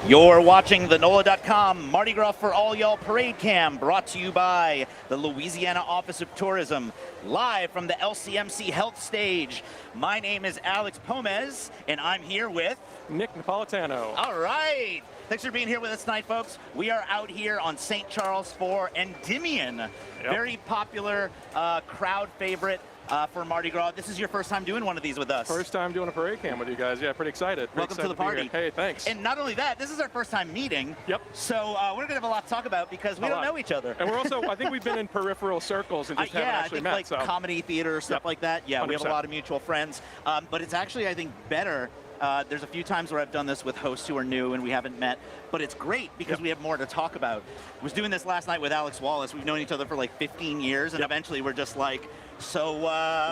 You're watching the NOLA.com Mardi Gras for All Y'all Parade Cam, brought to you by the Louisiana Office of Tourism, live from the LCMC Health Stage. My name is Alex Pomez, and I'm here with Nick Napolitano. All right. Thanks for being here with us tonight, folks. We are out here on St. Charles for Endymion. Yep. Very popular crowd favorite for Mardi Gras. This is your first time doing one of these with us. First time doing a parade cam with you guys. Yeah, pretty excited. Welcome to the party. Hey, thanks. And not only that, this is our first time meeting. Yep. So we're going to have a lot to talk about because we don't know each other. And we're also, I think we've been in peripheral circles and just haven't actually met. Like comedy theater, stuff like that. Yeah, 100%. We have a lot of mutual friends. But it's actually, I think, better. There's a few times where I've done this with hosts who are new and we haven't met, but it's great because we have more to talk about. I was doing this last night with Alex Wallace. We've known each other for like 15 years, and eventually we're just like, so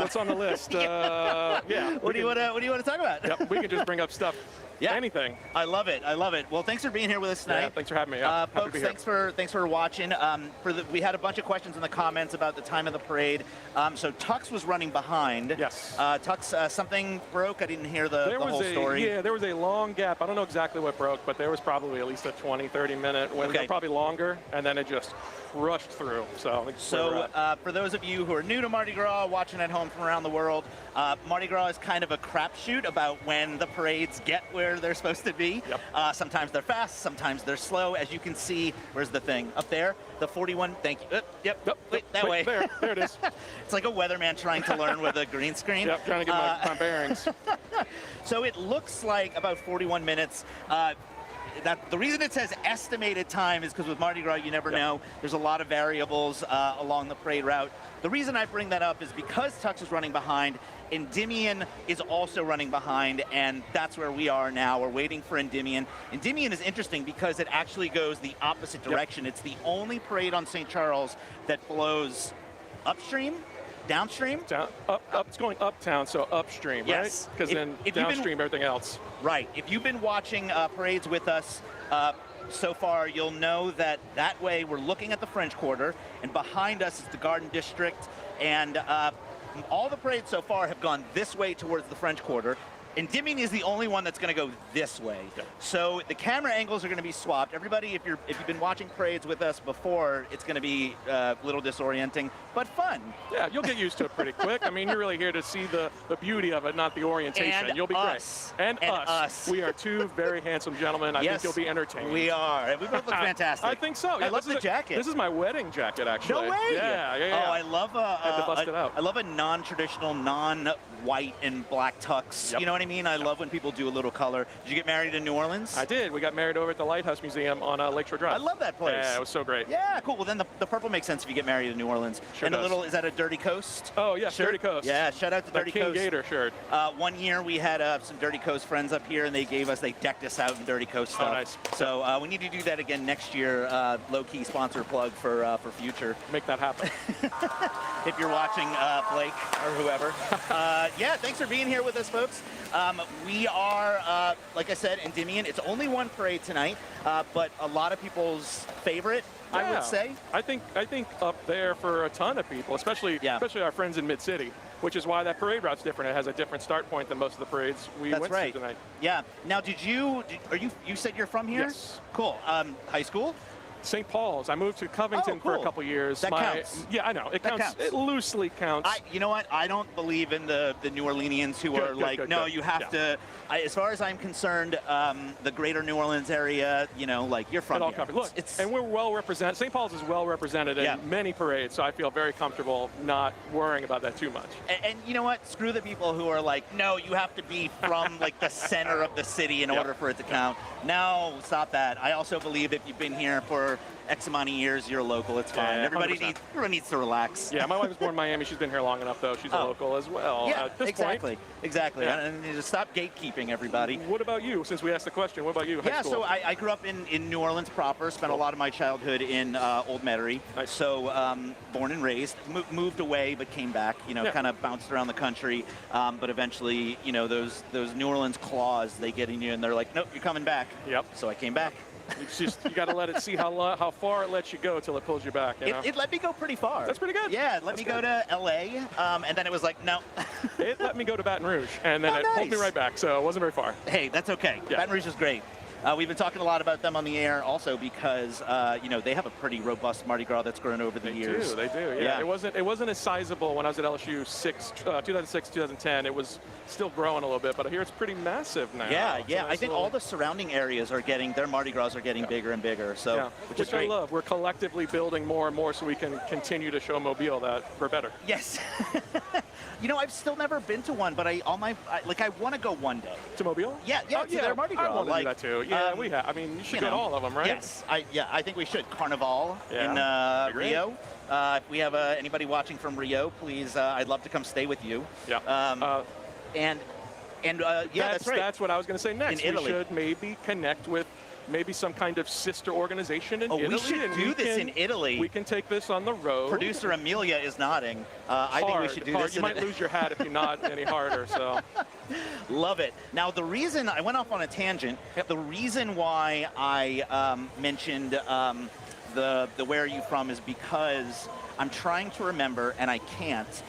what's on the list? What do you want to talk about? Yep, we can just bring up stuff. Yeah. Anything. I love it. I love it. Well, thanks for being here with us tonight. Yeah, thanks for having me. Folks, thanks for watching. We had a bunch of questions in the comments about the time of the parade. So Tux was running behind. Yes. Tux, something broke. I didn't hear the whole story. Yeah, there was a long gap. I don't know exactly what broke, but there was probably at least a 20, 30 minute window, probably longer, and then it just rushed through. So for those of you who are new to Mardi Gras, watching at home from around the world, Mardi Gras is kind of a crapshoot about when the parades get where they're supposed to be. Yep. Sometimes they're fast, sometimes they're slow. As you can see, where's the thing? Up there, the 41, thank you. That way. There it is. It's like a weatherman trying to learn with a green screen. Yep, trying to get my bearings. So it looks like about 41 minutes. The reason it says estimated time is because with Mardi Gras, you never know. There's a lot of variables along the parade route. The reason I bring that up is because Tux is running behind, Endymion is also running behind, and that's where we are now. We're waiting for Endymion. Endymion is interesting because it actually goes the opposite direction. Yep. It's the only parade on St. Charles that flows upstream, downstream? It's going uptown, so upstream, right? Because then downstream, everything else. Right. If you've been watching parades with us so far, you'll know that way we're looking at the French Quarter, and behind us is the Garden District, and all the parades so far have gone this way towards the French Quarter. Endymion is the only one that's going to go this way. Yep. So the camera angles are going to be swapped. Everybody, if you've been watching parades with us before, it's going to be a little disorienting, but fun. Yeah, you'll get used to it pretty quick. I mean, you're really here to see the beauty of it, not the orientation. And you'll be great. And us. We are two very handsome gentlemen. I think you'll be entertained. We are. And we both look fantastic. I think so. Yeah, I love the jacket. This is my wedding jacket, actually. No way. Yeah. Oh, I love I love a non-traditional, non-white and black tux. Yep. You know what I mean? I love when people do a little color. Did you get married in New Orleans? I did. We got married over at the Lighthouse Museum on Lakeshore Drive. I love that place. Yeah, it was so great. Yeah, cool. Well, then the purple makes sense if you get married in New Orleans. Sure and does. Is that a Dirty Coast? Oh, yeah, Dirty Coast. Yeah, shout out to Dirty Coast. King Gator shirt. One year we had some Dirty Coast friends up here, and they decked us out in Dirty Coast stuff. Oh, nice. So we need to do that again next year. Low-key sponsor plug for future. Make that happen. If you're watching, Blake or whoever. Yeah, thanks for being here with us, folks. We are, like I said, Endymion. It's only one parade tonight, but a lot of people's favorite, I would say. I think up there for a ton of people, especially our friends in Mid-City, which is why that parade route's different. It has a different start point than most of the parades we went to tonight. Yeah. Now, you said you're from here? Yes. Cool. High school? St. Paul's. I moved to Covington for a couple years. That counts. Yeah, I know. It counts. It loosely counts. You know what? I don't believe in the New Orleanians who are like, you have to. As far as I'm concerned, the greater New Orleans area, like you're from here. Look, and we're well represented. St. Paul's is well represented in many parades, so I feel very comfortable not worrying about that too much. And you know what? Screw the people who are like, no, you have to be from like the center of the city in order for it to count. No, stop that. I also believe if you've been here for X amount of years, you're a local. It's fine. Everybody needs to relax. Yeah, my wife was born in Miami. She's been here long enough, though. She's a local as well. Yeah, at this exactly. Yeah. And stop gatekeeping, everybody. What about you? Since we asked the question, what about you? High school? So I grew up in New Orleans proper. Spent a lot of my childhood in Old Metairie. Nice. So born and raised. Moved away, but came back. Kind of bounced around the country. But eventually, those New Orleans claws, they get in you, and they're like, nope, you're coming back. Yep. So I came back. You got to let it see how far it lets you go till it pulls you back. It let me go pretty far. That's pretty good. Yeah, it let me go to L.A., and then it was like, no. It let me go to Baton Rouge, and then it pulled me right back, so it wasn't very far. Hey, that's okay. Yeah. Baton Rouge is great. We've been talking a lot about them on the air also because, you know, they have a pretty robust Mardi Gras that's grown over the years. They do, yeah. It wasn't as sizable when I was at LSU 2006, 2010. It was still growing a little bit, but here it's pretty massive now. Yeah, yeah. I think all the surrounding areas are getting, their Mardi Gras are getting bigger and bigger, so, which is great. I love. We're collectively building more and more so we can continue to show Mobile that we're better. Yes. You know, I've still never been to one, but I want to go one day. To Mobile? Yeah, to their Mardi Gras. I want to do that too. Yeah, we have. I mean, you should get all of them, right? Yes, I think we should. Carnival in Rio. If we have anybody watching from Rio, please, I'd love to come stay with you. Yeah. That's right. That's what I was going to say next. In Italy. We should maybe connect with maybe some kind of sister organization in Italy. We should do this in Italy. We can take this on the road. Producer Amelia is nodding. I think we should do this. You might lose your hat if you nod any harder. So, love it. Now, the reason I went off on a tangent, the reason why I mentioned the Where Are You From is because I'm trying to remember, and I can't.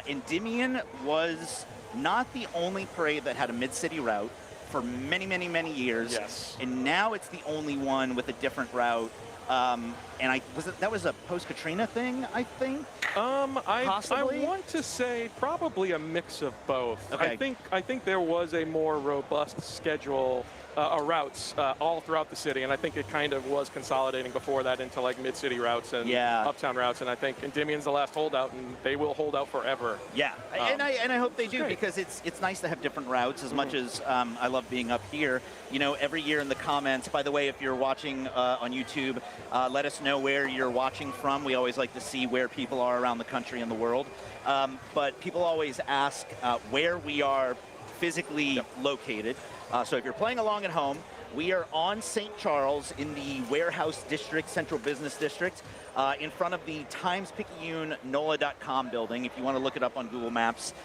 Endymion was not the only parade that had a mid-city route for many, many, many years. Yes. And now it's the only one with a different route. And that was a post-Katrina thing, I think? Possibly? I want to say probably a mix of both. Okay. I think there was a more robust schedule routes all throughout the city, and I think it kind of was consolidating before that into like mid-city routes and uptown routes, and I think Endymion's the last holdout, and they will hold out forever. Yeah, and I hope they do, because it's nice to have different routes as much as I love being up here. You know, every year in the comments, by the way, if you're watching on YouTube, let us know where you're watching from. We always like to see where people are around the country and the world. But people always ask where we are physically located. So if you're playing along at home, we are on St. Charles in the Warehouse District, Central Business District, in front of the Times-Picayune NOLA.com building, if you want to look it up on Google Maps,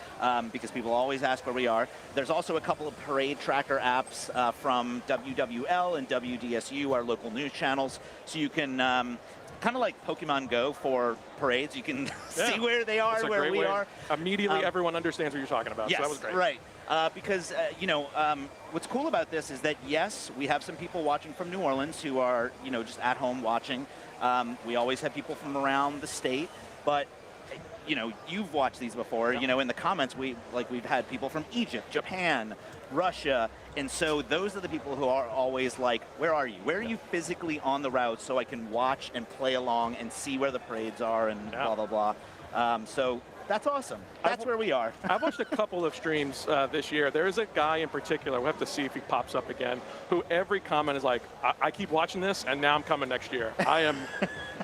because people always ask where we are. There's also a couple of parade tracker apps from WWL and WDSU, our local news channels, so you can kind of like Pokemon Go for parades. You can see where they are, where we are. Immediately, everyone understands what you're talking about. Yes, so that was great. Right. Because, you know, what's cool about this is that, yes, we have some people watching from New Orleans who are, you know, just at home watching. We always have people from around the state, but, you know, you've watched these before. You know, in the comments, we've had people from Egypt, Japan, Russia, and so those are the people who are always like, where are you? Where are you physically on the route so I can watch and play along and see where the parades are and blah, blah, blah. So that's awesome. That's where we are. I've watched a couple of streams this year. There is a guy in particular, we'll have to see if he pops up again, who every comment is like, I keep watching this, and now I'm coming next year.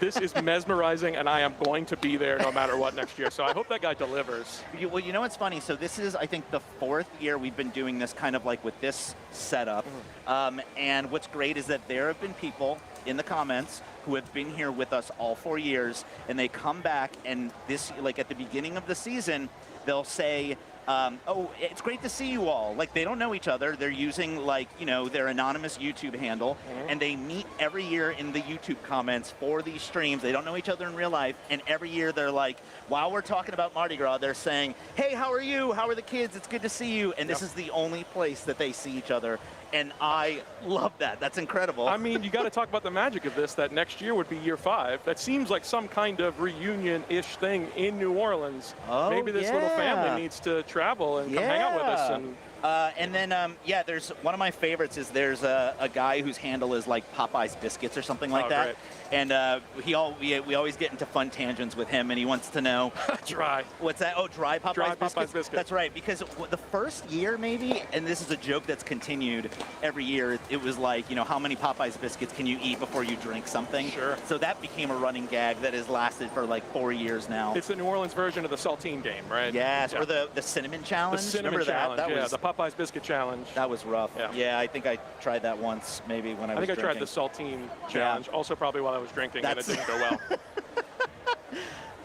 This is mesmerizing, and I am going to be there no matter what next year. So I hope that guy delivers. Well, you know what's funny? So this is, I think, the 4th year we've been doing this kind of like with this setup. And what's great is that there have been people in the comments who have been here with us all 4 years, and they come back, and this, like at the beginning of the season, they'll say, oh, it's great to see you all. Like, they don't know each other. They're using, like, you know, their anonymous YouTube handle, and they meet every year in the YouTube comments for these streams. They don't know each other in real life, and every year they're like, while we're talking about Mardi Gras, they're saying, hey, how are you? How are the kids? It's good to see you. And this is the only place that they see each other. And I love that. That's incredible. I mean, you got to talk about the magic of this, that next year would be year 5. That seems like some kind of reunion-ish thing in New Orleans. Oh, maybe this little family needs to travel and come hang out with us. And then, there's one of my favorites is there's a guy whose handle is like Popeye's Biscuits or something like that. Great. And we always get into fun tangents with him, and he wants to know. Dry. What's that? Oh, dry Popeye's Biscuits? That's right, because the first year maybe, and this is a joke that's continued every year, it was like, you know, how many Popeye's Biscuits can you eat before you drink something? Sure. So that became a running gag that has lasted for like 4 years now. It's the New Orleans version of the saltine game, right? Yes, or the cinnamon challenge. The cinnamon Remember challenge, that? That was the Popeye's Biscuit challenge. That was rough. Yeah, I think I tried that once, maybe when I was drinking. I tried the saltine challenge, also probably while I was drinking, and it didn't go well.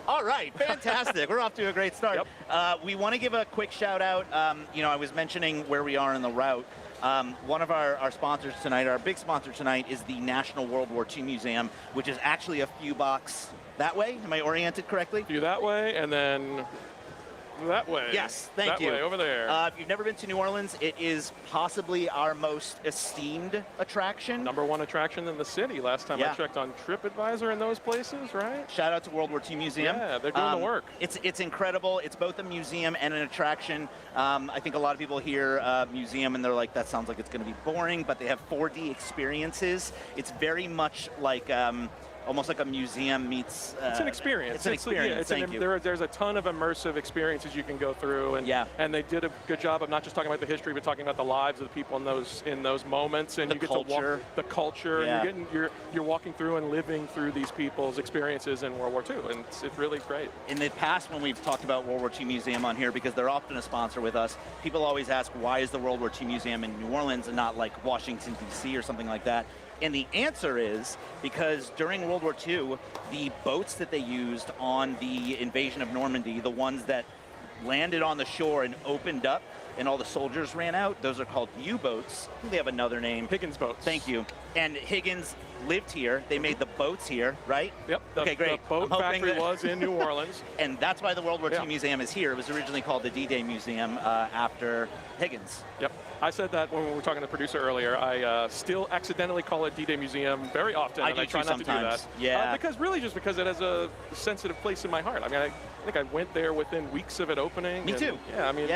All right, fantastic. We're off to a great start. We want to give a quick shout out. You know, I was mentioning where we are in the route. One of our sponsors tonight, our big sponsor tonight, is the National World War II Museum, which is actually a few blocks that way. Am I oriented correctly? A few that way, and then That way. Yes, thank you. That way, over there. If you've never been to New Orleans, it is possibly our most esteemed attraction. #1 attraction in the city. Last time I checked on TripAdvisor in those places, right? Shout out to World War II Museum. Yeah, they're doing the work. It's incredible. It's both a museum and an attraction. I think a lot of people hear museum and they're like, that sounds like it's going to be boring, but they have 4D experiences. It's very much like almost like a museum meets... it's an experience. It's an experience, thank you. There's a ton of immersive experiences you can go through, and they did a good job of not just talking about the history, but talking about the lives of the people in those moments, and the you get culture. to walk the culture, and you're walking through and living through these people's experiences in World War II, and it's really great. In the past, when we've talked about World War II Museum on here, because they're often a sponsor with us, people always ask, why is the World War II Museum in New Orleans and not like Washington, D.C. or something like that? And the answer is because during World War II, the boats that they used on the invasion of Normandy, the ones that landed on the shore and opened up and all the soldiers ran out, those are called U-boats. They have another name. Higgins boats. Thank you. And Higgins lived here. They made the boats here, right? Yep. Okay, great. The boat factory was in New Orleans. And that's why the World War II Museum is here. It was originally called the D-Day Museum after Higgins. Yep. I said that when we were talking to the producer earlier. I still accidentally call it D-Day Museum very often, and I try not to do that. Yeah. Because it has a sensitive place in my heart. I mean, I think I went there within weeks of it opening. Me too. Yeah, I mean.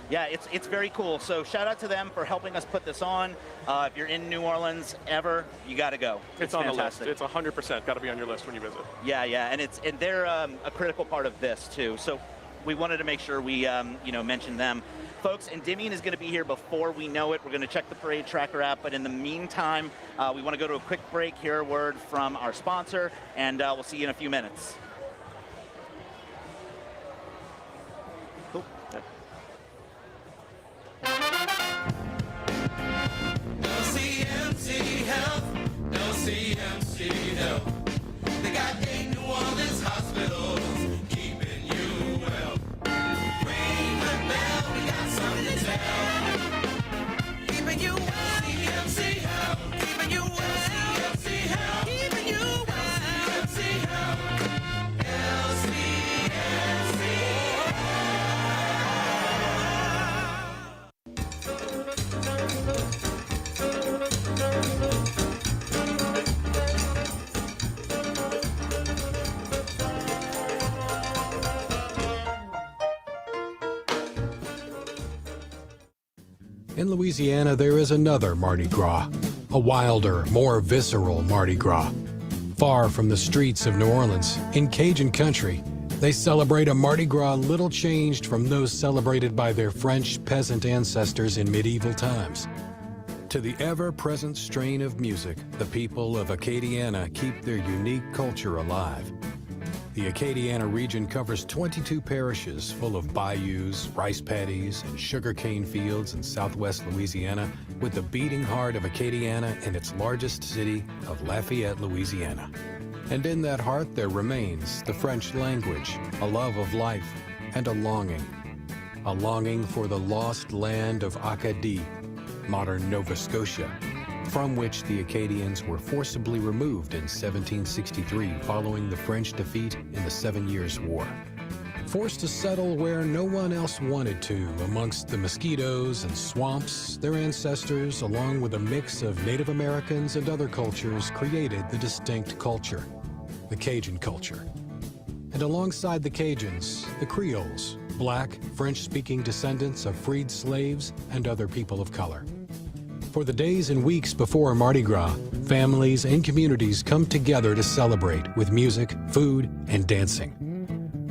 Yeah, it's very cool. So shout out to them for helping us put this on. If you're in New Orleans ever, you got to go. It's on fantastic. The list. It's 100% got to be on your list when you visit. Yeah, and they're a critical part of this too. So we wanted to make sure we mention them. Folks, Endymion is going to be here before we know it. We're going to check the Parade Tracker app, but in the meantime, we want to go to a quick break, hear a word from our sponsor, and we'll see you in a few minutes. Cool. LCMC Health, LCMC Health. They got 8 New Orleans hospitals, keeping you well. Ring the bell, we got something to tell. Keeping you well. LCMC Health, keeping you well. LCMC Health, keeping you well. LCMC Health, LCMC In Louisiana, there is another Mardi Gras, a wilder, more visceral Mardi Gras. Far from the streets of New Orleans, in Cajun country, they celebrate a Mardi Gras little changed from those celebrated by their French peasant ancestors in medieval times. To the ever-present strain of music, the people of Acadiana keep their unique culture alive. The Acadiana region covers 22 parishes full of bayous, rice paddies, and sugarcane fields in southwest Louisiana, with the beating heart of Acadiana in its largest city of Lafayette, Louisiana. And in that heart there remains the French language, a love of life, and a longing for the lost land of Acadie, modern Nova Scotia, from which the Acadians were forcibly removed in 1763 following the French defeat in the 7 Years' War. Forced to settle where no one else wanted to, amongst the mosquitoes and swamps, their ancestors, along with a mix of Native Americans and other cultures, created the distinct culture, the Cajun culture. And alongside the Cajuns, the Creoles, black, French-speaking descendants of freed slaves and other people of color. For the days and weeks before Mardi Gras, families and communities come together to celebrate with music, food, and dancing.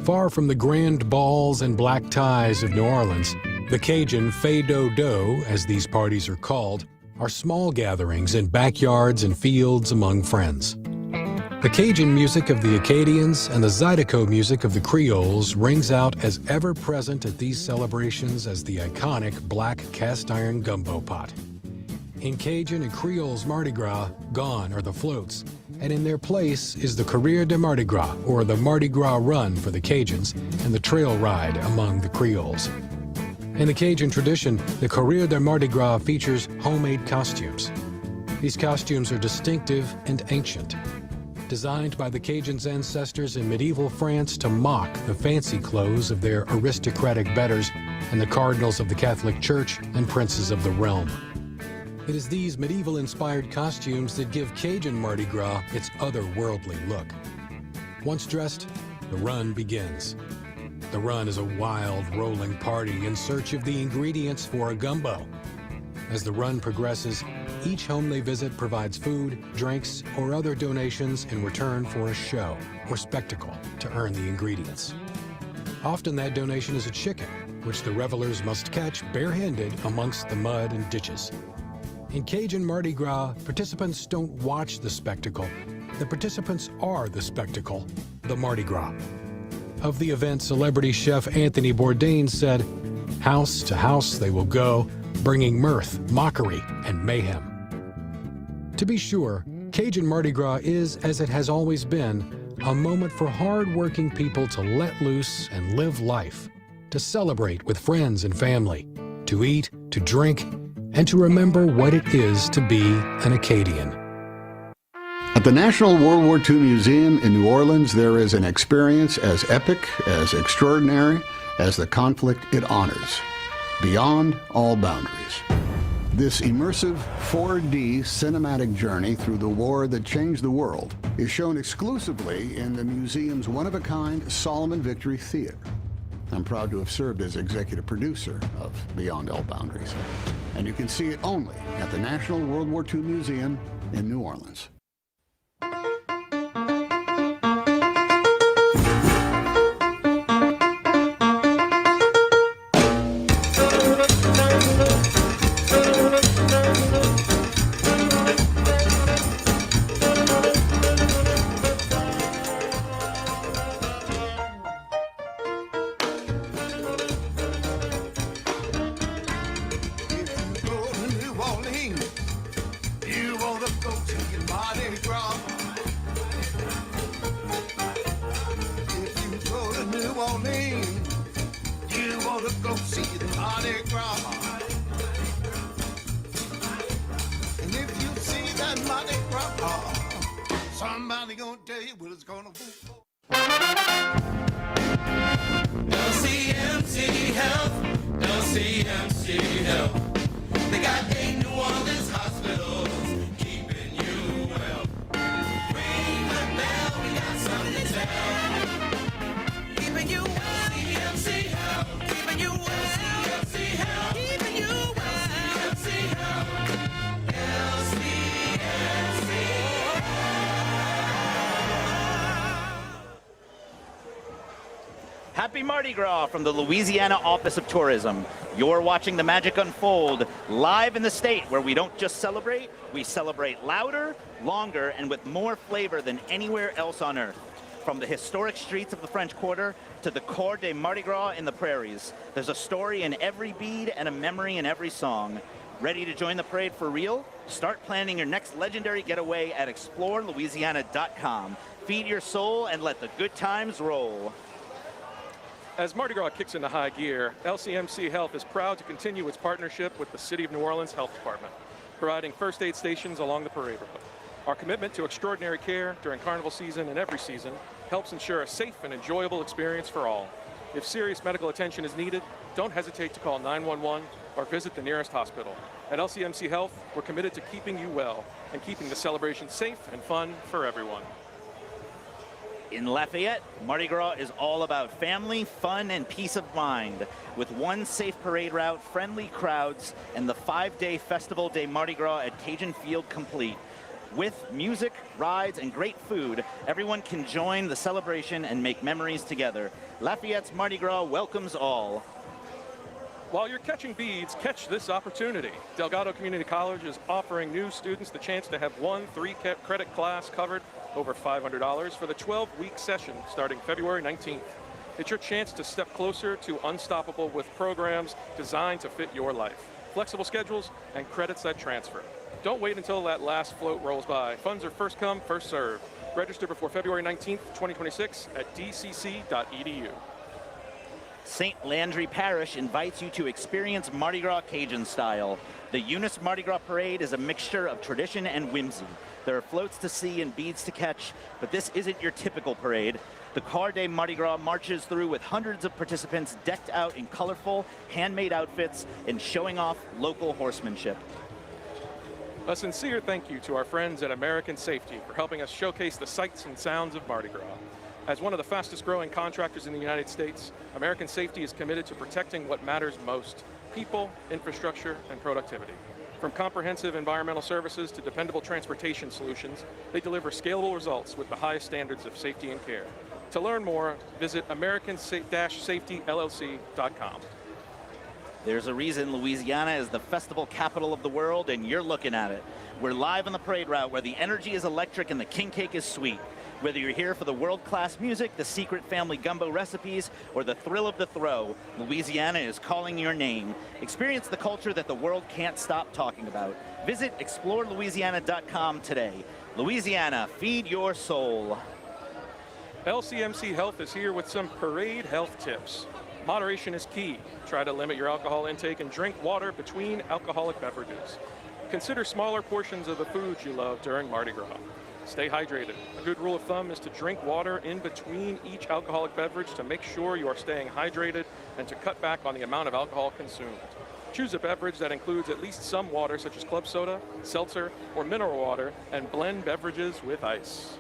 Far from the grand balls and black ties of New Orleans, the Cajun fais-do-do, as these parties are called, are small gatherings in backyards and fields among friends. The Cajun music of the Acadians and the Zydeco music of the Creoles rings out as ever present at these celebrations as the iconic black cast iron gumbo pot. In Cajun and Creoles Mardi Gras, gone are the floats, and in their place is the Courrier de Mardi Gras, or the Mardi Gras Run for the Cajuns, and the trail ride among the Creoles. In the Cajun tradition, the Courrier de Mardi Gras features homemade costumes. These costumes are distinctive and ancient. designed by the Cajuns' ancestors in medieval France to mock the fancy clothes of their aristocratic betters and the cardinals of the Catholic Church and princes of the realm. It is these medieval-inspired costumes that give Cajun Mardi Gras its otherworldly look. Once dressed, the run begins. The run is a wild, rolling party in search of the ingredients for a gumbo. As the run progresses, each home they visit provides food, drinks, or other donations in return for a show or spectacle to earn the ingredients. Often that donation is a chicken, which the revelers must catch barehanded amongst the mud and ditches. In Cajun Mardi Gras, participants don't watch the spectacle. The participants are the spectacle, the Mardi Gras. Of the event, celebrity chef Anthony Bourdain said, "House to house they will go, bringing mirth, mockery, and mayhem." To be sure, Cajun Mardi Gras is, as it has always been, a moment for hard-working people to let loose and live life, to celebrate with friends and family, to eat, to drink, and to remember what it is to be an Acadian. At the National World War II Museum in New Orleans, there is an experience as epic, as extraordinary as the conflict it honors, beyond all boundaries. This immersive 4D cinematic journey through the war that changed the world is shown exclusively in the museum's one-of-a-kind Solomon Victory Theater. I'm proud to have served as executive producer of Beyond All Boundaries, and you can see it only at the National World War II Museum in New Orleans. LCMC Health, LCMC Health. They got 8 New Orleans hospitals, keeping you well. Ring the bell, we got something to tell. Keeping you well. LCMC Health, keeping you well. LCMC Health, keeping you well. LCMC Health, LCMC Happy Mardi Gras from the Louisiana Office of Tourism. You're watching the magic unfold live in the state where we don't just celebrate, we celebrate louder, longer, and with more flavor than anywhere else on earth. From the historic streets of the French Quarter to the Cour des Mardi Gras in the prairies, there's a story in every bead and a memory in every song. Ready to join the parade for real? Start planning your next legendary getaway at explorelouisiana.com. Feed your soul and let the good times roll. As Mardi Gras kicks into high gear, LCMC Health is proud to continue its partnership with the City of New Orleans Health Department, providing first aid stations along the parade route. Our commitment to extraordinary care during carnival season and every season helps ensure a safe and enjoyable experience for all. If serious medical attention is needed, don't hesitate to call 911 or visit the nearest hospital. At LCMC Health, we're committed to keeping you well and keeping the celebration safe and fun for everyone. In Lafayette, Mardi Gras is all about family, fun, and peace of mind. With one safe parade route, friendly crowds, and the 5-day Festival de Mardi Gras at Cajun Field complete. With music, rides, and great food, everyone can join the celebration and make memories together. Lafayette's Mardi Gras welcomes all. While you're catching beads, catch this opportunity. Delgado Community College is offering new students the chance to have one 3-credit class covered over $500 for the 12-week session starting February 19th. It's your chance to step closer to Unstoppable with programs designed to fit your life, flexible schedules, and credits that transfer. Don't wait until that last float rolls by. Funds are first come, first served. Register before February 19th, 2026 at dcc.edu. St. Landry Parish invites you to experience Mardi Gras Cajun style. The Eunice Mardi Gras Parade is a mixture of tradition and whimsy. There are floats to see and beads to catch, but this isn't your typical parade. The Car de Mardi Gras marches through with hundreds of participants decked out in colorful, handmade outfits and showing off local horsemanship. A sincere thank you to our friends at American Safety for helping us showcase the sights and sounds of Mardi Gras. As one of the fastest growing contractors in the United States, American Safety is committed to protecting what matters most: people, infrastructure, and productivity. From comprehensive environmental services to dependable transportation solutions, they deliver scalable results with the highest standards of safety and care. To learn more, visit american-safetyllc.com. There's a reason Louisiana is the festival capital of the world, and you're looking at it. We're live on the parade route where the energy is electric and the king cake is sweet. Whether you're here for the world-class music, the secret family gumbo recipes, or the thrill of the throw, Louisiana is calling your name. Experience the culture that the world can't stop talking about. Visit explorelouisiana.com today. Louisiana, feed your soul. LCMC Health is here with some parade health tips. Moderation is key. Try to limit your alcohol intake and drink water between alcoholic beverages. Consider smaller portions of the foods you love during Mardi Gras. Stay hydrated. A good rule of thumb is to drink water in between each alcoholic beverage to make sure you are staying hydrated and to cut back on the amount of alcohol consumed. Choose a beverage that includes at least some water, such as club soda, seltzer, or mineral water, and blend beverages with ice.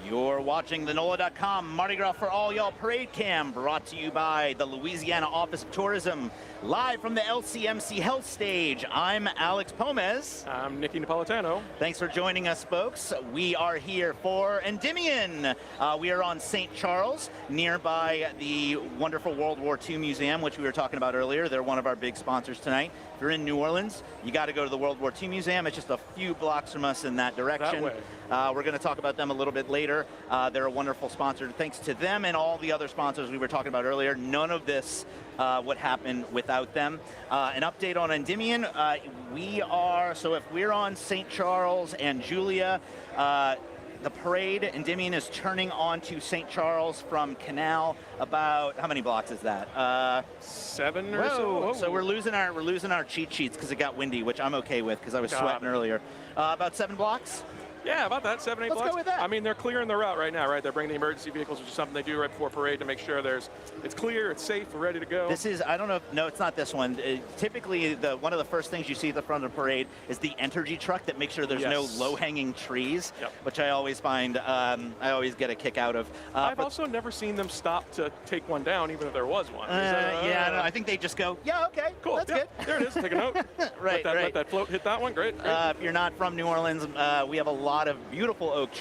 You're watching the NOLA.com Mardi Gras for All Y'all Parade Cam, brought to you by the Louisiana Office of Tourism, live from the LCMC Health Stage. I'm Alex Pomez. I'm Nicky Napolitano. Thanks for joining us, folks. We are here for Endymion. We are on St. Charles, nearby the wonderful World War II Museum, which we were talking about earlier. They're one of our big sponsors tonight. If you're in New Orleans, you got to go to the World War II Museum. It's just a few blocks from us in that direction. That way. We're going to talk about them a little bit later. They're a wonderful sponsor. Thanks to them and all the other sponsors we were talking about earlier. None of this would happen without them. An update on Endymion. So if we're on St. Charles and Julia, the parade, Endymion is turning onto St. Charles from Canal. About, how many blocks is that? 7 or so. Whoa. So we're losing our cheat sheets because it got windy, which I'm okay with because I was sweating earlier. About 7 blocks. Yeah, about that, 7, 8 blocks. Let's go with that. I mean, they're clearing the route right now, right? They're bringing the emergency vehicles, which is something they do right before parade to make sure it's clear, it's safe, we're ready to go. This is, I don't know, no, it's not this one. Typically, one of the first things you see at the front of the parade is the energy truck that makes sure there's no low-hanging trees, which I always find, I always get a kick out of. I've also never seen them stop to take one down, even if there was one. Yeah, I don't know. I think they just go, yeah, okay, cool, that's good. There it is, take a note. Let that float hit that one, great. If you're not from New Orleans, we have a lot of beautiful oak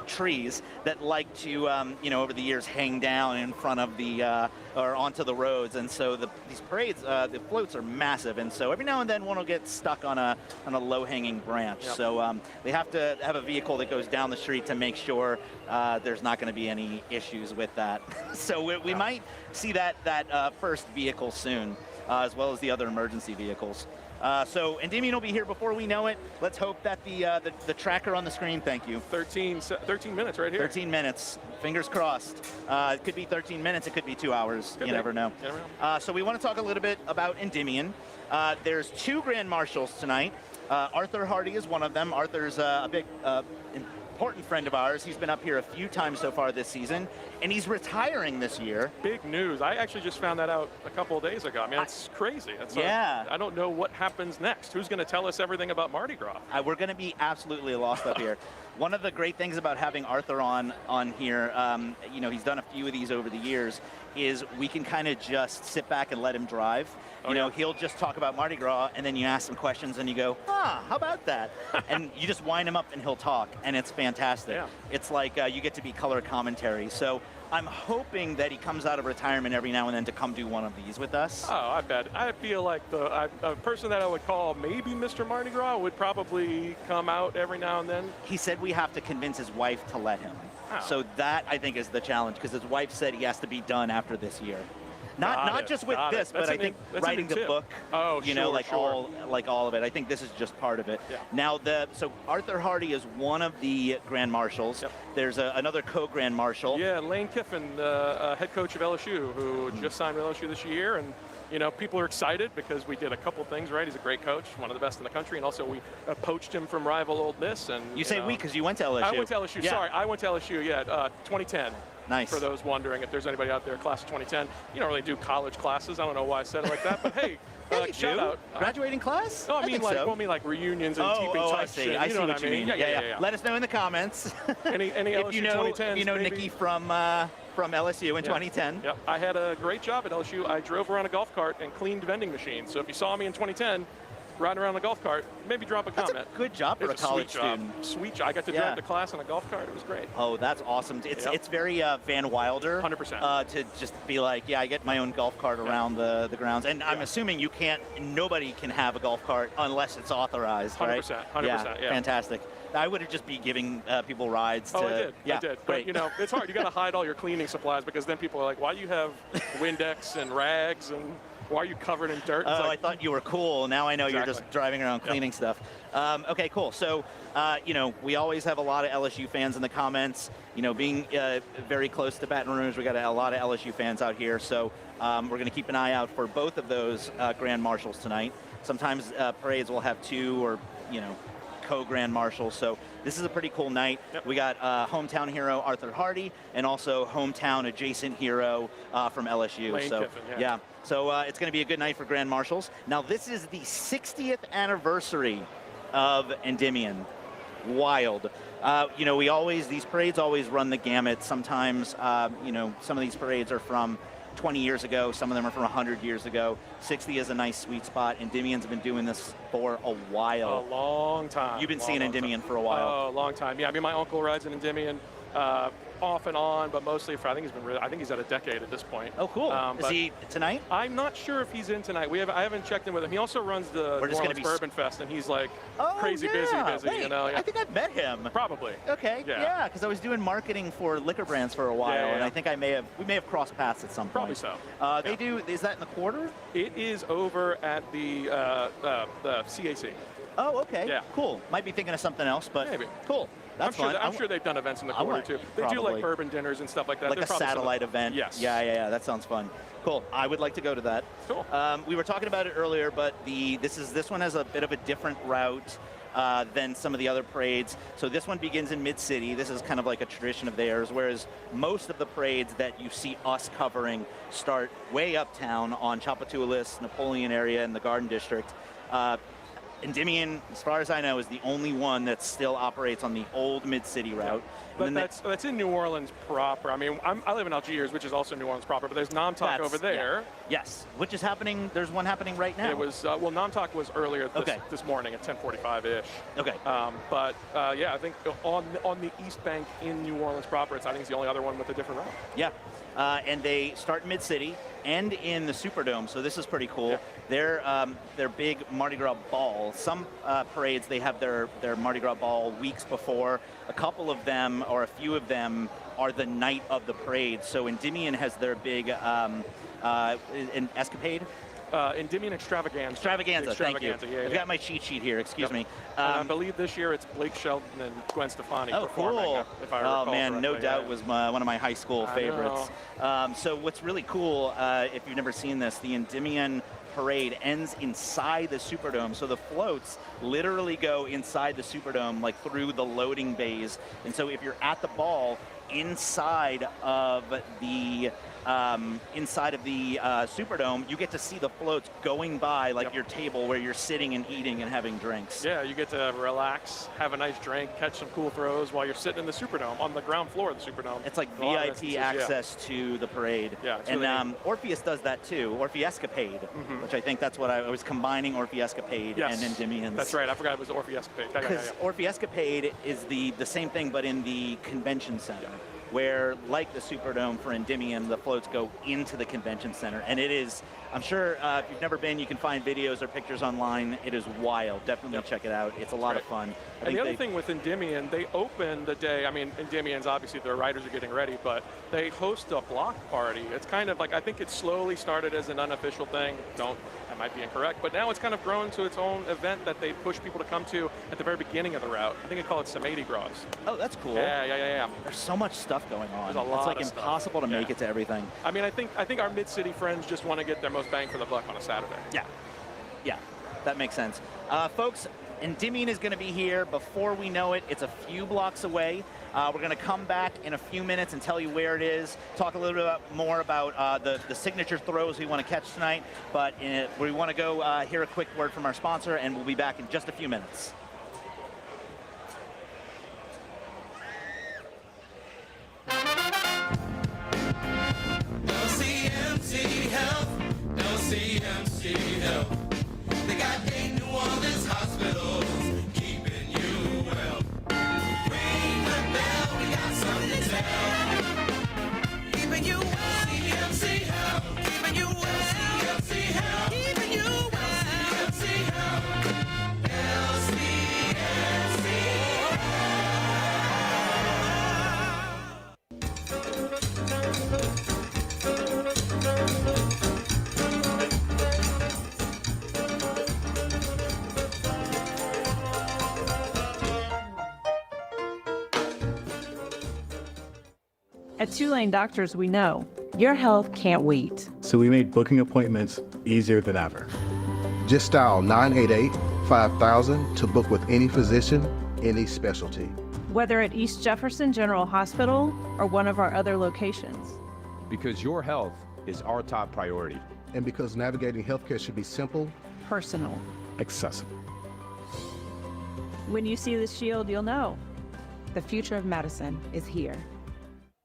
trees that like to, over the years hang down in front of the, or onto the roads. And so these parades, the floats are massive. And so every now and then one will get stuck on a low-hanging branch. So they have to have a vehicle that goes down the street to make sure there's not going to be any issues with that. So we might see that first vehicle soon, as well as the other emergency vehicles. So Endymion will be here before we know it. Let's hope that the tracker on the screen, thank you. 13 minutes right here. 13 minutes, fingers crossed. It could be 13 minutes, it could be 2 hours, you never know. So we want to talk a little bit about Endymion. There's 2 Grand Marshals tonight. Arthur Hardy is one of them. Arthur's a big important friend of ours. He's been up here a few times so far this season, and he's retiring this year. Big news. I actually just found that out a couple of days ago. I mean, it's crazy. I don't know what happens next. Who's going to tell us everything about Mardi Gras? We're going to be absolutely lost up here. One of the great things about having Arthur on here, he's done a few of these over the years, is we can kind of just sit back and let him drive. He'll just talk about Mardi Gras, and then you ask some questions, and you go, how about that? And you just wind him up, and he'll talk, and it's fantastic. Yeah. It's like you get to be color commentary. So I'm hoping that he comes out of retirement every now and then to come do one of these with us. Oh, I bet. I feel like a person that I would call maybe Mr. Mardi Gras would probably come out every now and then. He said we have to convince his wife to let him. Oh. So that, I think, is the challenge, because his wife said he has to be done after this year. Not just with this, but I think writing the book. Oh, you know, sure. all of it. I think this is just part of it. Yeah. Now so Arthur Hardy is one of the Grand Marshals. Yep. There's another co-Grand Marshal. Yeah, Lane Kiffin, head coach of LSU, who just signed with LSU this year, and you know, people are excited because we did a couple things right. He's a great coach, one of the best in the country, and also we poached him from rival Ole Miss. And You say we because you went to LSU. I went to LSU. Yeah. Sorry, I went to LSU. Yeah, 2010. Nice. For those wondering, if there's anybody out there, class of 2010, you don't really do college classes. I don't know why I said it like that, but hey, Yeah, you shout do. out. Graduating class? No, I mean think like, so. well, I mean like reunions and keeping touch. I see. And, I see know what you mean. Yeah. Let us know in the comments. Any LSU if you know, 2010s, you know maybe? Nikki from LSU in 2010. Yep. I had a great job at LSU. I drove around a golf cart and cleaned vending machines. So if you saw me in 2010 riding around a golf cart, maybe drop a That's comment. a good job for a It's college sweet job. student. Sweet job. I got to drive to class on a golf cart. It was great. Oh, that's awesome. It's very Van Wilder. 100%. To just be like, yeah, I get my own golf cart around the grounds. And I'm assuming nobody can have a golf cart unless it's authorized, 100%. right? 100%. Yeah. Fantastic. I would have just be giving people rides. Oh, to, I did. Yeah, I did. great. But, you know, it's hard. You got to hide all your cleaning supplies because then people are like, why do you have Windex and rags and why are you covered in dirt? It's Oh, like, I thought you were cool. Now I know you're just driving around cleaning stuff. Okay, cool. So, you know, we always have a lot of LSU fans in the comments. You know, being very close to Baton Rouge, we got a lot of LSU fans out here. So we're going to keep an eye out for both of those Grand Marshals tonight. Sometimes parades will have two or, you know, co-Grand Marshals. So this is a pretty cool night. Yep. We got hometown hero Arthur Hardy and also hometown adjacent hero from LSU. Lane so Kiffin, yeah. So it's going to be a good night for Grand Marshals. Now this is the 60th anniversary of Endymion. Wild. You know, these parades always run the gamut. Sometimes, you know, some of these parades are from 20 years ago. Some of them are from 100 years ago. 60 is a nice sweet spot. Endymion's been doing this for a while. A long time. You've been seeing Endymion for a while. Oh, a long time. Yeah, I mean, my uncle rides an Endymion off and on, but mostly for, I think he's at a decade at this point. Oh, cool. Is he tonight? I'm not sure if he's in tonight. I haven't checked in with him. He also runs the New Orleans Bourbon Fest, and he's like crazy busy. Wait, You know? Yeah. I think I've met him. Probably. Okay. Yeah. Because I was doing marketing for liquor brands for a while, and I think we may have crossed paths at some point. Probably so. They do. Is that in the quarter? It is over at the CAC. Oh, okay. Yeah. Cool. Might be thinking of something else, but Maybe. Cool. That's fun. I'm sure they've done events in the I quarter want- too. They do probably. like bourbon dinners and stuff like that. Like They're a probably satellite event. Yes. Yeah. That sounds fun. Cool. I would like to go to that. Cool. We were talking about it earlier, but this one has a bit of a different route than some of the other parades. So this one begins in Mid-City. This is kind of like a tradition of theirs, whereas most of the parades that you see us covering start way uptown on Chapatoulas, Napoleon area, and the Garden District. Endymion, as far as I know, is the only one that still operates on the old Mid-City route. But that's in New Orleans proper. I mean, I live in Algiers, which is also New Orleans proper, but there's Namtok over there. Yeah. Yes, which is happening. There's one happening right now. It was, Namtok was earlier this morning at 10:45-ish. Okay. But yeah, I think on the East Bank in New Orleans proper, I think it's the only other one with a different route. Yeah. And they start in Mid-City and in the Superdome, so this is pretty cool. Yeah. Their big Mardi Gras ball. Some parades, they have their Mardi Gras ball weeks before. A couple of them, or a few of them, are the night of the parade. So Endymion has their big an escapade. Endymion Extravaganza. Extravaganza, thank you. Yeah, I've got my cheat sheet here, excuse me. And I believe this year it's Blake Shelton and Gwen Stefani performing, cool. if I recall man, no correctly. doubt was one of my high school favorites. So what's really cool, if you've never seen this, the Endymion parade ends inside the Superdome. So the floats literally go inside the Superdome, like through the loading bays. And so if you're at the ball, inside of the Superdome, you get to see the floats going by like your table where you're sitting and eating and having drinks. Yeah, you get to relax, have a nice drink, catch some cool throws while you're sitting in the Superdome, on the ground floor of the Superdome. It's like VIP access to the parade. Yeah, it's and really Orpheus does that too, Orpheescapade, which I think that's what I was combining Orpheescapade and Endymion's. That's right, I forgot it was Orpheescapade. Because Orpheescapade is the same thing, but in the convention center. where, like the Superdome for Endymion, the floats go into the convention center. And it is, I'm sure if you've never been, you can find videos or pictures online. It is wild. Definitely check it out. It's a lot of fun. And the other thing with Endymion, they open the day, I mean, Endymion's obviously their riders are getting ready, but they host a block party. It's kind of like, I think it slowly started as an unofficial thing. I might be incorrect, but now it's kind of grown to its own event that they push people to come to at the very beginning of the route. I think they call it Mardi Gras. Oh, that's cool. Yeah. There's so much stuff going on. There's a lot it's like of stuff. impossible to make it to everything. I mean, I think our mid-city friends just want to get their most bang for the buck on a Saturday. Yeah, that makes sense. Folks, Endymion is going to be here before we know it. It's a few blocks away. We're going to come back in a few minutes and tell you where it is, talk a little bit more about the signature throws we want to catch tonight. But we want to go hear a quick word from our sponsor, and we'll be back in just a few minutes. LCMC Health, LCMC Health. They got 8 New Orleans hospitals, keeping you well. Ring the bell, we got something to tell. Keeping you well. LCMC Health, keeping you well. LCMC Health, keeping you well. LCMC Health, LCMC At Tulane Doctors, we know your health can't wait. So we made booking appointments easier than ever. Just dial 988-5000 to book with any physician, any specialty. Whether at East Jefferson General Hospital or one of our other locations. Because your health is our top priority. And because navigating healthcare should be simple, Personal. Accessible. When you see the shield, you'll know. The future of medicine is here.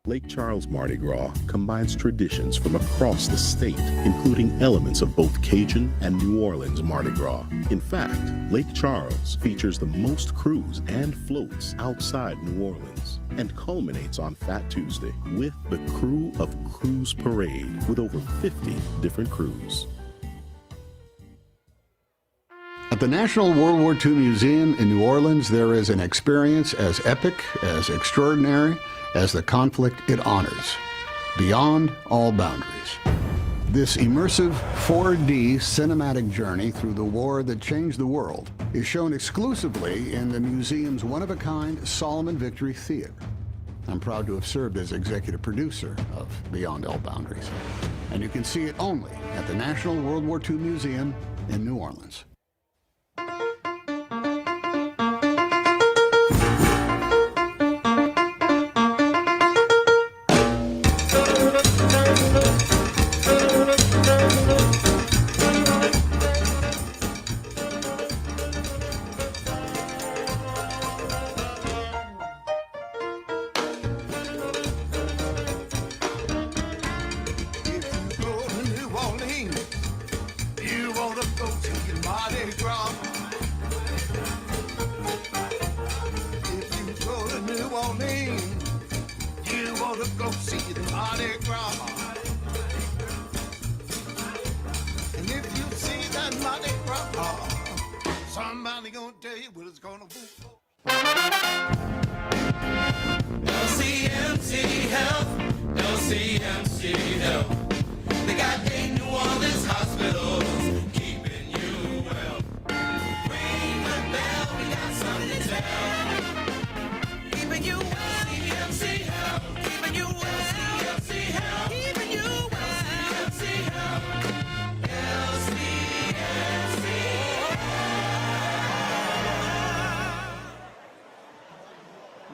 Lake Charles Mardi Gras combines traditions from across the state, including elements of both Cajun and New Orleans Mardi Gras. In fact, Lake Charles features the most crews and floats outside New Orleans and culminates on Fat Tuesday with the Krewe of Cruise Parade with over 50 different crews. At the National World War II Museum in New Orleans, there is an experience as epic, as extraordinary, as the conflict it honors, beyond all boundaries. This immersive 4D cinematic journey through the war that changed the world is shown exclusively in the museum's one-of-a-kind Solomon Victory Theater. I'm proud to have served as executive producer of Beyond All Boundaries. And you can see it only at the National World War II Museum in New Orleans. LCMC Health, LCMC Health. They got 8 New Orleans hospitals, keeping you well. Ring the bell, we got something to tell. Keeping you well. LCMC Health, keeping you well. LCMC Health, keeping you well. LCMC Health, LCMC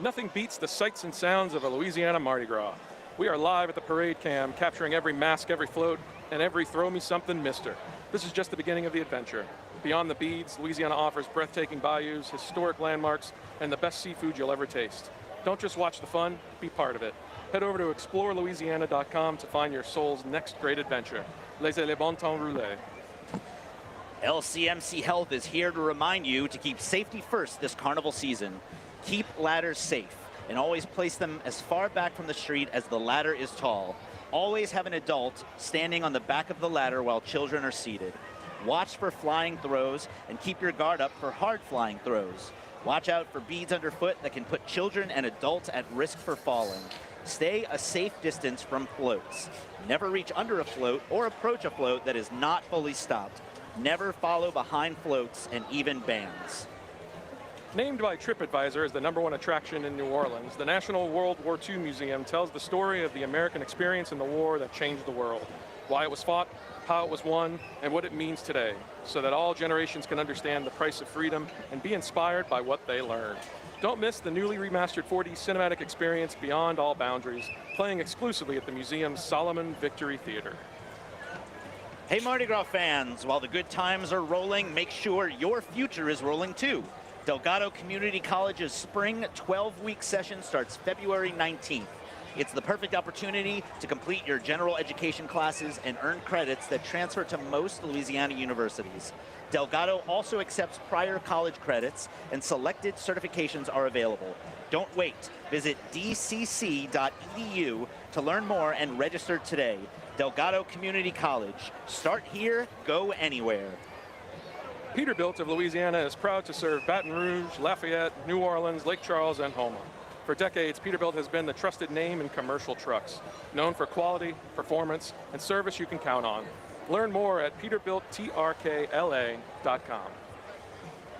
Nothing beats the sights and sounds of a Louisiana Mardi Gras. We are live at the parade cam, capturing every mask, every float, and every throw me something mister. This is just the beginning of the adventure. Beyond the beads, Louisiana offers breathtaking bayous, historic landmarks, and the best seafood you'll ever taste. Don't just watch the fun, be part of it. Head over to explorelouisiana.com to find your soul's next great adventure. Laissez les bon temps rouler. LCMC Health is here to remind you to keep safety first this carnival season. Keep ladders safe. and always place them as far back from the street as the ladder is tall. Always have an adult standing on the back of the ladder while children are seated. Watch for flying throws and keep your guard up for hard flying throws. Watch out for beads underfoot that can put children and adults at risk for falling. Stay a safe distance from floats. Never reach under a float or approach a float that is not fully stopped. Never follow behind floats and even bands. Named by TripAdvisor as the #1 attraction in New Orleans, the National World War II Museum tells the story of the American experience in the war that changed the world, why it was fought, how it was won, and what it means today, so that all generations can understand the price of freedom and be inspired by what they learned. Don't miss the newly remastered 4D cinematic experience Beyond All Boundaries, playing exclusively at the museum's Solomon Victory Theater. Hey Mardi Gras fans, while the good times are rolling, make sure your future is rolling too. Delgado Community College's spring 12-week session starts February 19th. It's the perfect opportunity to complete your general education classes and earn credits that transfer to most Louisiana universities. Delgado also accepts prior college credits, and selected certifications are available. Don't wait. Visit dcc.edu to learn more and register today. Delgado Community College. Start here, go anywhere. Peterbilt of Louisiana is proud to serve Baton Rouge, Lafayette, New Orleans, Lake Charles, and Houma. For decades, Peterbilt has been the trusted name in commercial trucks, known for quality, performance, and service you can count on. Learn more at peterbilttrkla.com.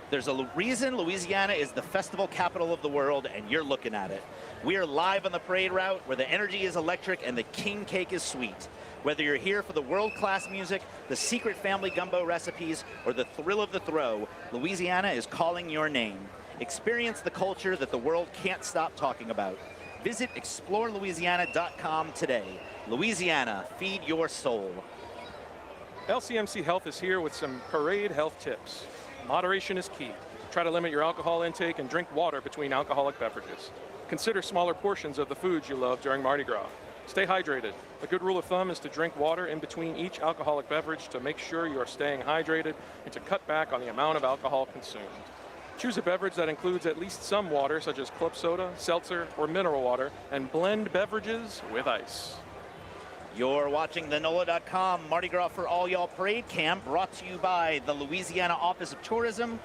There's a reason Louisiana is the festival capital of the world, and you're looking at it. We are live on the parade route where the energy is electric and the king cake is sweet. Whether you're here for the world-class music, the secret family gumbo recipes, or the thrill of the throw, Louisiana is calling your name. Experience the culture that the world can't stop talking about. Visit explorelouisiana.com today. Louisiana, feed your soul. LCMC Health is here with some parade health tips. Moderation is key. Try to limit your alcohol intake and drink water between alcoholic beverages. Consider smaller portions of the foods you love during Mardi Gras. Stay hydrated. A good rule of thumb is to drink water in between each alcoholic beverage to make sure you are staying hydrated and to cut back on the amount of alcohol consumed. Choose a beverage that includes at least some water, such as club soda, seltzer, or mineral water, and blend beverages with ice. You're watching the NOLA.com Mardi Gras for All Y'all Parade Cam, brought to you by the Louisiana Office of Tourism,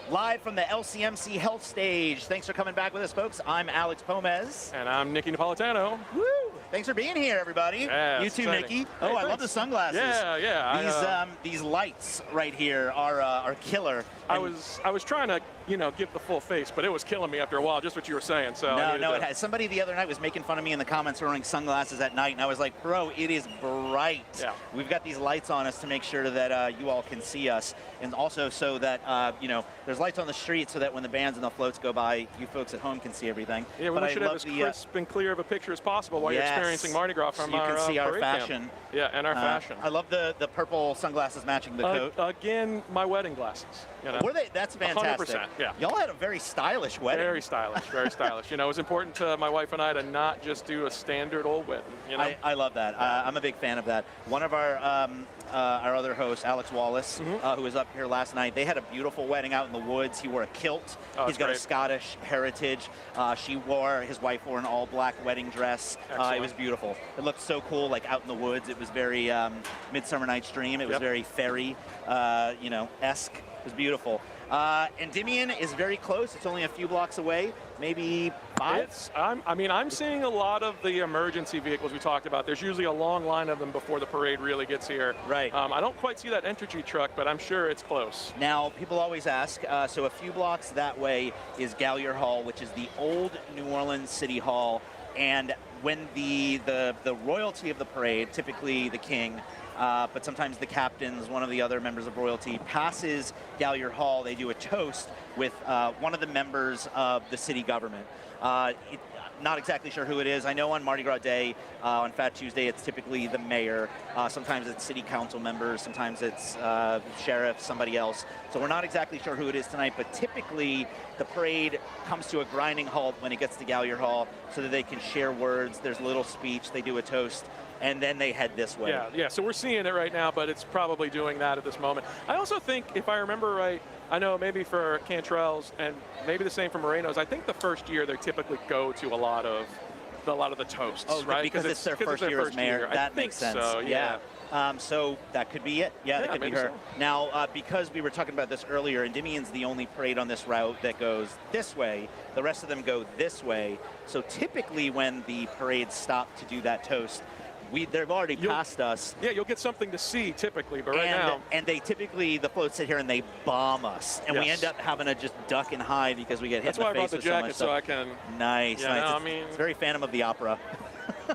live from the LCMC Health Stage. Thanks for coming back with us, folks. I'm Alex Pomez. And I'm Nicky Napolitano. Woo! Thanks for being here, everybody. Yeah, you too, exciting. Nicky. Oh, I love the sunglasses. Yeah. These lights right here are killer. I was trying to, give the full face, but it was killing me after a while, just what you were saying. So no, it has. Somebody the other night was making fun of me in the comments for wearing sunglasses at night, and I was like, bro, it is bright. Yeah. We've got these lights on us to make sure that you all can see us, and also so that, there's lights on the street so that when the bands and the floats go by, you folks at home can see everything. Yeah, we should have as crisp and clear of a picture as possible while you're experiencing Mardi Gras from so you can see our fashion. Camp. Yeah, and our fashion. I love the purple sunglasses matching the coat. Again, my wedding glasses. Were they? That's fantastic. 100%, yeah. Y'all had a very stylish wedding. Very stylish, very stylish. It was important to my wife and I to not just do a standard old wedding. I love that. I'm a big fan of that. One of our other host, Alex Wallace, who was up here last night, they had a beautiful wedding out in the woods. He wore a kilt. He's got a Scottish heritage. His wife wore an all-black wedding dress. It was beautiful. It looked so cool, like out in the woods. It was very Midsummer Night's Dream. It was very fairy, esque. It was beautiful. Endymion is very close. It's only a few blocks away, maybe 5. I'm seeing a lot of the emergency vehicles we talked about. There's usually a long line of them before the parade really gets here. Right. I don't quite see that entry truck, but I'm sure it's close. Now, people always ask, so a few blocks that way is Gallier Hall, which is the old New Orleans City Hall. And when the royalty of the parade, typically the king, but sometimes the captains, one of the other members of royalty, passes Gallier Hall, they do a toast with one of the members of the city government. Not exactly sure who it is. I know on Mardi Gras Day, on Fat Tuesday, it's typically the mayor. Sometimes it's city council members. Sometimes it's sheriff, somebody else. So we're not exactly sure who it is tonight, but typically the parade comes to a grinding halt when it gets to Gallier Hall so that they can share words. There's a little speech. They do a toast. and then they head this way. Yeah, so we're seeing it right now, but it's probably doing that at this moment. I also think, if I remember right, I know maybe for Cantrell's and maybe the same for Moreno's, I think the first year they typically go to a lot of the toasts, right? Because it's their first year as mayor. That makes sense. So, yeah. So that could be it. Yeah, that could be her. So. Now, because we were talking about this earlier, Endymion's the only parade on this route that goes this way. The rest of them go this way. So typically when the parades stop to do that toast, they've already passed us. Yeah, you'll get something to see typically, but right now. And they typically, the floats sit here and they bomb us. And we end up having to just duck and hide because we get hit in the face with so much stuff. That's why I brought the jacket, so I can. Nice, nice. I mean, it's very Phantom of the Opera.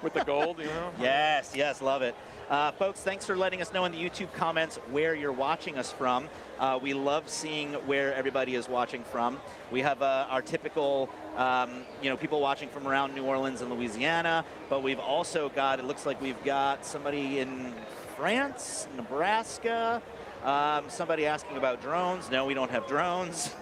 With the gold, you know? Yes, love it. Folks, thanks for letting us know in the YouTube comments where you're watching us from. We love seeing where everybody is watching from. We have our typical, people watching from around New Orleans and Louisiana, but we've also got, it looks like we've got somebody in France, Nebraska, somebody asking about drones. No, we don't have drones.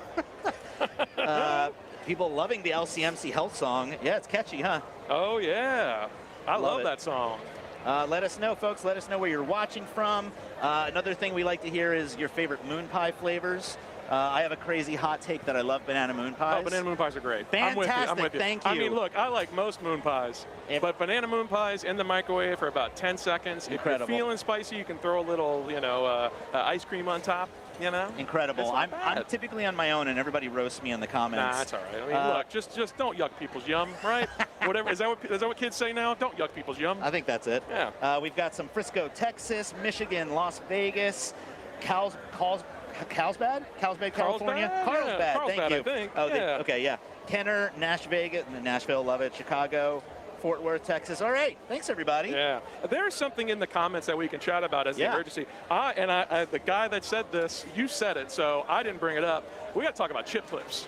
People loving the LCMC Health song. Yeah, it's catchy, huh? Oh, yeah. I love that song. Let us know, folks. Let us know where you're watching from. Another thing we like to hear is your favorite moon pie flavors. I have a crazy hot take that I love banana moon pies. Oh, banana moon pies are great. Fantastic. I'm with you. Thank you. I mean, look, I like most moon pies, but banana moon pies in the microwave for about 10 seconds. Incredible. If you're feeling spicy, you can throw a little, ice cream on top. Incredible. I'm typically on my own, and everybody roasts me in the comments. Nah, that's all right. I mean, look, just don't yuck people's yum, right? Whatever. Is that what kids say now? Don't yuck people's yum. I think that's it. Yeah. We've got some Frisco, Texas, Michigan, Las Vegas, Carlsbad, California. Carlsbad, Thank you. I think. Oh, okay, yeah. Kenner, Nashville, love it. Chicago, Fort Worth, Texas. All right, thanks everybody. Yeah, there's something in the comments that we can chat about as the emergency. The guy that said this, you said it, so I didn't bring it up. We got to talk about chip clips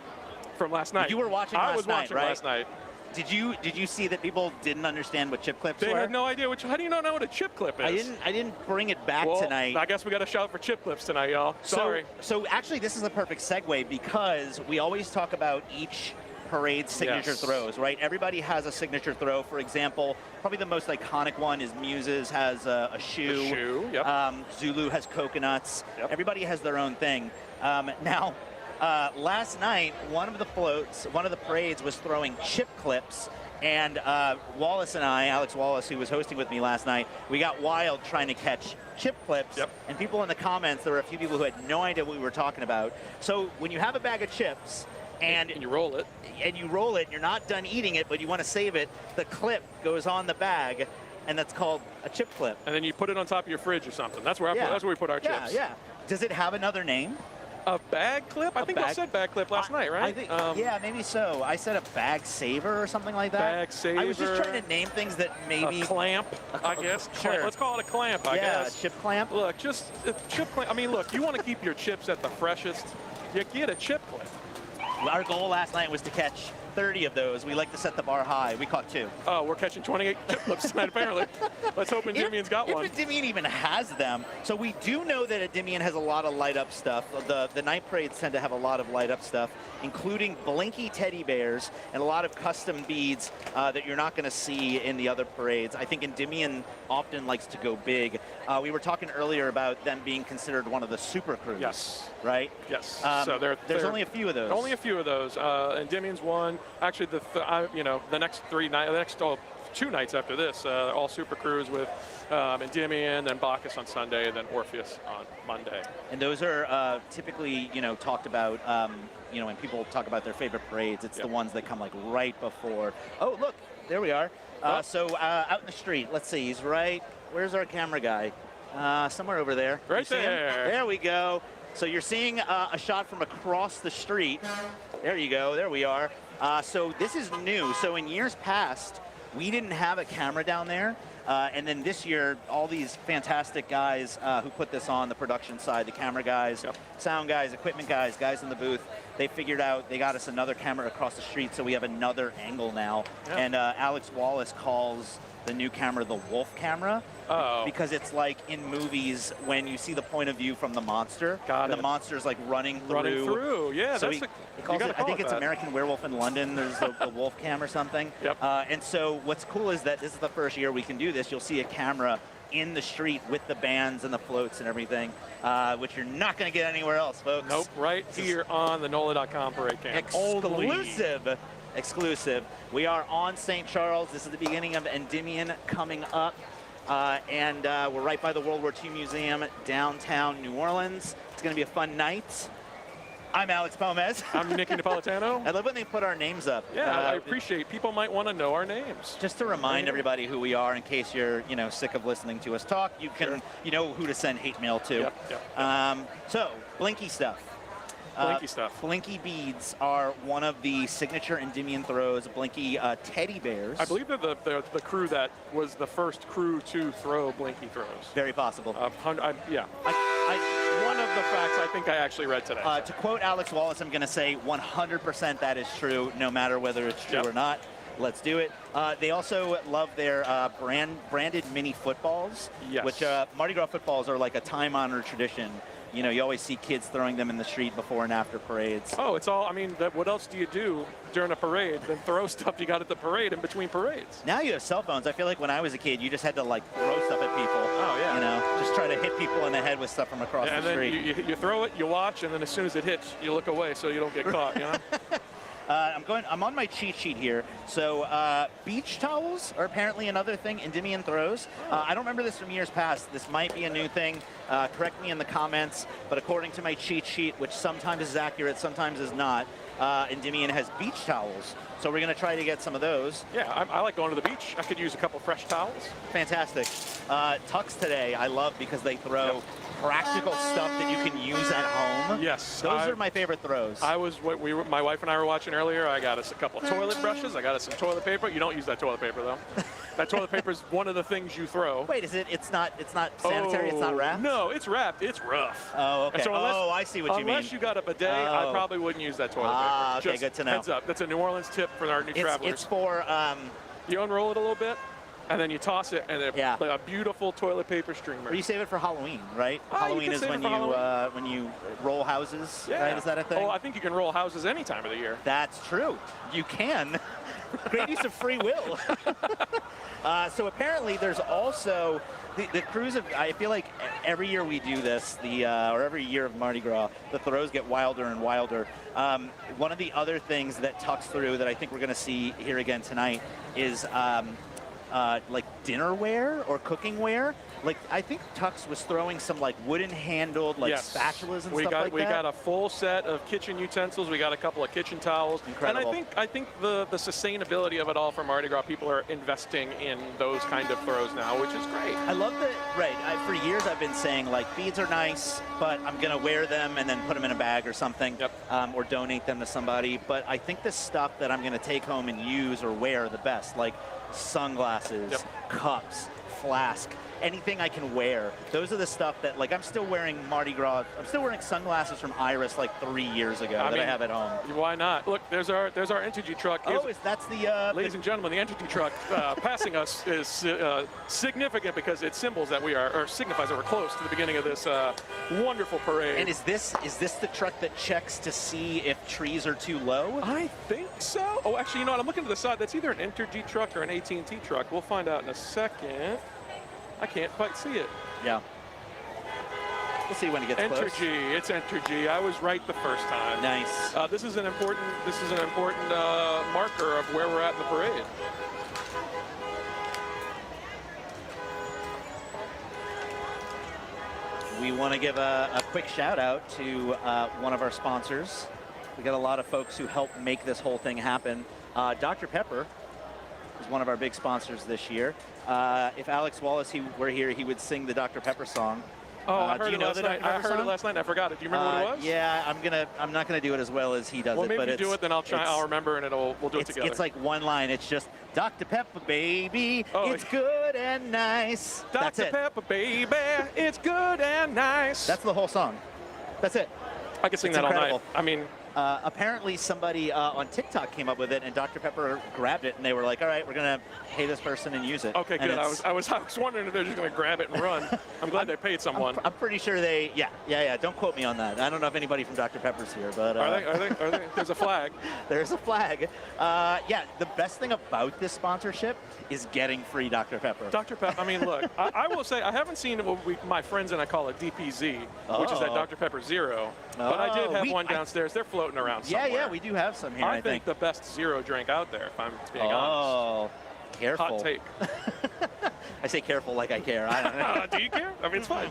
from last night. You were watching last night, I was watching right? last night. Did you see that people didn't understand what chip clips were? They had no idea. How do you not know what a chip clip is? I didn't bring it back tonight. I guess we got to shout for chip clips tonight, y'all. Sorry. So actually, this is a perfect segue because we always talk about each parade signature throws, right? Everybody has a signature throw. For example, probably the most iconic one is Muses has a shoe. A shoe, yep. Zulu has coconuts. Yep. Everybody has their own thing. Now, last night, one of the parades was throwing chip clips, and Wallace and I, Alex Wallace, who was hosting with me last night, we got wild trying to catch chip clips. Yep. And people in the comments, there were a few people who had no idea what we were talking about. So when you have a bag of chips, and you roll it. And you're not done eating it, but you want to save it, the clip goes on the bag, and that's called a chip clip. And then you put it on top of your fridge or something. That's where we put our chips. Yeah. Does it have another name? A bag clip? I think I said bag clip last night, right? I think, yeah, maybe so. I said a bag saver or something like that. Bag saver. I was just trying to name things that maybe... A clamp, I guess. Sure. Let's call it a clamp, I guess. Yeah, chip clamp. Look, just a chip clamp. I mean, look, you want to keep your chips at the freshest, you get a chip clip. Our goal last night was to catch 30 of those. We like to set the bar high. We caught 2. Oh, we're catching 28 chip clips tonight, apparently. Let's hope Endymion's got one. If Endymion even has them. So we do know that Endymion has a lot of light-up stuff. The night parades tend to have a lot of light-up stuff, including blinky teddy bears and a lot of custom beads that you're not going to see in the other parades. I think Endymion often likes to go big. We were talking earlier about them being considered one of the super crews. Yes. Right? Yes. So there's only a few of those. Only a few of those. Endymion's one. Actually, the next 2 nights after this, all super crews with Endymion, then Bacchus on Sunday, then Orpheus on Monday. And those are typically, talked about, when people talk about their favorite parades, it's the ones that come like right before. Oh, look, there we are. So out in the street, let's see, he's right. Where's our camera guy? Somewhere over there. Right there. There we go. So you're seeing a shot from across the street. There you go. There we are. So this is new. So in years past, we didn't have a camera down there. And then this year, all these fantastic guys who put this on, the production side, the camera guys, sound guys, equipment guys, guys in the booth, they figured out, they got us another camera across the street, so we have another angle now. And Alex Wallace calls the new camera, the Wolf camera. Oh. Because it's like in movies when you see the point of view from the monster. Got and it. The monster's like running through. Running through, yeah. So That's he calls it, I think it's that. American Werewolf in London. There's the Wolf cam or something. Yep. And so what's cool is that this is the first year we can do this. You'll see a camera in the street with the bands and the floats and everything, which you're not going to get anywhere else, folks. Nope, right here on the NOLA.com parade cam. Exclusive. Exclusive. We are on St. Charles. This is the beginning of Endymion coming up. And we're right by the World War II Museum, downtown New Orleans. It's going to be a fun night. I'm Alex Pomez. I'm Nicky Napolitano. I love when they put our names up. Yeah, I appreciate people might want to know our names. Just to remind everybody who we are, in case you're, sick of listening to us talk, you can, you know who to send hate mail to. Yep. So, Blinky stuff. Blinky stuff. Blinky beads are one of the signature Endymion throws. Blinky teddy bears. I believe they're the crew that was the first crew to throw Blinky throws. Very possible. Yeah. One of the facts I think I actually read today. To quote Alex Wallace, I'm going to say 100% that is true, no matter whether it's true or not. Let's do it. They also love their branded mini footballs, which Mardi Gras footballs are like a time-honored tradition. You always see kids throwing them in the street before and after parades. Oh, it's all, what else do you do during a parade than throw stuff you got at the parade in between parades? Now you have cell phones. I feel like when I was a kid, you just had to like throw stuff at people. Oh, yeah. Just try to hit people in the head with stuff from across the street. And then you throw it, you watch, and then as soon as it hits, you look away so you don't get caught, I'm on my cheat sheet here. So beach towels are apparently another thing Endymion throws. I don't remember this from years past. This might be a new thing. Correct me in the comments. But according to my cheat sheet, which sometimes is accurate, sometimes is not, Endymion has beach towels. So we're going to try to get some of those. Yeah, I like going to the beach. I could use a couple fresh towels. Fantastic. Tux today I love because they throw practical stuff that you can use at home. Yes. Those are my favorite throws. My wife and I were watching earlier. I got us a couple of toilet brushes. I got us some toilet paper. You don't use that toilet paper, though. That toilet paper is one of the things you throw. Wait, it's not sanitary? It's not wrapped? No, it's wrapped. It's rough. Oh, okay. So I see what you mean. Unless you got a bidet, I probably wouldn't use that toilet paper. Okay, good to know. Heads up. That's a New Orleans tip for our new travelers. It's for... you unroll it a little bit, and then you toss it, and it's like a beautiful toilet paper streamer. Or you save it for Halloween, right? Halloween is when you roll houses, right? Is that a thing? Oh, I think you can roll houses any time of the year. That's true. You can. Great use of free will. So apparently there's also the cruise of, I feel like every year we do this, or every year of Mardi Gras, the throws get wilder and wilder. One of the other things that tucks through that I think we're going to see here again tonight is like dinnerware or cookingware. Like I think Tux was throwing some like wooden handled like spatulas and stuff like that. We got a full set of kitchen utensils. We got a couple of kitchen towels. Incredible. And I think the sustainability of it all for Mardi Gras, people are investing in those kind of throws now, which is great. I love that. Right. For years I've been saying like beads are nice, but I'm gonna wear them and then put them in a bag or something, or donate them to somebody. But I think the stuff that I'm gonna take home and use or wear the best, like sunglasses, cups, flask, anything I can wear. Those are the stuff that, like, I'm still wearing Mardi Gras. I'm still wearing sunglasses from Iris like 3 years ago that I have at home. Why not? Look, there's our Entergy truck. That's the ladies and gentlemen, the Entergy truck passing us is significant because it signifies that we're close to the beginning of this wonderful parade. And is this the truck that checks to see if trees are too low? I think so. Oh, actually, you know what? I'm looking to the side. That's either an Entergy truck or an AT&T truck. We'll find out in a second. I can't quite see it. Yeah. We'll see when it gets close. Entergy. It's Entergy. I was right the first time. Nice. This is an important marker of where we're at in the parade. We want to give a quick shout out to one of our sponsors. We got a lot of folks who help make this whole thing happen. Dr. Pepper is one of our big sponsors this year. If Alex Wallace were here, he would sing the Dr. Pepper song. Oh, I heard it last night. I heard it last night and I forgot it. Do you remember what it was? Yeah, I'm not gonna do it as well as he does well, it. Maybe but you do it, then I'll remember and we'll do it together. It's like one line. It's just Dr. Pepper, baby, it's good and nice. That's it. Dr. Pepper, baby, it's good and nice. That's the whole song. That's it. I could sing that all night. I mean, Apparently somebody on TikTok came up with it, and Dr. Pepper grabbed it, and they were like, all right, we're going to pay this person and use it. Okay, And good. I was wondering if they're just going to grab it and run. I'm glad they paid someone. I'm pretty sure they, yeah. Don't quote me on that. I don't know if anybody from Dr. Pepper's here, but Are they? There's a flag. there's a flag. Yeah, the best thing about this sponsorship is getting free Dr. Pepper. Dr. Pepper, I mean, look, I will say I haven't seen what my friends and I call it DPZ, which is that Dr. Pepper Zero. But I did have one downstairs. They're floating around somewhere. Yeah, we do have some here, I think the best zero drink out there, if I'm being honest. Oh, careful. Hot take. I say careful like I care. I don't know. Do you care? I mean, it's fine.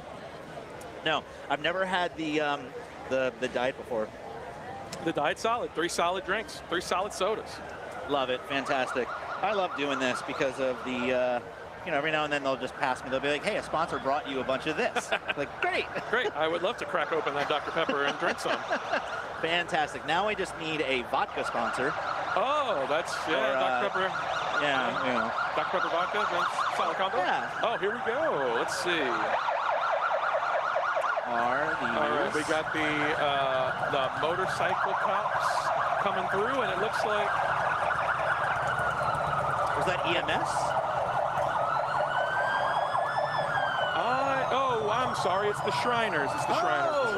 No, I've never had the diet before. The diet's solid. 3 solid drinks, 3 solid sodas. Love it. Fantastic. I love doing this because of the, every now and then they'll just pass me. They'll be like, hey, a sponsor brought you a bunch of this. Like, great. Great. I would love to crack open that Dr. Pepper and drink some. Fantastic. Now I just need a vodka sponsor. Oh, that's, Dr. Pepper. Yeah. Dr. Pepper vodka, that's solid combo? Yeah. Oh, here we go. Let's see. All right, we got the motorcycle cops coming through, and it looks like... Was that EMS? I'm sorry. It's the Shriners. It's the Shriners.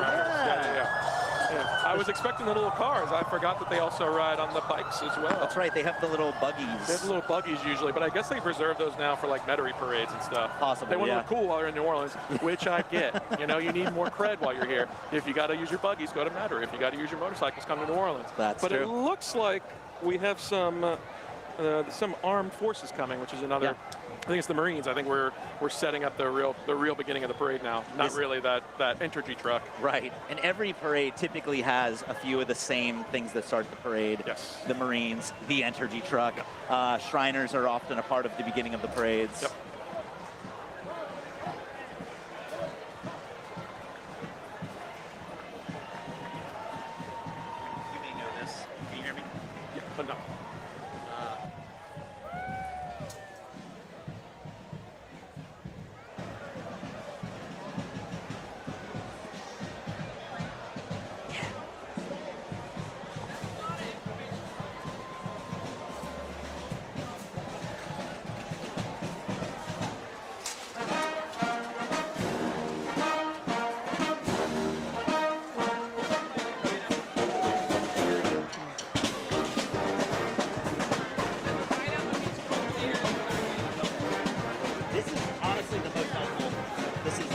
Yeah. I was expecting the little cars. I forgot that they also ride on the bikes as well. That's right. They have the little buggies. They have the little buggies usually, but I guess they preserve those now for like Metairie parades and stuff. Possibly, They want to look cool while you're in New Orleans, which I get. You need more cred while you're here. If you got to use your buggies, go to Metairie. If you got to use your motorcycles, come to New Orleans. That's true. But it true. looks like we have some armed forces coming, which is another. Yeah. I think it's the Marines. I think we're setting up the real beginning of the parade now. Not really that energy truck. Right. And every parade typically has a few of the same things that start the parade. Yes. The Marines, the energy truck. Shriners are often a part of the beginning of the parades. Yep. You may know this. Can you hear me? Yeah, but no. This is honestly the most helpful. This is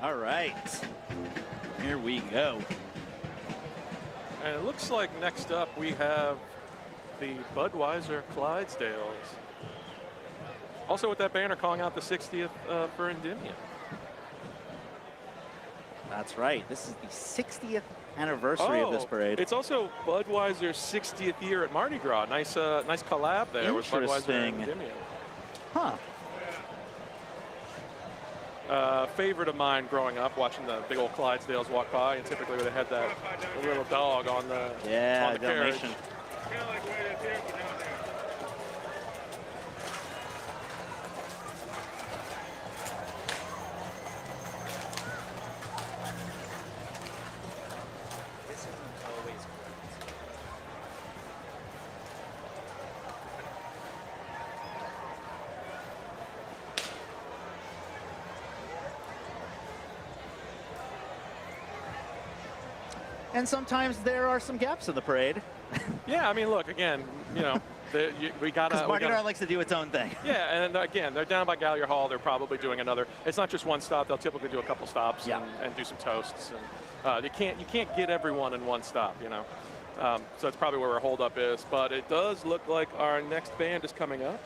all right. Here we go. And it looks like next up we have the Budweiser Clydesdales. Also with that banner calling out the 60th for Endymion. That's right. This is the 60th anniversary of this parade. It's also Budweiser's 60th year at Mardi Gras. Nice collab there with Budweiser and Endymion. Huh. Favorite of mine growing up, watching the big old Clydesdales walk by, and typically they had that little dog on the on the carriage. Dalmatian. And sometimes there are some gaps in the parade. Yeah, I mean, look, again, we got to. Mardi Gras likes to do its own thing. Yeah, and again, they're down by Gallier Hall. They're probably doing another. It's not just one stop. They'll typically do a couple stops and do some toasts. And you can't get everyone in one stop, So that's probably where our holdup is. But it does look like our next band is coming up.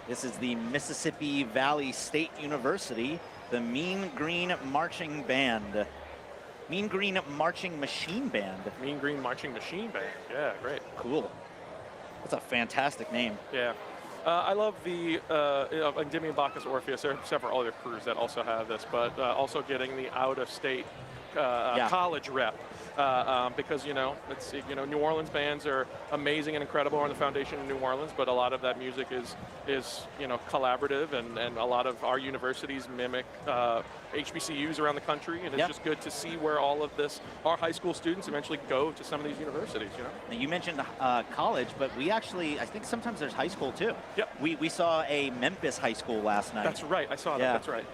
This is the Mississippi Valley State University, the Mean Green Marching Band. Mean Green Marching Machine Band. Mean Green Marching Machine Band. Yeah, great. Cool. That's a fantastic name. Yeah. I love the Endymion, Bacchus, Orpheus. There are several other crews that also have this, but also getting the out-of-state college rep because New Orleans bands are amazing and incredible on the foundation in New Orleans, but a lot of that music is collaborative, and a lot of our universities mimic HBCUs around the country, and it's just good to see where all of our high school students eventually go to some of these universities. Now, you mentioned college, but I think sometimes there's high school too. Yep. We saw a Memphis high school last night. That's right. I saw that. That's right.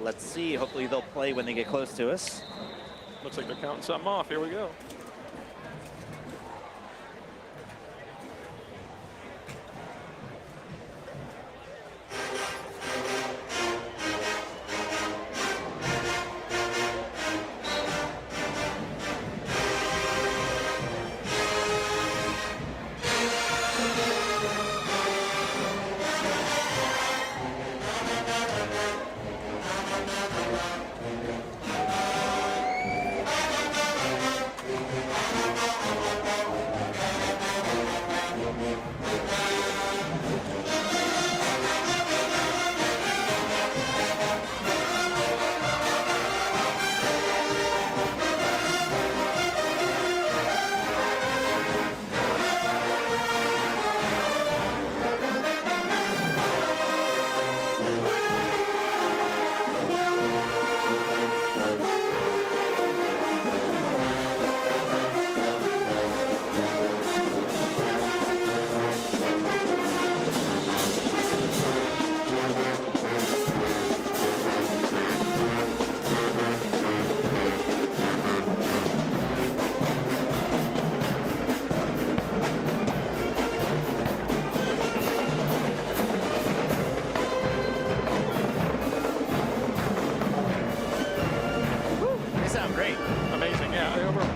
Let's see. Hopefully they'll play when they get close to us. Looks like they're counting something off. Here we go.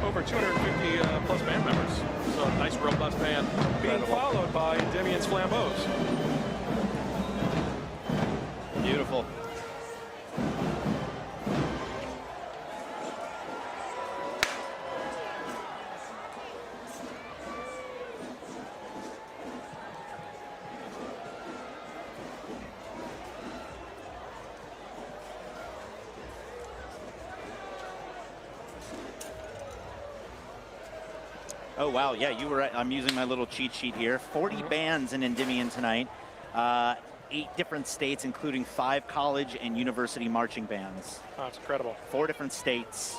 Over 250 plus band members. So a nice, robust band. Being followed by Endymion's Flambeaus. Beautiful. Oh, wow. Yeah, you were right. I'm using my little cheat sheet here. 40 bands in Endymion tonight. 8 different states, including 5 college and university marching bands. Oh, that's incredible. 4 different states.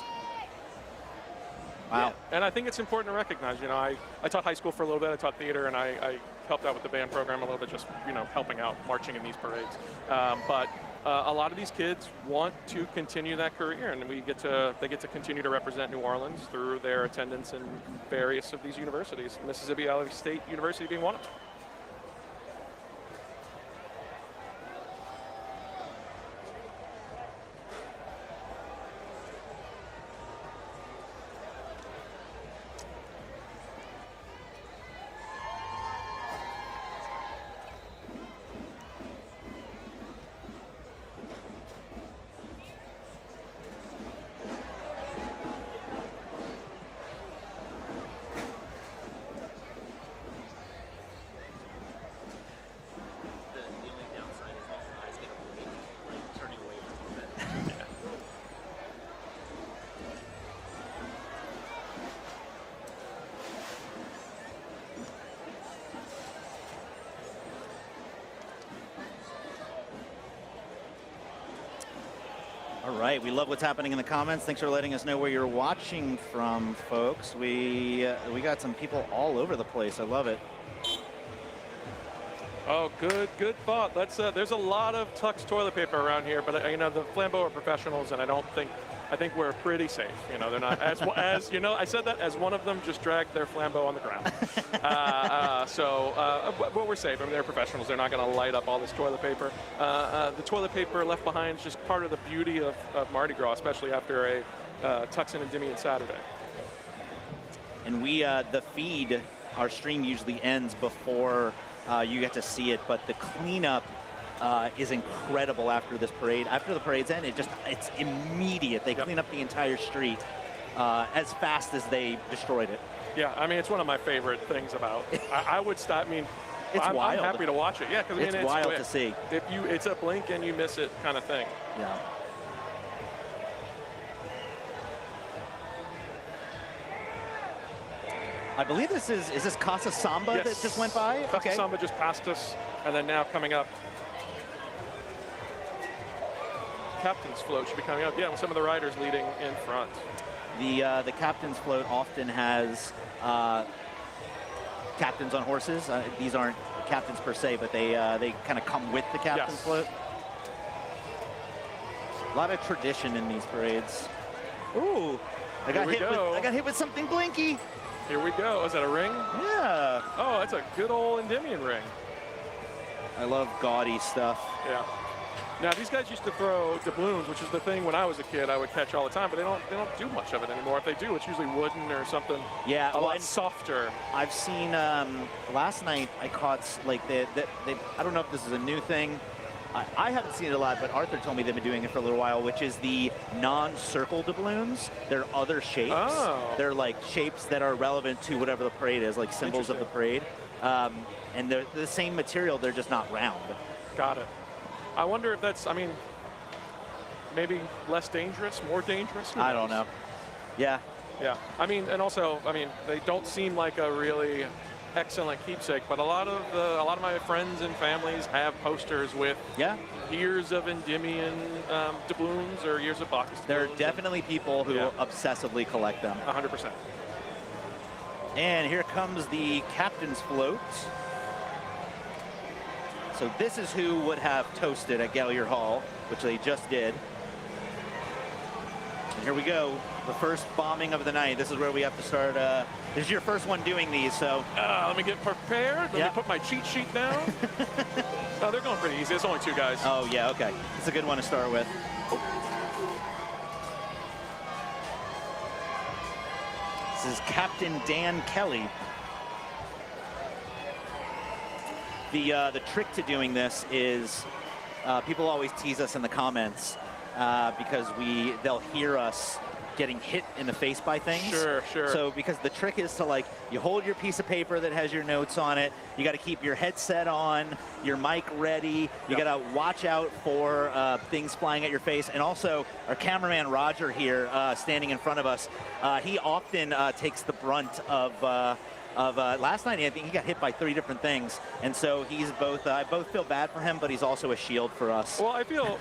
Wow. Yeah. And I think it's important to recognize, I taught high school for a little bit. I taught theater, and I helped out with the band program a little bit, just, helping out, marching in these parades. But a lot of these kids want to continue that career, and they get to continue to represent New Orleans through their attendance in various of these universities, Mississippi Valley State University being one of them. All right, we love what's happening in the comments. Thanks for letting us know where you're watching from, folks. We got some people all over the place. I love it. Oh, good thought. There's a lot of Tux toilet paper around here, but the Flambeau are professionals, and I think we're pretty safe. They're not as I said that as one of them just dragged their Flambeau on the ground. But we're safe. They're professionals. They're not going to light up all this toilet paper. The toilet paper left behind is just part of the beauty of Mardi Gras, especially after a Tux and Endymion Saturday. And the feed, our stream usually ends before you get to see it, but the cleanup is incredible after this parade. After the parade's end, it's immediate. They clean up the entire street as fast as they destroyed it. Yeah, it's one of my favorite things about. I would stop. I'm wild. happy to watch it. Yeah, because It's wild quick. to see. It's a blink and you miss it kind of thing. Yeah. I believe this is this Casa Samba Yes. that just went by? Casa Samba just passed us, and then now coming up. Captain's float should be coming up. Yeah, with some of the riders leading in front. The captain's float often has captains on horses. These aren't captains per se, but they kind of come with the captain's Yes. float. A lot of tradition in these parades. Ooh, I got hit with something blinky. Here we go. Is that a ring? Yeah. Oh, that's a good old Endymion ring. I love gaudy stuff. Yeah. Now these guys used to throw doubloons, which is the thing when I was a kid I would catch all the time, but they don't do much of it anymore. If they do, it's usually wooden or something. Yeah, a lot softer. I've seen last night I caught like they I don't know if this is a new thing. I haven't seen it a lot, but Arthur told me they've been doing it for a little while, which is the non-circle doubloons. They're other shapes. Oh. They're like shapes that are relevant to whatever the parade is, like symbols of the parade. And they're the same material, they're just not round. Got it. I wonder if that's, I mean, maybe less dangerous, more dangerous? I don't know. Yeah. Yeah. I mean, and also, I mean, they don't seem like a really excellent keepsake, but a lot of my friends and families have posters with years of Endymion doubloons or years of Bacchus. There are definitely people who obsessively collect them. 100%. And here comes the captain's float. So this is who would have toasted at Gallier Hall, which they just did. And here we go, the first bombing of the night. This is where we have to start. This is your first one doing these, so. Let me get prepared. Let me put my cheat sheet down. Oh, they're going pretty easy. It's only 2 guys. Oh, yeah, okay. It's a good one to start with. This is Captain Dan Kelly. The trick to doing this is people always tease us in the comments because they'll hear us getting hit in the face by things. Sure. So because the trick is to, like, you hold your piece of paper that has your notes on it. You got to keep your headset on, your mic ready. You got to watch out for things flying at your face. And also our cameraman Roger here standing in front of us, he often takes the brunt of last night. I think he got hit by 3 different things, and so he's both. I both feel bad for him, but he's also a shield for us. Well, I feel.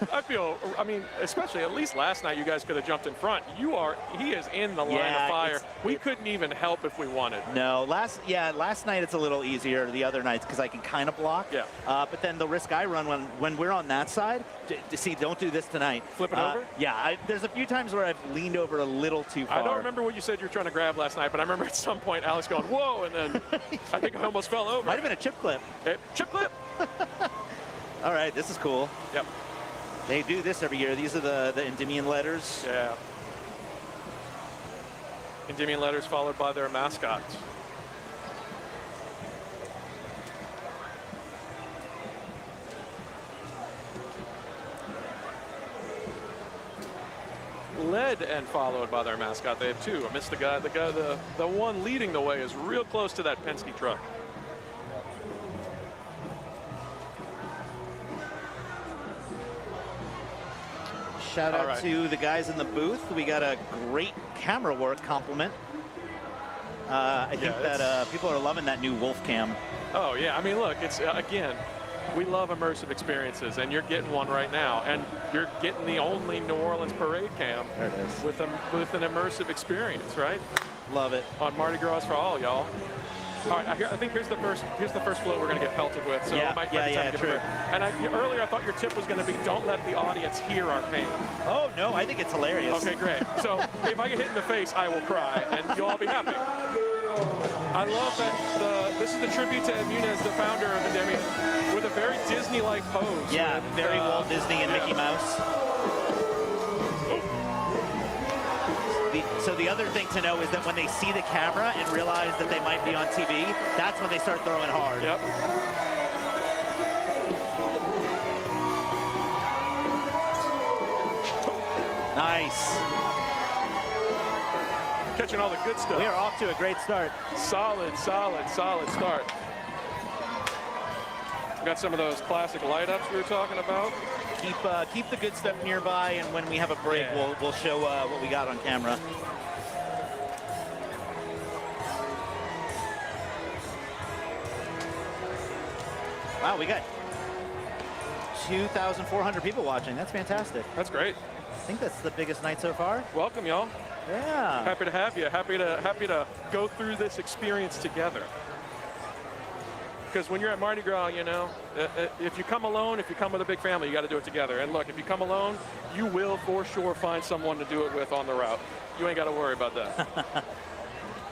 I mean, especially at least last night, you guys could have jumped in front. He is in the line of fire. We couldn't even help if we wanted. No, last night it's a little easier. The other nights because I can kind of block. Yeah. But then the risk I run when we're on that side. See, don't do this tonight. Flip it over? Yeah. There's a few times where I've leaned over a little too far. I don't remember what you said you were trying to grab last night, but I remember at some point Alex going, "Whoa!" and then I think I almost fell over. Might have been a chip clip. Chip clip. All right, this is cool. Yep. They do this every year. These are the Endymion letters. Yeah. Endymion letters followed by their mascots. Led and followed by their mascot. They have 2. I missed the guy. The one leading the way is real close to that Penske truck. Shout out to the guys in the booth. We got a great camera work compliment. I think that people are loving that new Wolf Cam. Oh yeah, I mean, look, it's again, we love immersive experiences, and you're getting one right now, and you're getting the only New Orleans parade cam there it is. with an immersive experience, right? Love it. On Mardi Gras for all, y'all. All right, I think here's the first float we're going to get pelted with. So it might be time to get true. And earlier I thought your tip was going to be don't let the audience hear our pain. Oh no, I think it's hilarious. Okay, great. So if I get hit in the face, I will cry, and you'll all be happy. I love that this is the tribute to Ed Muniz, the founder of Endymion, with a very Disney-like pose. Yeah, with, very Walt Disney and Mickey Mouse. So the other thing to know is that when they see the camera and realize that they might be on TV, that's when they start throwing hard. Yep. Nice. Catching all the good stuff. We are off to a great start. Solid start. got some of those classic light ups we were talking about. Keep the good stuff nearby, and when we have a break, Yeah. we'll show what we got on camera. Wow, we got 2,400 people watching. That's fantastic. That's great. I think that's the biggest night so far. Welcome, y'all. Yeah. Happy to have you. Happy to go through this experience together. Because when you're at Mardi Gras, you know, if you come alone, if you come with a big family, you got to do it together. And look, if you come alone, you will for sure find someone to do it with on the route. You ain't got to worry about that.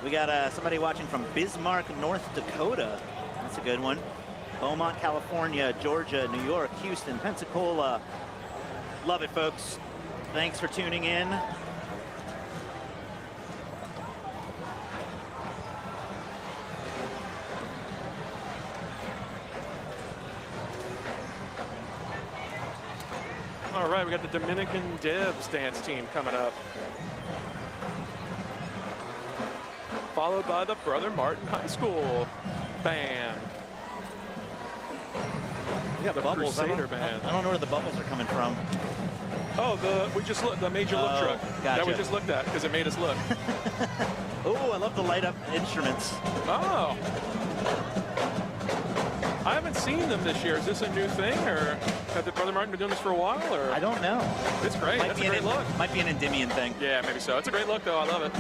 We got somebody watching from Bismarck, North Dakota. That's a good one. Beaumont, California, Georgia, New York, Houston, Pensacola. Love it, folks. Thanks for tuning in. All right, we got the Dominican Devs dance team coming up. Followed by the Brother Martin High School band. We got The bubbles. Crusader band. I don't know where the bubbles are coming from. Oh, the major look truck that we gotcha. just looked at because it made us look. Oh, I love the light up instruments. Oh. I haven't seen them this year. Is this a new thing, or have the Brother Martin been doing this for a while? Or I don't know. It's great. That's a great look. Might be an Endymion thing. Yeah, maybe so. It's a great look, though. I love it.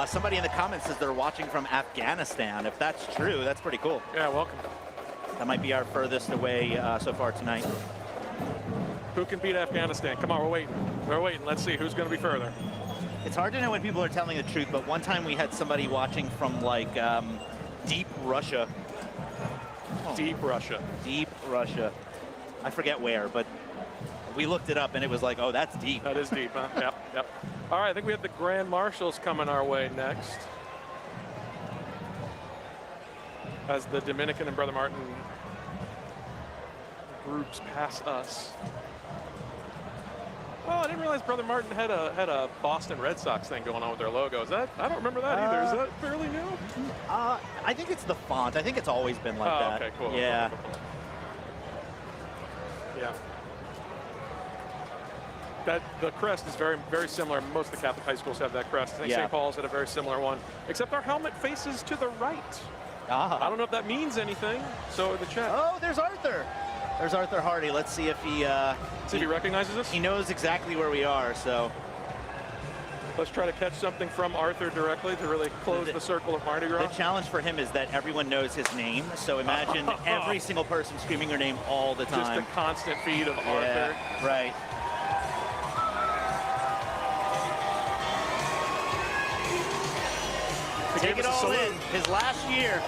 Somebody in the comments says they're watching from Afghanistan. If that's true, that's pretty cool. Yeah, welcome. That might be our furthest away so far tonight. Who can beat Afghanistan? Come on, we're waiting. We're waiting. Let's see who's going to be further. It's hard to know when people are telling the truth, but one time we had somebody watching from like deep Russia. Deep Russia. Deep Russia. I forget where, but we looked it up and it was like, oh, that's deep. That is deep, huh? Yep, yep. All right, I think we have the Grand Marshals coming our way next. As the Dominican and Brother Martin groups pass us. Oh, I didn't realize Brother Martin had a Boston Red Sox thing going on with their logo. Is that? I don't remember that either. Is that fairly new? I think it's the font. I think it's always been like that. Okay, cool. Yeah. Cool. Yeah. The crest is very, very similar. Most of the Catholic high schools have that crest. I think St. Paul's had a very similar one, except our helmet faces to the right. I don't know if that means anything. So the chat. Oh, there's Arthur. There's Arthur Hardy. Let's see if he recognizes us. He knows exactly where we are. So let's try to catch something from Arthur directly to really close the circle of Mardi Gras. The challenge for him is that everyone knows his name. So imagine every single person screaming your name all the time. Just a constant feed of Arthur. Yeah, right. Take it all in. His last year.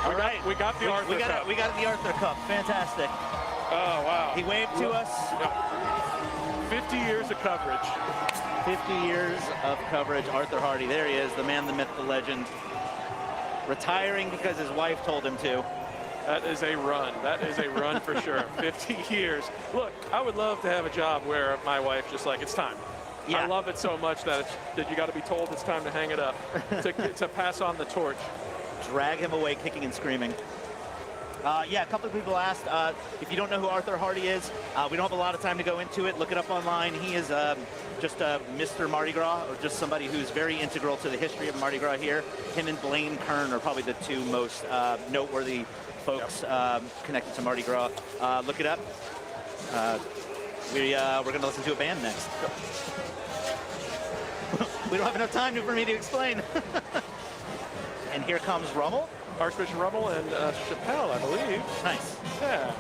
All right. We got the Arthur Cup. We got the Arthur Cup. Fantastic. Oh, wow. He waved to us. Yep. 50 years of coverage. 50 years of coverage. Arthur Hardy. There he is, the man, the myth, the legend. Retiring because his wife told him to. That is a run. That is a run for sure. 50 years. Look, I would love to have a job where my wife just like, it's time. Yeah. I love it so much that you got to be told it's time to hang it up, to pass on the torch. Drag him away kicking and screaming. Yeah, a couple of people asked, if you don't know who Arthur Hardy is, we don't have a lot of time to go into it. Look it up online. He is just Mr. Mardi Gras, or just somebody who's very integral to the history of Mardi Gras here. Him and Blaine Kern are probably the two most noteworthy folks connected to Mardi Gras. Look it up. We're going to listen to a band next. We don't have enough time for me to explain. And here comes Rummel. Archbishop Rummel and Chappelle, I believe. Nice. Yeah.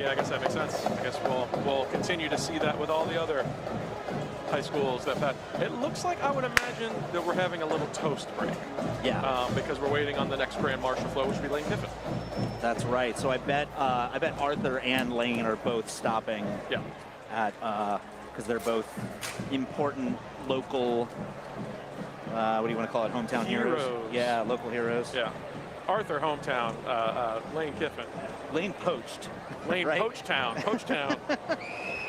Yeah, I guess that makes sense. I guess we'll continue to see that with all the other high schools that had. It looks like, I would imagine, that we're having a little toast break. Yeah. Because we're waiting on the next Grand Marshal float, which will be Lane Kiffin. That's right. So I bet Arthur and Lane are both stopping. Yeah. At because they're both important local. What do you want to call it? Hometown heroes. Yeah, local heroes. Yeah. Arthur hometown. Lane Kiffin. Lane poached. Lane right? Poachtown. Poachtown.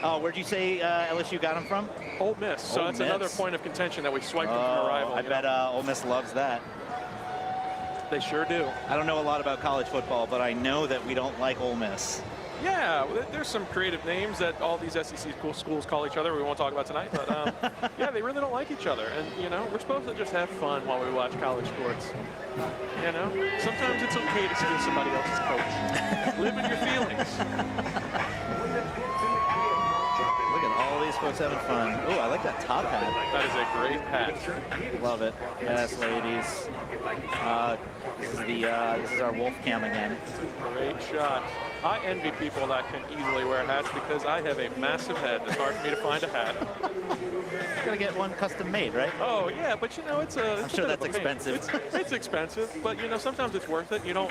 Oh, where'd you say LSU got him from? Ole Miss. So that's another point of contention that we swiped them from arrival. I bet Ole Miss loves that. They sure do. I don't know a lot about college football, but I know that we don't like Ole Miss. Yeah, there's some creative names that all these SEC schools call each other. We won't talk about tonight, but yeah, they really don't like each other. And, we're supposed to just have fun while we watch college sports. Sometimes it's okay to steal somebody else's coach. Live in your feelings. Look at all these folks having fun. Oh, I like that top hat. That is a great hat. Love it. Yes, ladies. This is our wolf cam again. Great shot. I envy people that can easily wear hats because I have a massive head. It's hard for me to find a hat. You gotta get one custom made, right? Oh yeah, but it's a. I'm sure that's expensive. It's expensive, but sometimes it's worth it. You don't,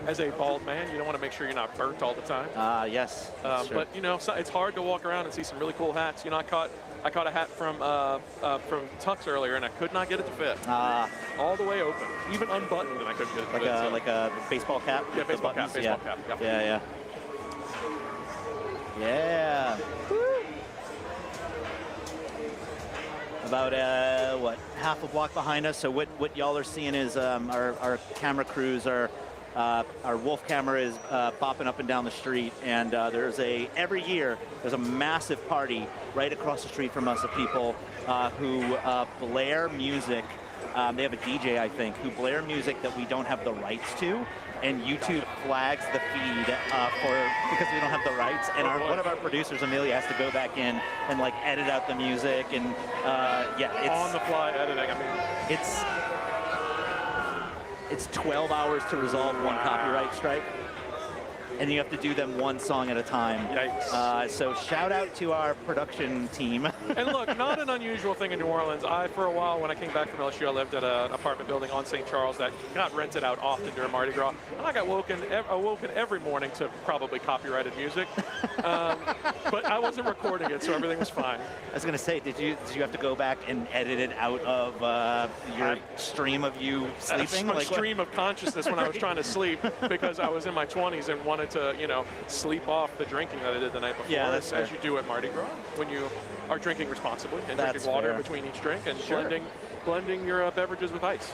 as a bald man, you don't want to make sure you're not burnt all the time. Yes. But it's hard to walk around and see some really cool hats. I caught a hat from Tux earlier, and I could not get it to fit. All the way open, even unbuttoned, and I couldn't get it to fit. Like a baseball cap? Yeah, baseball cap. Baseball cap. Yep. Yeah. Yeah. Woo. About half a block behind us. So what y'all are seeing is our camera crews are. Our wolf camera is popping up and down the street, and every year there's a massive party right across the street from us of people who blare music. They have a DJ, I think, who blare music that we don't have the rights to, and YouTube flags the feed because we don't have the rights. And one of our producers, Amelia, has to go back in and edit out the music, and it's on the fly editing. It's 12 hours to resolve one copyright strike, and you have to do them one song at a time. Yikes. So shout out to our production team. And look, not an unusual thing in New Orleans. For a while, when I came back from LSU, I lived at an apartment building on St. Charles that got rented out often during Mardi Gras. And I got awoken every morning to probably copyrighted music. But I wasn't recording it, so everything was fine. I was going to say, did you have to go back and edit it out of your stream of you sleeping? My stream of consciousness when I was trying to sleep, because I was in my 20s and wanted to, sleep off the drinking that I did the night before, as you do at Mardi Gras, when you are drinking responsibly and drinking water between each drink and blending your beverages with ice.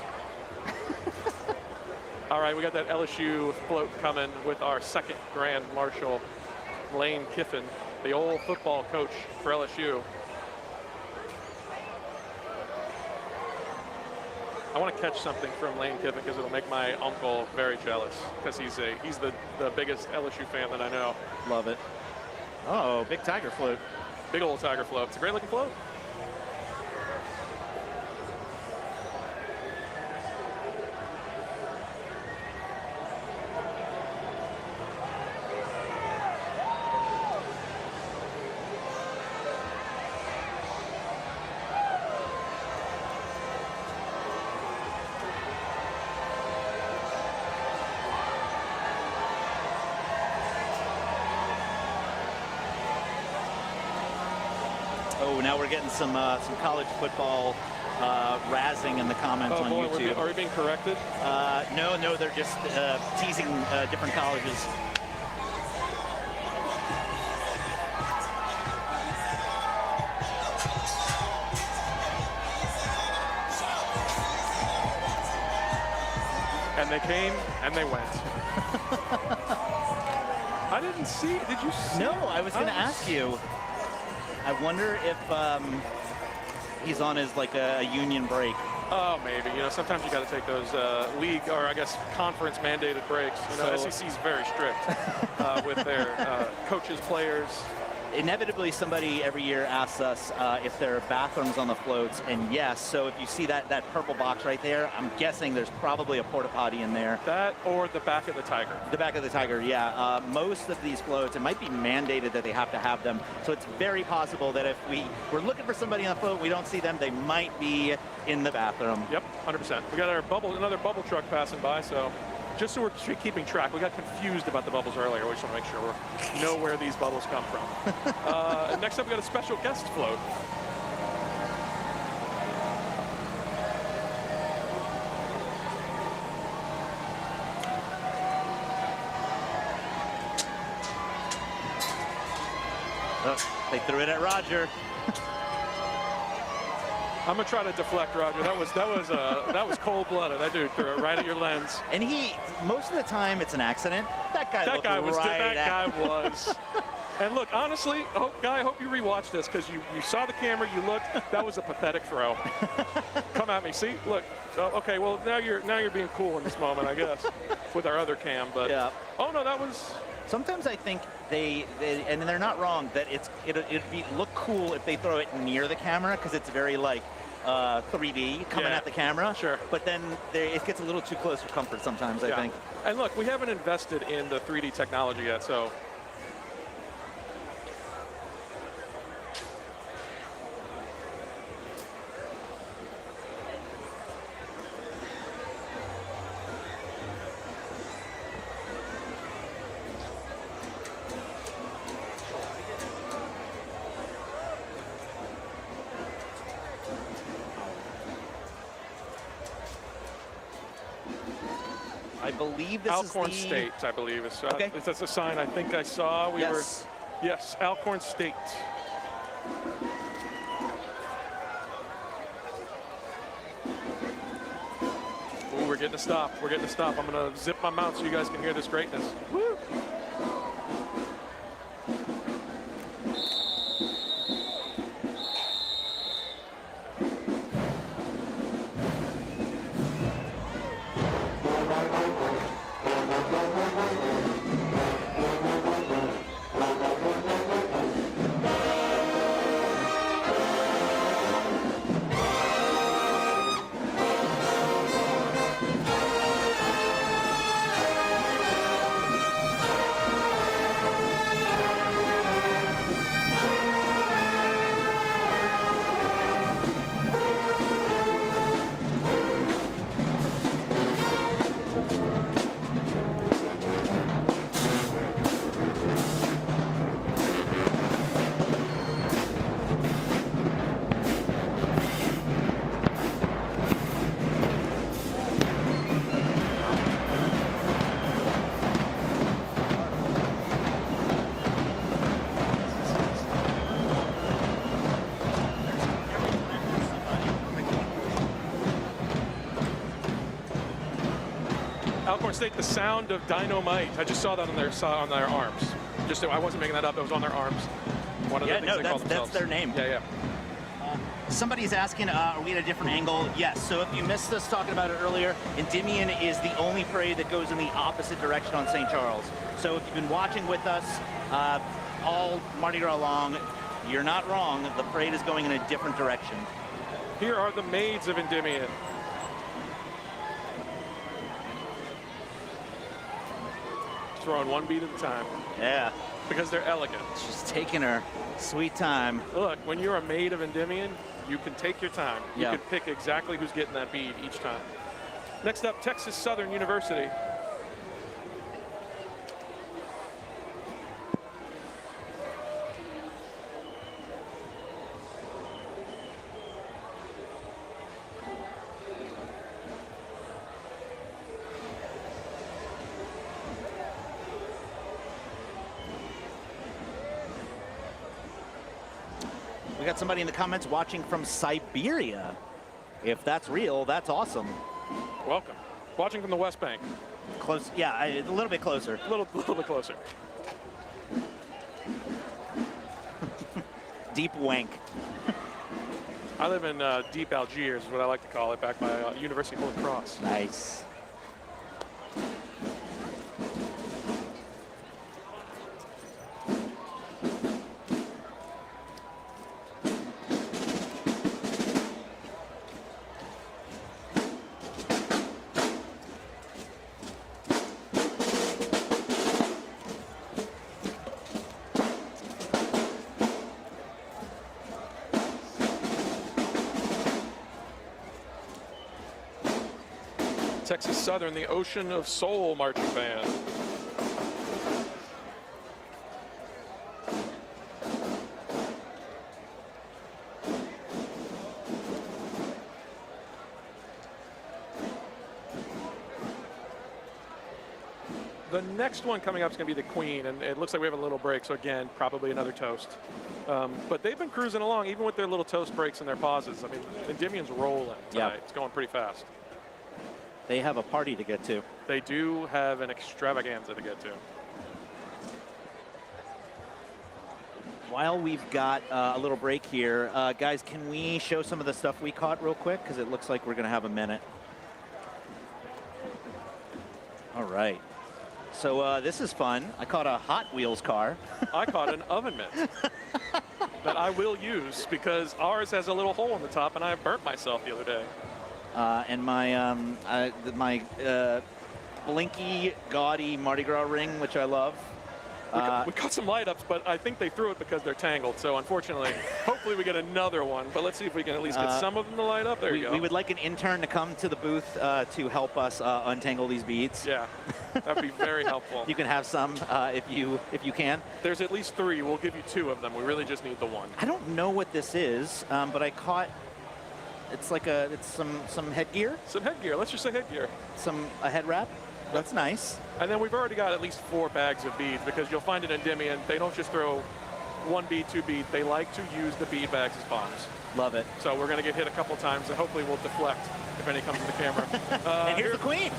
All right, we got that LSU float coming with our second Grand Marshal, Lane Kiffin, the old football coach for LSU. I want to catch something from Lane Kiffin because it'll make my uncle very jealous, because he's the biggest LSU fan that I know. Love it. Oh, big tiger float. Big old tiger float. It's a great looking float. Oh, now we're getting some college football razzing in the comments on YouTube. Are we being corrected? No, they're just teasing different colleges. And they came and they went. I didn't see. Did you see? No, I was going to ask you. I wonder if he's on his a union break. Oh, maybe. Sometimes you got to take those league, or I guess conference mandated breaks. SEC is very strict with their coaches, players, inevitably somebody every year asks us if there are bathrooms on the floats, and yes. So if you see that purple box right there, I'm guessing there's probably a porta potty in there. That or the back of the Tiger. The back of the Tiger, yeah. Most of these floats, it might be mandated that they have to have them. So it's very possible that if we're looking for somebody on the float, we don't see them, they might be in the bathroom. Yep, 100%. We got another bubble truck passing by, so just so we're keeping track, we got confused about the bubbles earlier. We just want to make sure we know where these bubbles come from. Next up, we got a special guest float. Oh, they threw it at Roger. I'm gonna try to deflect, Roger. That was cold-blooded. That dude threw it right at your lens. And most of the time, it's an accident. That guy was. And look, honestly, I hope you rewatch this because you saw the camera, you looked. That was a pathetic throw. Come at me. See, look. Okay, well now you're being cool in this moment, I guess, with our other cam. But yeah. Oh no, that was. Sometimes I think they and they're not wrong that it'd look cool if they throw it near the camera because it's very like 3D coming at the camera. Sure. But then it gets a little too close for comfort sometimes, I think. And look, we haven't invested in the 3D technology yet, so. I believe this Alcorn is State, I believe. It's, okay. That's a sign I think I saw. Yes, Alcorn State. Ooh, we're getting a stop. We're getting a stop. I'm going to zip my mouth so you guys can hear this greatness. Woo! Alcorn State, the sound of dynamite. I just saw that on their arms. I wasn't making that up. It was on their arms. One of the things they call themselves. That's their name. Yeah. Somebody's asking, are we at a different angle? Yes. So if you missed us talking about it earlier, Endymion is the only parade that goes in the opposite direction on St. Charles. So if you've been watching with us all Mardi Gras long, you're not wrong. The parade is going in a different direction. Here are the maids of Endymion. Throwing one beat at a time. Yeah. Because they're elegant. She's taking her sweet time. Look, when you're a maid of Endymion, you can take your time. You can pick exactly who's getting that bead each time. Next up, Texas Southern University. We got somebody in the comments watching from Siberia. If that's real, that's awesome. Welcome. Watching from the West Bank. Close, yeah, a little bit closer. A little bit closer. Deep wank. I live in deep Algiers, is what I like to call it, back by University of Holy Cross. Nice. Texas Southern, the Ocean of Soul marching band. The next one coming up is going to be the Queen, and it looks like we have a little break, so again, probably another toast. But they've been cruising along, even with their little toast breaks and their pauses. I mean, Endymion's rolling tonight. It's going pretty fast. They have a party to get to. They do have an extravaganza to get to. While we've got a little break here, guys, can we show some of the stuff we caught real quick? Because it looks like we're going to have a minute. All right. So this is fun. I caught a Hot Wheels car. I caught an oven mitt that I will use because ours has a little hole in the top, and I burnt myself the other day. And my my blinky, gaudy Mardi Gras ring, which I love. We caught some light ups, but I think they threw it because they're tangled. So unfortunately, hopefully we get another one. But let's see if we can at least get some of them to light up. There you go. We would like an intern to come to the booth to help us untangle these beads. Yeah, that'd be very helpful. You can have some if you can. There's at least 3. We'll give you 2 of them. We really just need the 1. I don't know what this is, but I caught. It's like it's some headgear. Some headgear. Let's just say headgear. A head wrap. That's nice. And then we've already got at least 4 bags of beads because you'll find in Endymion, they don't just throw 1 bead, 2 bead. They like to use the bead bags as bombs. Love it. So we're going to get hit a couple times, and hopefully we'll deflect if any comes to the camera. And here's the Queen,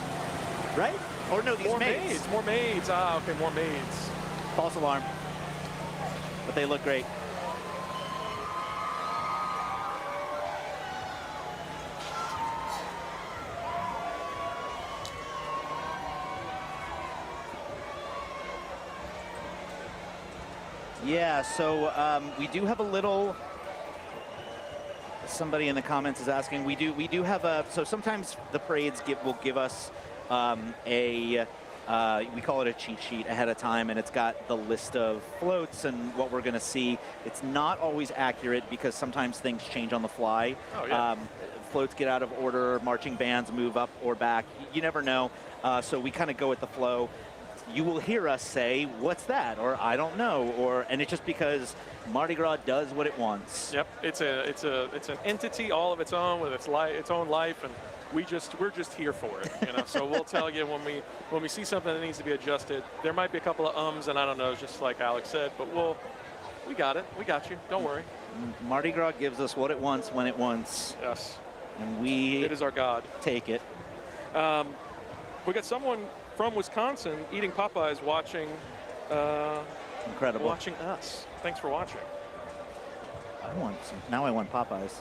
right? Or no, these more maids. More maids. Ah, okay, more maids. False alarm. But they look great. Yeah, so we do have a little. Somebody in the comments is asking. We do have a. So sometimes the parades will give us we call it a cheat sheet ahead of time, and it's got the list of floats and what we're going to see. It's not always accurate because sometimes things change on the fly. Oh, yeah. Floats get out of order, marching bands move up or back. You never know. So we kind of go with the flow. You will hear us say, "What's that?" or "I don't know," and it's just because Mardi Gras does what it wants. Yep, it's an entity all of its own with its own life, and we're just here for it. You know, so we'll tell you when we see something that needs to be adjusted. There might be a couple of ums and I don't know, just like Alex said, but we got it. We got you. Don't worry. Mardi Gras gives us what it wants when it wants. Yes. And it is our God. Take it. We got someone from Wisconsin eating Popeyes, watching. Incredible. Watching us. Thanks for watching. Now I want Popeyes.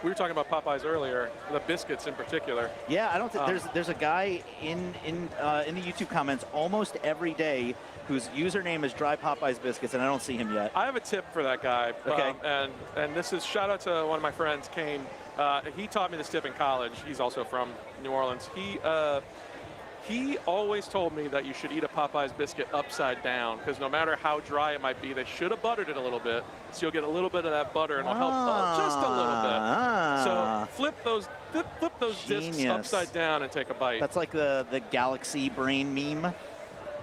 We were talking about Popeyes earlier, the biscuits in particular. Yeah, I don't think there's a guy in the YouTube comments almost every day whose username is Dry Popeyes Biscuits, and I don't see him yet. I have a tip for that guy. Okay. And this is shout out to one of my friends, Kane. He taught me this tip in college. He's also from New Orleans. He always told me that you should eat a Popeyes biscuit upside down because no matter how dry it might be, they should have buttered it a little bit, so you'll get a little bit of that butter and it'll help just a little bit. So flip those discs upside down and take a bite. That's like the Galaxy Brain meme.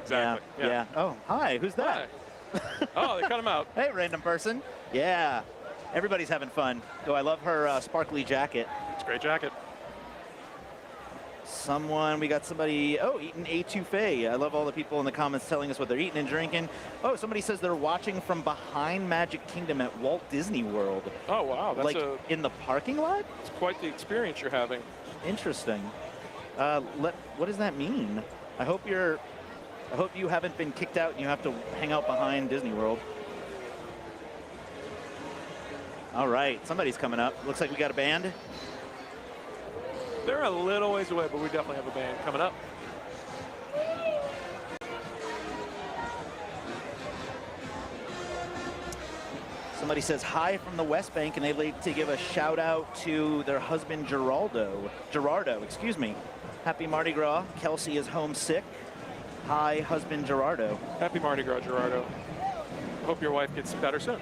Exactly. Yeah. Oh, hi. Who's that? Hi. Oh, they cut him out. Hey, random person. Yeah. Everybody's having fun. Oh, I love her sparkly jacket. It's a great jacket. We got somebody, eating etouffee. I love all the people in the comments telling us what they're eating and drinking. Oh, somebody says they're watching from behind Magic Kingdom at Walt Disney World. Oh, wow. That's in the parking lot? It's quite the experience you're having. Interesting. What does that mean? I hope you haven't been kicked out and you have to hang out behind Disney World. All right, somebody's coming up. Looks like we got a band. They're a little ways away, but we definitely have a band coming up. Somebody says hi from the West Bank, and they'd like to give a shout out to their husband Gerardo, excuse me. Happy Mardi Gras. Kelsey is homesick. Hi, husband Gerardo. Happy Mardi Gras, Gerardo. Hope your wife gets better soon.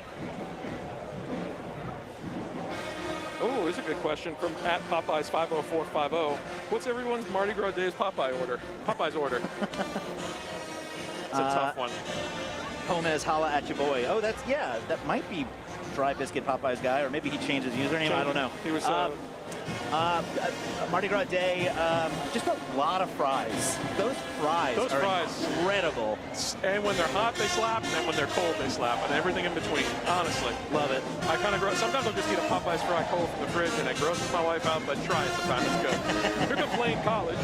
Oh, here's a good question from @Popeyes50450. What's everyone's Mardi Gras Days Popeyes order? It's a tough one. Gomez, holla at your boy. Oh, that might be Dry Biscuit Popeyes guy, or maybe he changed his username. I don't know. He was Mardi Gras Day, just a lot of fries. Those fries are incredible. And when they're hot, they slap, and when they're cold, they slap, and everything in between. Honestly. Love it. I kind of sometimes I'll just eat a Popeyes fry cold from the fridge, and it grosses my wife out, but try it sometime. It's good. Here comes Lane College.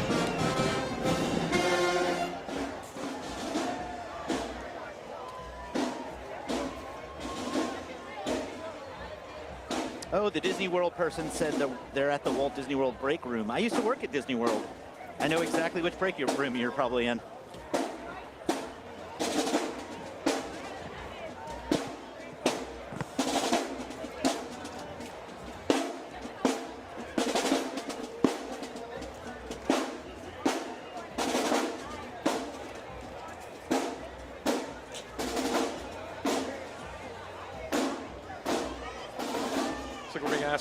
Oh, the Disney World person said that they're at the Walt Disney World break room. I used to work at Disney World. I know exactly which break room you're probably in.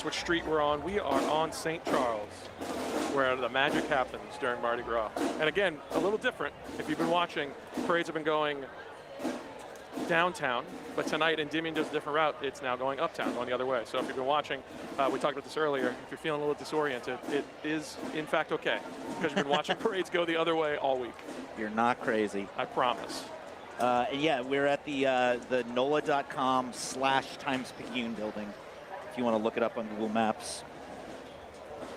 Which street we're on. We are on St. Charles, where the magic happens during Mardi Gras. And again, a little different. If you've been watching, parades have been going downtown, but tonight Endymion does a different route. It's now going uptown, going the other way. So if you've been watching, we talked about this earlier, if you're feeling a little disoriented, it is in fact okay, because you've been watching parades go the other way all week. You're not crazy. I promise. And yeah, we're at the NOLA.com/Times-Picayune building, if you want to look it up on Google Maps.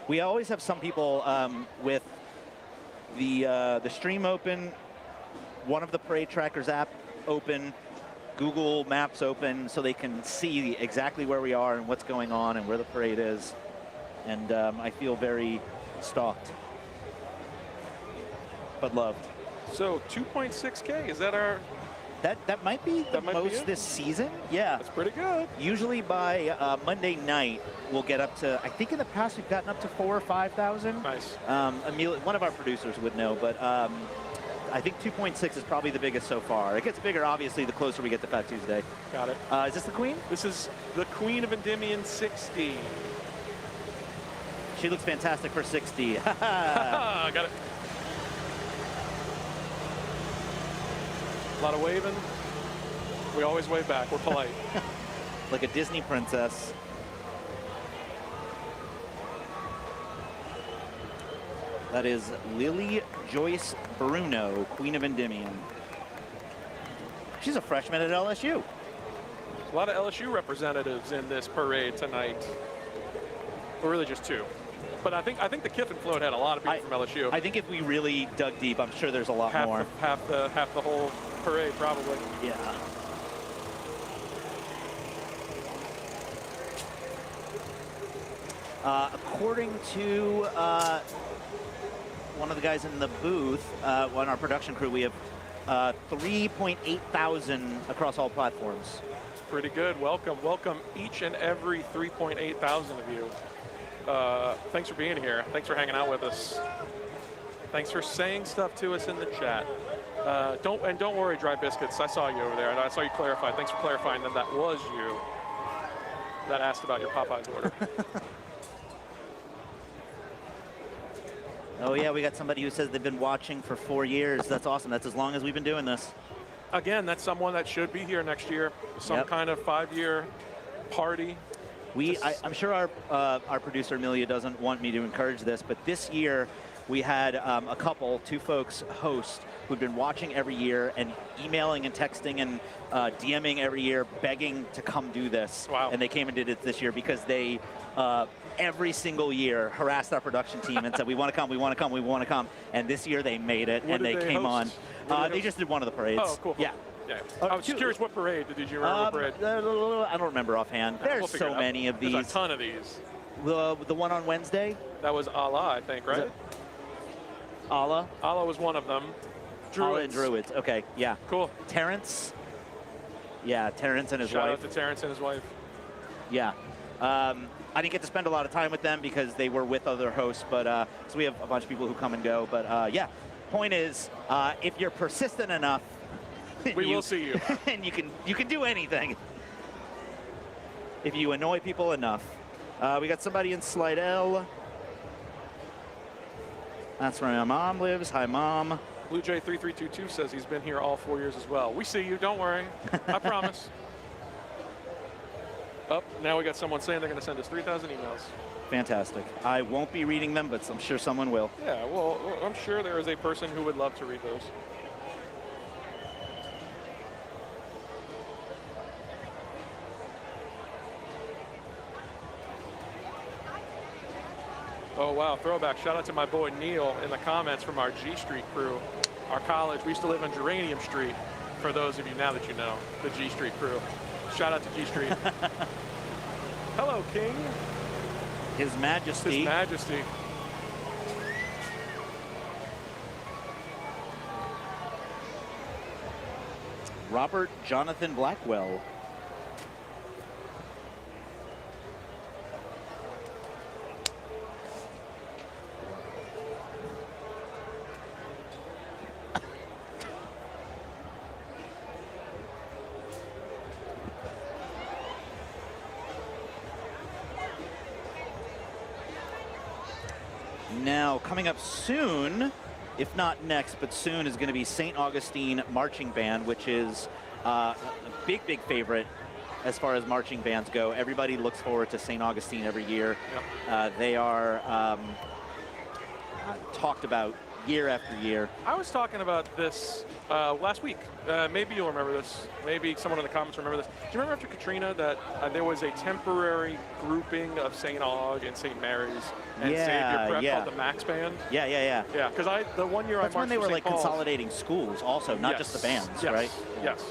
We always have some people with the stream open, one of the parade trackers app open, Google Maps open, so they can see exactly where we are and what's going on and where the parade is. And I feel very stalked, but loved. So 2.6K, is that our... That might be the most this season. Yeah. That's pretty good. Usually by Monday night, we'll get up to, I think in the past we've gotten up to 4,000 or 5,000. Nice. Emil, one of our producers would know, but I think 2.6 is probably the biggest so far. It gets bigger, obviously, the closer we get to Fat Tuesday. Got it. Is this the Queen? This is the Queen of Endymion 60. She looks fantastic for 60. Got it. A lot of waving. We always wave back. We're polite. Like a Disney princess. That is Lily Joyce Bruno, Queen of Endymion. She's a freshman at LSU. A lot of LSU representatives in this parade tonight. Or really just two. But I think the Kiffin float had a lot of people from LSU. I think if we really dug deep, I'm sure there's a lot more. Half the whole parade, probably. Yeah. According to one of the guys in the booth, on our production crew, we have 3.8 thousand across all platforms. Pretty good. Welcome each and every 3.8 thousand of you. Thanks for being here. Thanks for hanging out with us. Thanks for saying stuff to us in the chat. Don't worry, Dry Biscuits. I saw you over there, and I saw you clarify. Thanks for clarifying that was you that asked about your Popeyes order. Oh yeah, we got somebody who says they've been watching for 4 years. That's awesome. That's as long as we've been doing this. Again, that's someone that should be here next year. Some kind of 5-year party. I'm sure our producer Amelia doesn't want me to encourage this, but this year we had two folks host who'd been watching every year and emailing and texting and DMing every year, begging to come do this. Wow. And they came and did it this year because they every single year harassed our production team and said, we want to come, we want to come, we want to come. And this year they made it, and they came on. They just did one of the parades. Oh, cool. Yeah. Yeah. I was curious, what parade? Did you remember what parade? I don't remember offhand. There's so many of these. There's a ton of these. The one on Wednesday? That was Allah, I think, right? Allah? Allah was one of them. Druids. Allah and Druids. Okay, yeah. Cool. Terrence? Yeah, Terrence and his wife. Shout out to Terrence and his wife. Yeah. I didn't get to spend a lot of time with them because they were with other hosts, but so we have a bunch of people who come and go. But yeah, point is, if you're persistent enough, we will see you. And you can do anything if you annoy people enough. We got somebody in Slidell. That's where my mom lives. Hi, Mom. Blue Jay 3322 says he's been here all 4 years as well. We see you, don't worry. I promise. Oh, now we got someone saying they're going to send us 3,000 emails. Fantastic. I won't be reading them, but I'm sure someone will. Yeah, well, I'm sure there is a person who would love to read those. Oh, wow, throwback. Shout out to my boy Neil in the comments from our G Street crew. Our college, we used to live on Geranium Street, for those of you now that you know, the G Street crew. Shout out to G Street. Hello, King. His Majesty. His Majesty. Robert Jonathan Blackwell. Now, coming up soon, if not next, but soon, is going to be St. Augustine Marching Band, which is a big, big favorite as far as marching bands go. Everybody looks forward to St. Augustine every year. Yep. They are talked about year after year. I was talking about this last week. Maybe you'll remember this. Maybe someone in the comments remember this. Do you remember after Katrina that there was a temporary grouping of St. Aug and St. Mary's and Savior Prep called the Max Band? Yeah. Yeah, because the 1 year That's I marched when they were for like St. Paul's. consolidating schools also, not just the bands, right? Yes.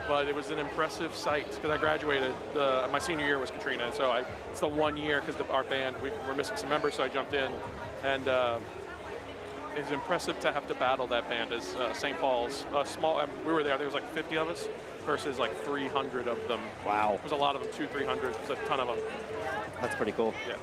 But it was an impressive sight because I graduated. My senior year was Katrina, and so it's the 1 year because our band, we were missing some members, so I jumped in. And it's impressive to have to battle that band as St. Paul's. We were there was like 50 of us versus like 300 of them. Wow. There was a lot of them, 200-300, there's a ton of them. That's pretty cool. Yeah.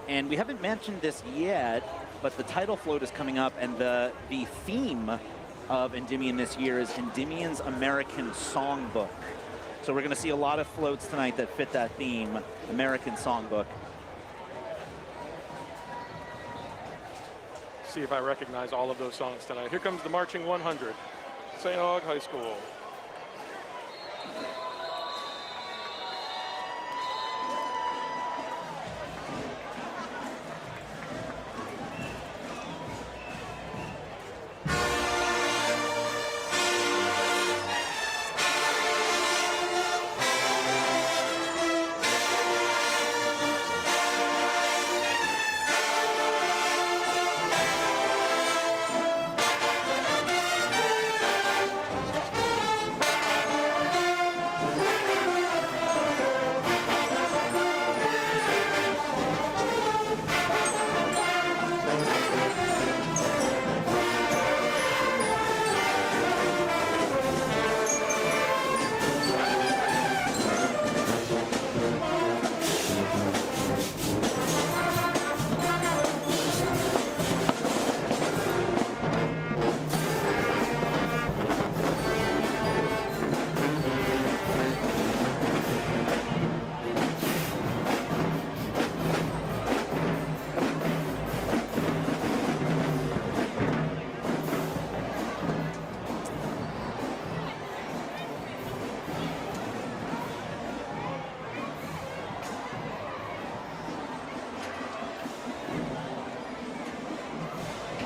And we haven't mentioned this yet, but the title float is coming up, and the theme of Endymion this year is Endymion's American Songbook. So we're going to see a lot of floats tonight that fit that theme, American Songbook. See if I recognize all of those songs tonight. Here comes the Marching 100, St. Aug High School.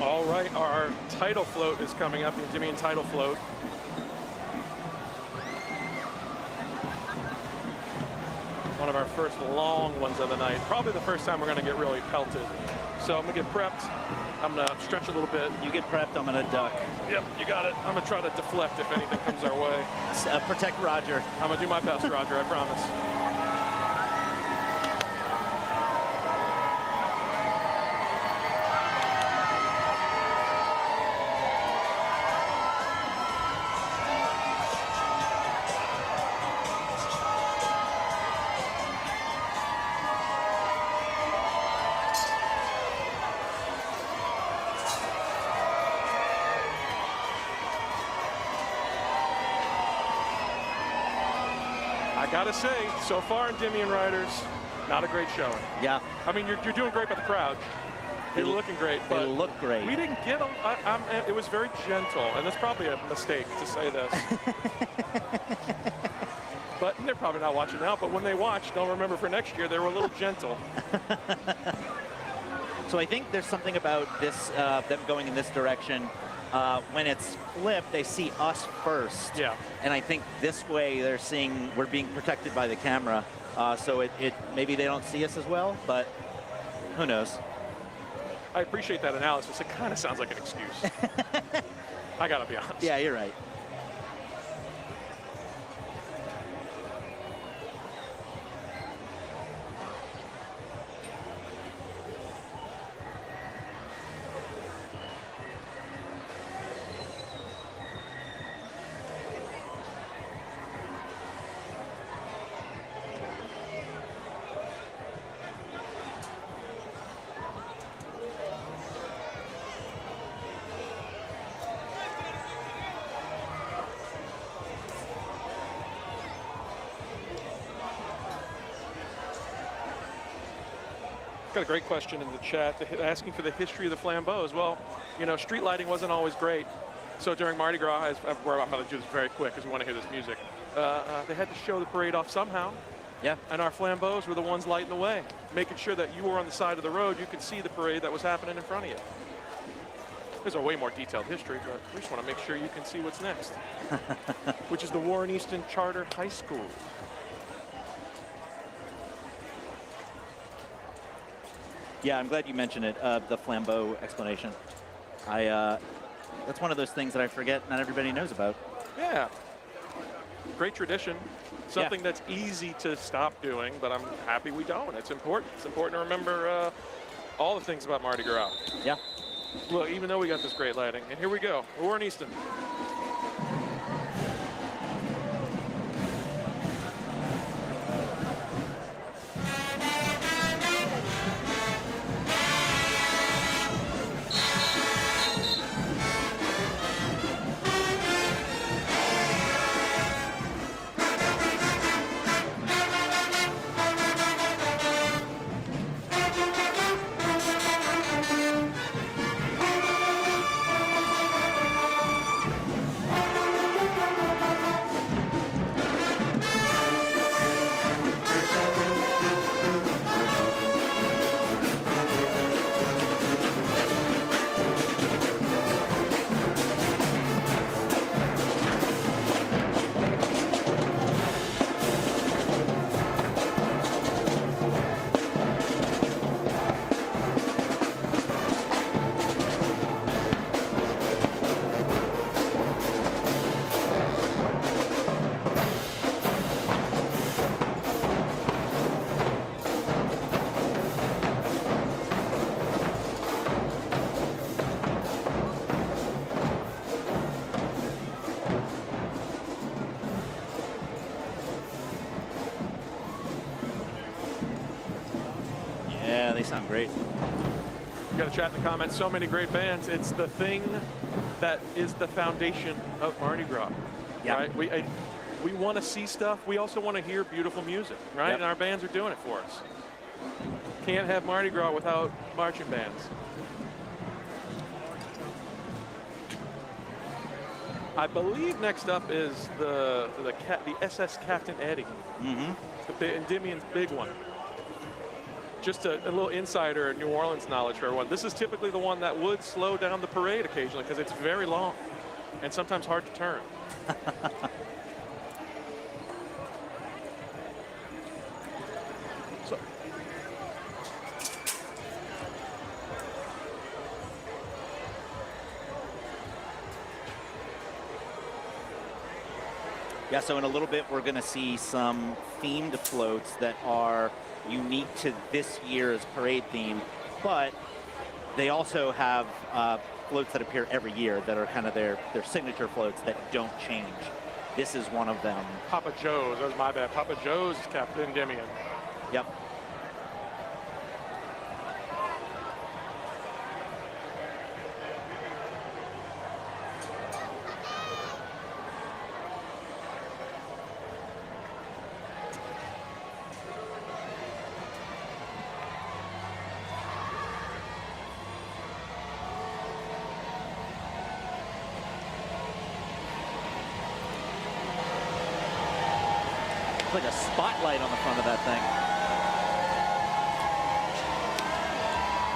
All right, our title float is coming up, the Endymion title float. One of our first long ones of the night. Probably the first time we're going to get really pelted. So I'm going to get prepped. I'm going to stretch a little bit. You get prepped, I'm going to duck. Yep, you got it. I'm going to try to deflect if anything comes our way. Protect Roger. I'm going to do my best, Roger, I promise. Gotta say, so far Endymion riders, not a great showing. Yeah. I mean, you're doing great by the crowd. You're looking great, They but look great. we didn't get it was very gentle, and that's probably a mistake to say this. But they're probably not watching now, but when they watch, they'll remember for next year they were a little gentle. So I think there's something about this, them going in this direction. When it's flipped, they see us first. Yeah. And I think this way they're seeing we're being protected by the camera. So it maybe they don't see us as well, but who knows? I appreciate that analysis. It kind of sounds like an excuse. I gotta be honest. Yeah, you're right. Got a great question in the chat asking for the history of the flambeaus. Well, you know, street lighting wasn't always great. So during Mardi Gras, where I'm going to do this very quick because we want to hear this music, they had to show the parade off somehow. Yeah. And our flambeaus were the ones lighting the way, making sure that you were on the side of the road, you could see the parade that was happening in front of you. There's a way more detailed history, but we just want to make sure you can see what's next, which is the Warren Easton Charter High School. Yeah, I'm glad you mentioned it, the flambeau explanation. That's one of those things that I forget not everybody knows about. Yeah. Great tradition. Something that's easy to stop doing, but I'm happy we don't. It's important. It's important to remember all the things about Mardi Gras. Yeah. Look, even though we got this great lighting. And here we go. Warren Easton. They sound great. You got to chat in the comments. So many great bands. It's the thing that is the foundation of Mardi Gras. Yeah. Right? We want to see stuff. We also want to hear beautiful music, right? Yep. And our bands are doing it for us. Can't have Mardi Gras without marching bands. I believe next up is the SS Captain Eddie. Mm-hmm. The Endymion's big one. Just a little insider New Orleans knowledge for everyone. This is typically the one that would slow down the parade occasionally because it's very long and sometimes hard to turn. So, yeah, so in a little bit, we're going to see some themed floats that are unique to this year's parade theme, but they also have floats that appear every year that are kind of their signature floats that don't change. This is one of them. Papa Joe's, that was my bad. Papa Joe's Captain Endymion. Yep. like a spotlight on the front of that thing.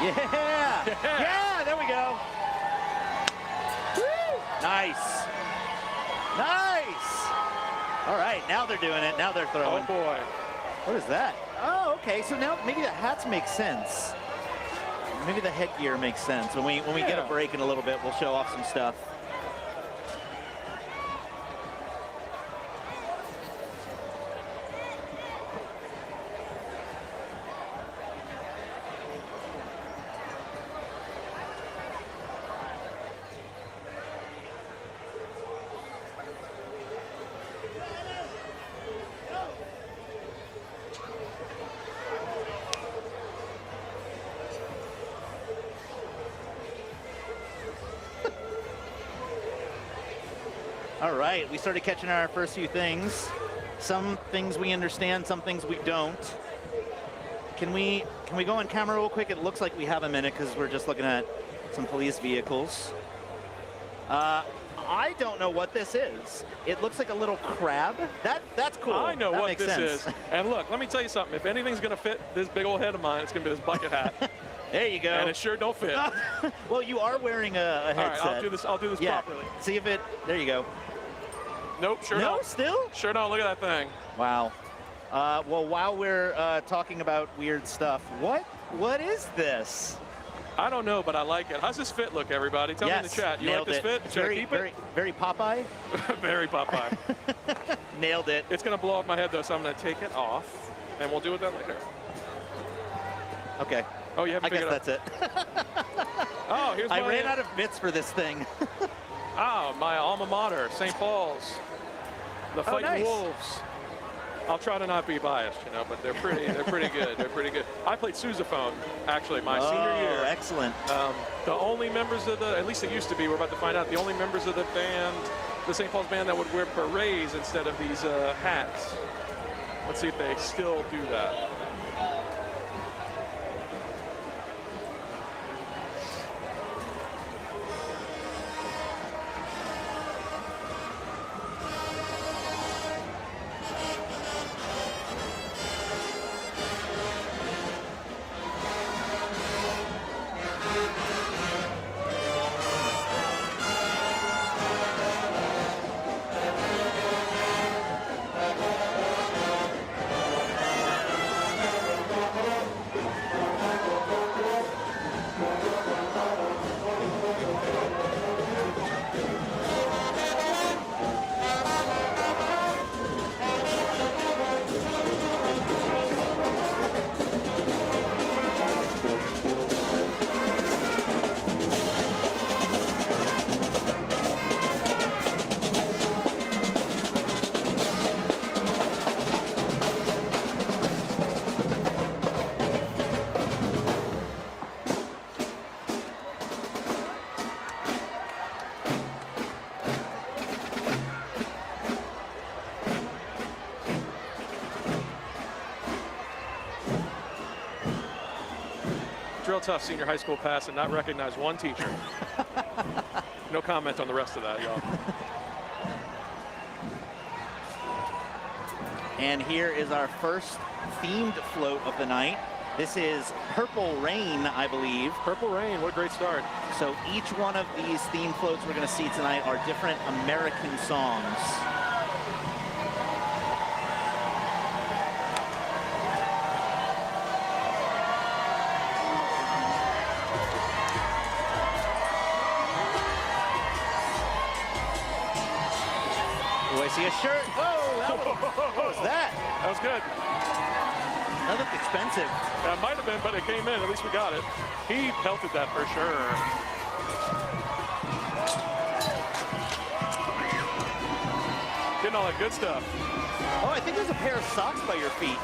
Yeah! Yeah, there we go. Woo! Nice. Nice. All right, now they're doing it. Now they're throwing. Oh, boy. What is that? Oh, okay. So now maybe the hats make sense. Maybe the headgear makes sense. When we get a break in a little bit, we'll show off some stuff. All right, we started catching our first few things. Some things we understand, some things we don't. Can we go on camera real quick? It looks like we have a minute because we're just looking at some police vehicles. I don't know what this is. It looks like a little crab. That's cool. I know that what makes this sense. is. And look, let me tell you something. If anything's going to fit this big old head of mine, it's going to be this bucket hat. There you go. And it sure don't fit. Well, you are wearing a headset. All right, I'll do this properly. See if it, there you go. Nope, sure no, don't. Still? Sure don't. Look at that thing. Wow. Well, while we're talking about weird stuff, what is this? I don't know, but I like it. How's this fit look, everybody? Tell me in the chat. You like this fit? Should I keep it? Very Popeye. Very Popeye. Nailed it. It's going to blow off my head, though, so I'm going to take it off, and we'll do it that later. Okay. Oh, you haven't I guess figured that's it. Oh, here's I my... ran out of bits for this thing. Oh, my alma mater, St. Paul's. The Fighting nice. Wolves. I'll try to not be biased, you know, but they're pretty good. They're pretty good. I played sousaphone, actually, my senior year. Excellent. The only members of the, at least it used to be, we're about to find out, the only members of the band, the St. Paul's band that would wear berets instead of these hats. Let's see if they still do that. Real tough senior high school pass and not recognize one teacher. No comment on the rest of that, y'all. And here is our first themed float of the night. This is Purple Rain, I believe. Purple Rain, what a great start. So each one of these themed floats we're going to see tonight are different American songs. See a shirt. Whoa, what was that? That was good. That looked expensive. That might have been, but it came in. At least we got it. He pelted that for sure. Getting all that good stuff. Oh, I think there's a pair of socks by your feet.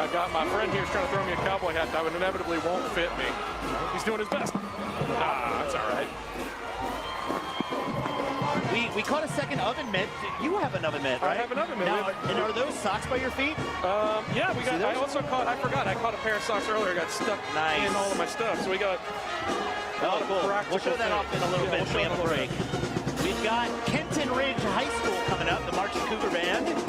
I got my friend here trying to throw me a cowboy hat that would inevitably won't fit me. He's doing his best. Ah, that's all right. We caught a second oven mitt. You have an oven mitt, right? I have an oven mitt. Now, and are those socks by your feet? Yeah, we got. I also caught. I forgot. I caught a pair of socks earlier. I got stuck in all of my stuff. So we got. Oh, cool. We'll show that off in a little bit. We have a break. We've got Kenton Ridge High School coming up, the Marching Cougar Band.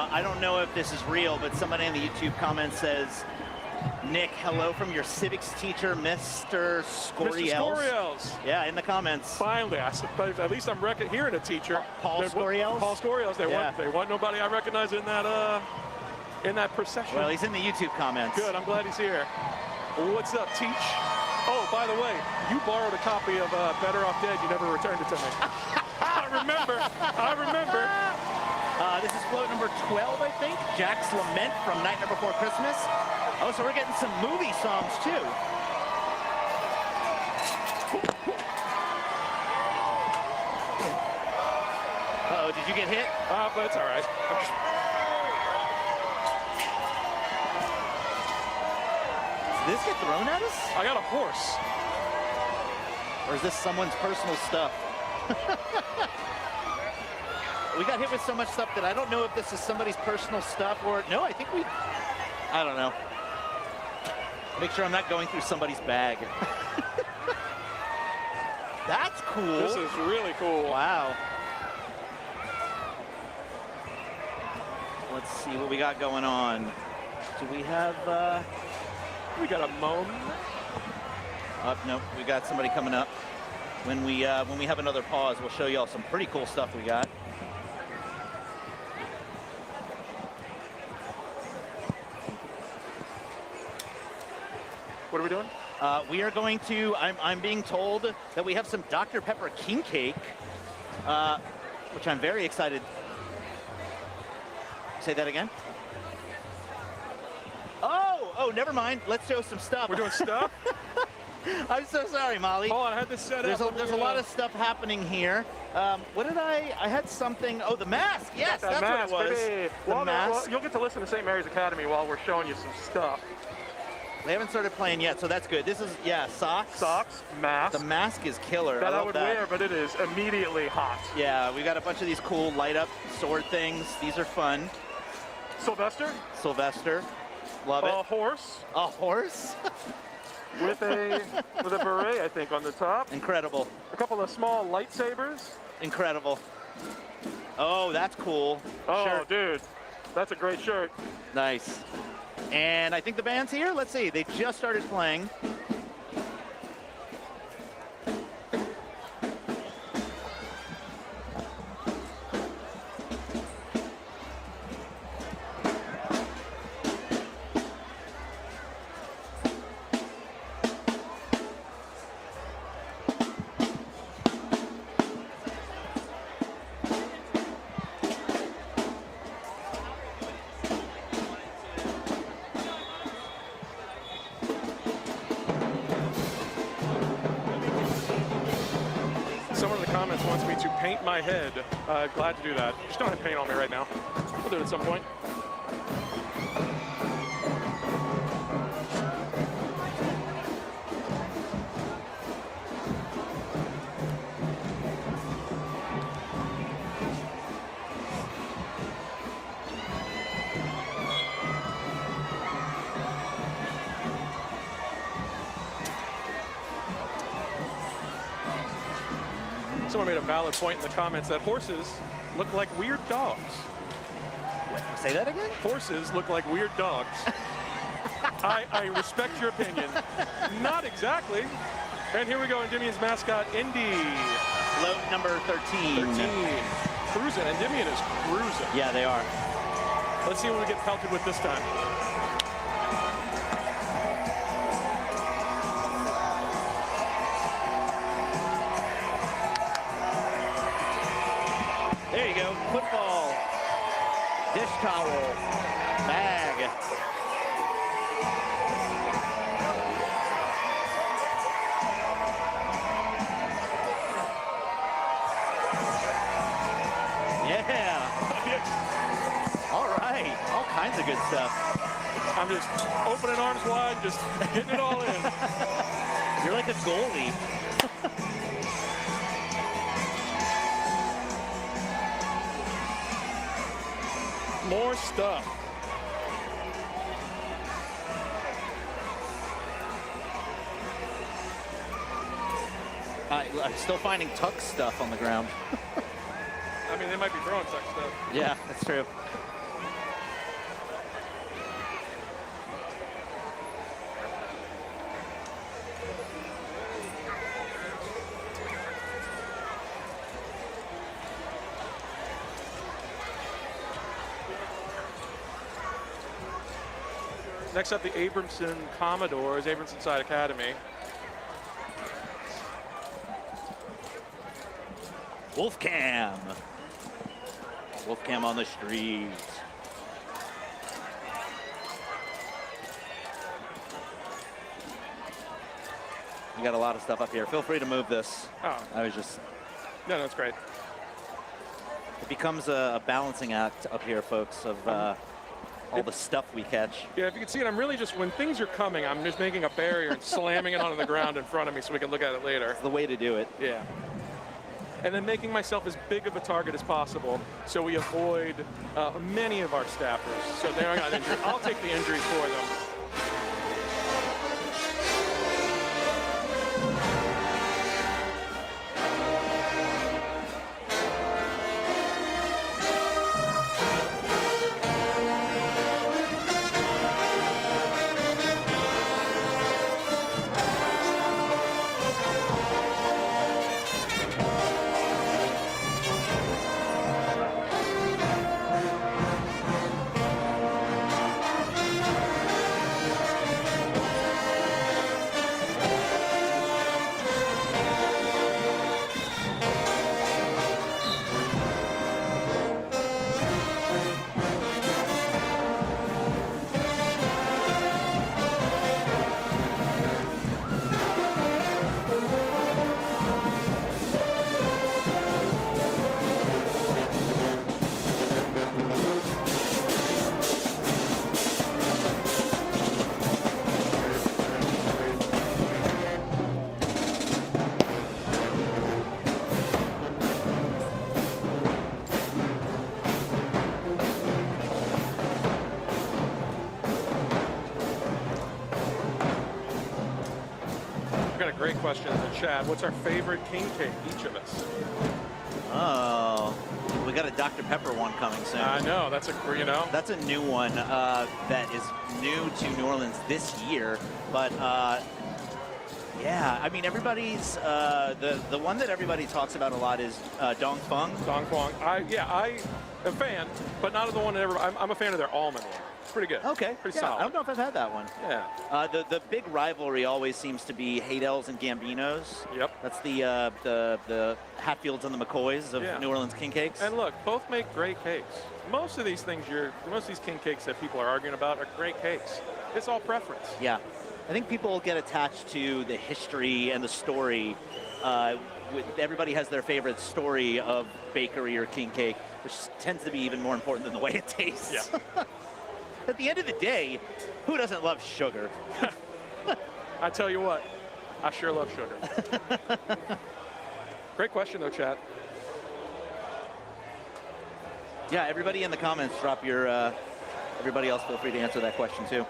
I don't know if this is real, but somebody in the YouTube comments says, Nick, hello from your civics teacher, Mr. Scoriels. Mr. Scoriels. Yeah, in the comments. Finally, I suppose at least I'm hearing a teacher. Paul Scoriels? Paul Scoriels. They want nobody I recognize in that procession. Well, he's in the YouTube comments. Good, I'm glad he's here. What's up, Teach? Oh, by the way, you borrowed a copy of Better Off Dead. You never returned it to me. I remember. This is float number 12, I think. Jack's Lament from Night Number 4 Christmas. Oh, so we're getting some movie songs, too. Uh-oh, did you get hit? But it's all right. Did this get thrown at us? I got a horse. Or is this someone's personal stuff? We got hit with so much stuff that I don't know if this is somebody's personal stuff or... No, I think I don't know. Make sure I'm not going through somebody's bag. That's cool. This is really cool. Wow. Let's see what we got going on. Do we have... We got a moan. No, we got somebody coming up. When we have another pause, we'll show y'all some pretty cool stuff we got. What are we doing? We are going to, I'm being told that we have some Dr. Pepper King Cake, which I'm very excited. Say that again? Oh, never mind. Let's show some stuff. We're doing stuff? I'm so sorry, Molly. Hold on, I had this set up. There's a lot of stuff happening here. What did I had something, oh, the mask. Yes, that's mask, what it was. Baby. The mask. Well, you'll get to listen to St. Mary's Academy while we're showing you some stuff. They haven't started playing yet, so that's good. This is, yeah, socks. Socks, mask. The mask is killer. That I love would that. wear, but it is immediately hot. Yeah, we got a bunch of these cool light-up sword things. These are fun. Sylvester. Love it. A horse. A horse? with a beret, I think, on the top. Incredible. A couple of small lightsabers. Incredible. Oh, that's cool. Oh, shirt. dude, that's a great shirt. Nice. And I think the band's here. Let's see. They just started playing. Someone in the comments wants me to paint my head. Glad to do that. Just don't have paint on me right now. We'll do it at some point. Someone made a valid point in the comments that horses look like weird dogs. Say that again? Horses look like weird dogs. I respect your opinion. Not exactly. And here we go, Endymion's mascot, Indy. Float number 13. Cruising. Endymion is cruising. Yeah, they are. Let's see what we get pelted with this time. towel, bag. Yeah. All right. All kinds of good stuff. I'm just opening arms wide, just getting it all in. You're like a goalie. More stuff. I'm still finding tuck stuff on the ground. I mean, they might be throwing such stuff. Yeah, that's true. Next up, the Abramson Commodores, Abramson Side Academy. Wolfcam. Wolfcam on the streets. You got a lot of stuff up here. Feel free to move this. Oh. I was just... No, that's great. It becomes a balancing act up here, folks, of all the stuff we catch. Yeah, if you can see it, I'm really just, when things are coming, I'm just making a barrier and slamming it onto the ground in front of me so we can look at it later. It's the way to do it. Yeah. And then making myself as big of a target as possible so we avoid many of our staffers. So they're not injured. I'll take the injuries for them. Great question in the chat. What's our favorite king cake, each of us? Oh, we got a Dr. Pepper one coming soon. I know, that's a, you know. That's a new one that is new to New Orleans this year. But yeah, I mean, everybody's, the one that everybody talks about a lot is Dong Fung. Dong Fung. I am a fan, but not of the one that ever, I'm a fan of their almond one. It's pretty good. Okay. Pretty yeah, solid. I don't know if I've had that one. Yeah. The big rivalry always seems to be Haydels and Gambinos. Yep. That's the Hatfields and the McCoys of New Orleans king cakes. And look, both make great cakes. Most of these things, most of these king cakes that people are arguing about are great cakes. It's all preference. Yeah. I think people get attached to the history and the story. Everybody has their favorite story of bakery or king cake, which tends to be even more important than the way it tastes. Yeah. At the end of the day, who doesn't love sugar? I tell you what, I sure love sugar. Great question, though, chat. Yeah, everybody in the comments, drop your, everybody else feel free to answer that question, too.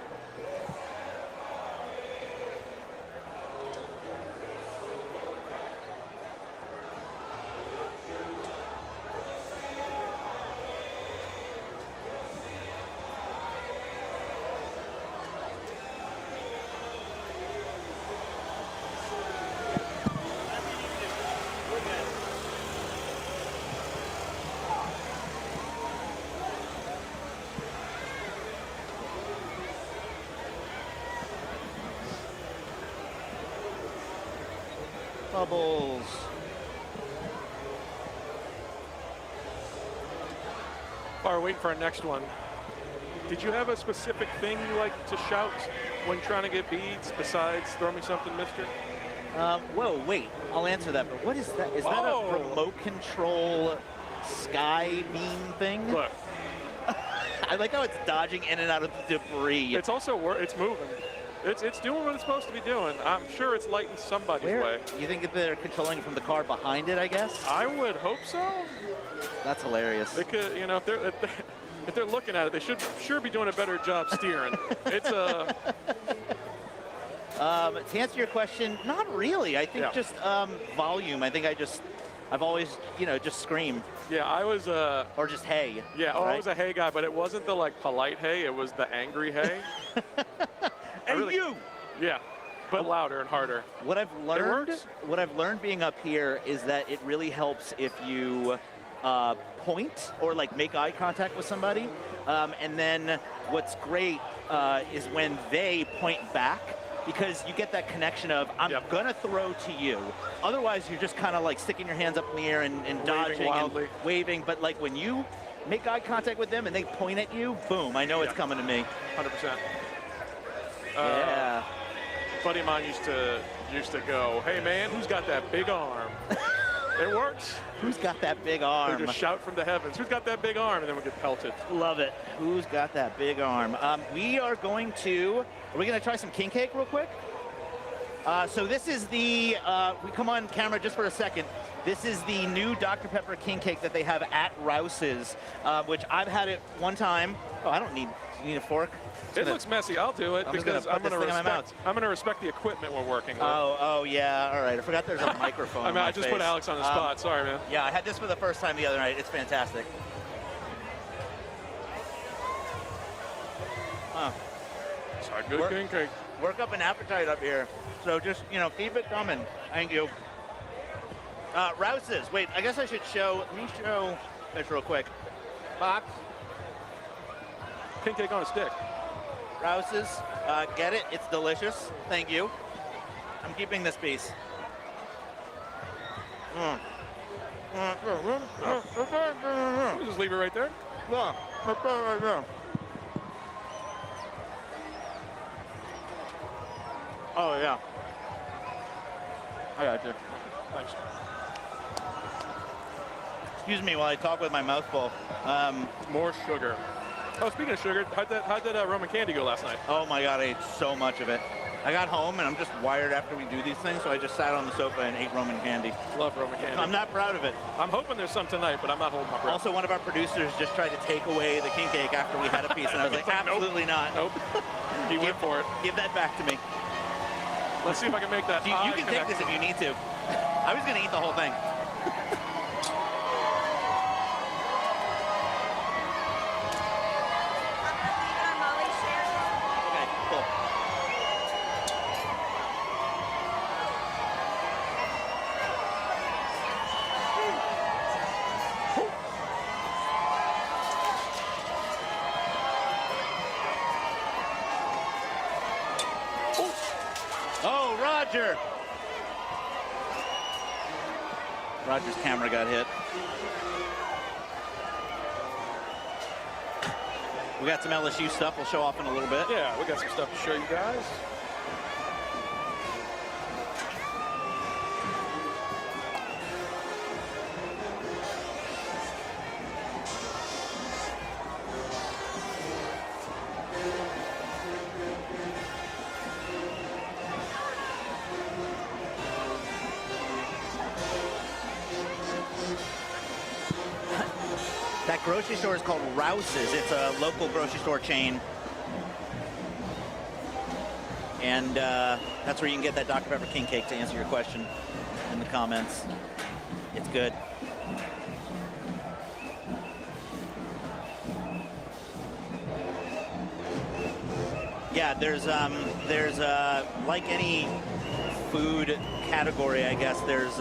Bubbles. While we're waiting for our next one, did you have a specific thing you like to shout when trying to get beads besides throw me something, mister? Whoa, wait. I'll answer that. But what is that? Is that a remote control sky beam thing? Look. I like how it's dodging in and out of the debris. It's also it's moving. It's doing what it's supposed to be doing. I'm sure it's lighting somebody's way. You think that they're controlling it from the car behind it, I guess? I would hope so. That's hilarious. They could, you know, if they're looking at it, they should sure be doing a better job steering. It's a. To answer your question, not really. I think just volume. I think I've always, just scream. Yeah, I was or just hey. Yeah, right? I was a hey guy, but it wasn't the like polite hey, it was the angry hey. Hey, you! Yeah, but louder and harder. What I've learned being up here is that it really helps if you point or like make eye contact with somebody. And then what's great is when they point back, because you get that connection of, I'm gonna throw to you. Otherwise, you're just kind of like sticking your hands up in the air and dodging wildly. and waving. But like when you make eye contact with them and they point at you, boom, I know it's coming to me. 100%. Yeah. Buddy of mine used to go, hey man, who's got that big arm? It works. Who's got that big arm? They just shout from the heavens, who's got that big arm? And then we get pelted. Love it. Who's got that big arm? Are we going to try some king cake real quick? So this is the, we come on camera just for a second. This is the new Dr. Pepper king cake that they have at Rouse's, which I've had it one time. Oh, I don't need, you need a fork? It looks messy. I'll do it because I'm going to respect the equipment we're working with. Oh, yeah. All right. I forgot there's a microphone. I mean, I just face. put Alex on the spot. Sorry, man. Yeah, I had this for the first time the other night. It's fantastic. It's a good king cake. Work up an appetite up here. So just, keep it coming. Thank you. Rouse's. Wait, I guess I should let me show this real quick. Box. King cake on a stick. Rouse's, get it. It's delicious. Thank you. I'm keeping this piece. We'll just leave it right there. Yeah, right there. Oh, yeah. I got you. Thanks. Excuse me while I talk with my mouth full. More sugar. Oh, speaking of sugar, how'd that Roman candy go last night? Oh my God, I ate so much of it. I got home and I'm just wired after we do these things, so I just sat on the sofa and ate Roman candy. Love Roman candy. I'm not proud of it. I'm hoping there's some tonight, but I'm not holding my breath. Also, one of our producers just tried to take away the king cake after we had a piece, and I was like, absolutely not. Nope. He went for it. Give that back to me. Let's see if I can make that. You can take this if you need to. I was going to eat the whole thing. Okay, cool. Oh, Roger! Roger's camera got hit. We got some LSU stuff we'll show off in a little bit. Yeah, we got some stuff to show you guys. That grocery store is called Rouse's. It's a local grocery store chain. And that's where you can get that Dr. Pepper king cake, to answer your question in the comments. It's good. Yeah, there's like any food category, I guess, there's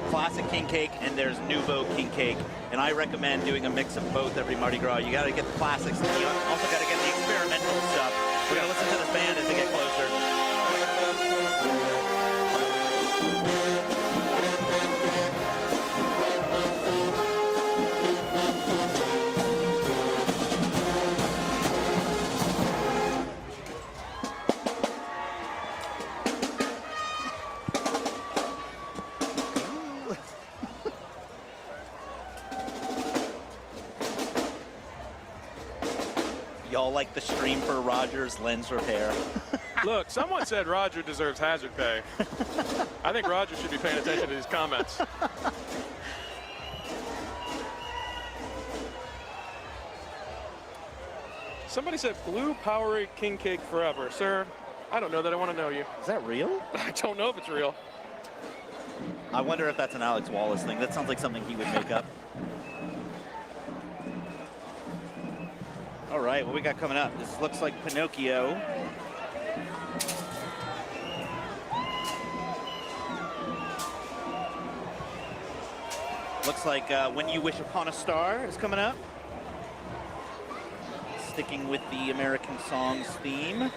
classic king cake and there's nouveau king cake. And I recommend doing a mix of both every Mardi Gras. You got to get the classics, and you also got to get the experimental stuff. We're going to listen to this band as they get closer. all like the stream for Roger's lens repair. Look, someone said Roger deserves hazard pay. I think Roger should be paying attention to these comments. Somebody said blue Powerade King Cake forever. Sir, I don't know that I want to know you. Is that real? I don't know if it's real. I wonder if that's an Alex Wallace thing. That sounds like something he would make up. All right, what we got coming up? This looks like Pinocchio. Looks like When You Wish Upon a Star is coming up. Sticking with the American Songs theme.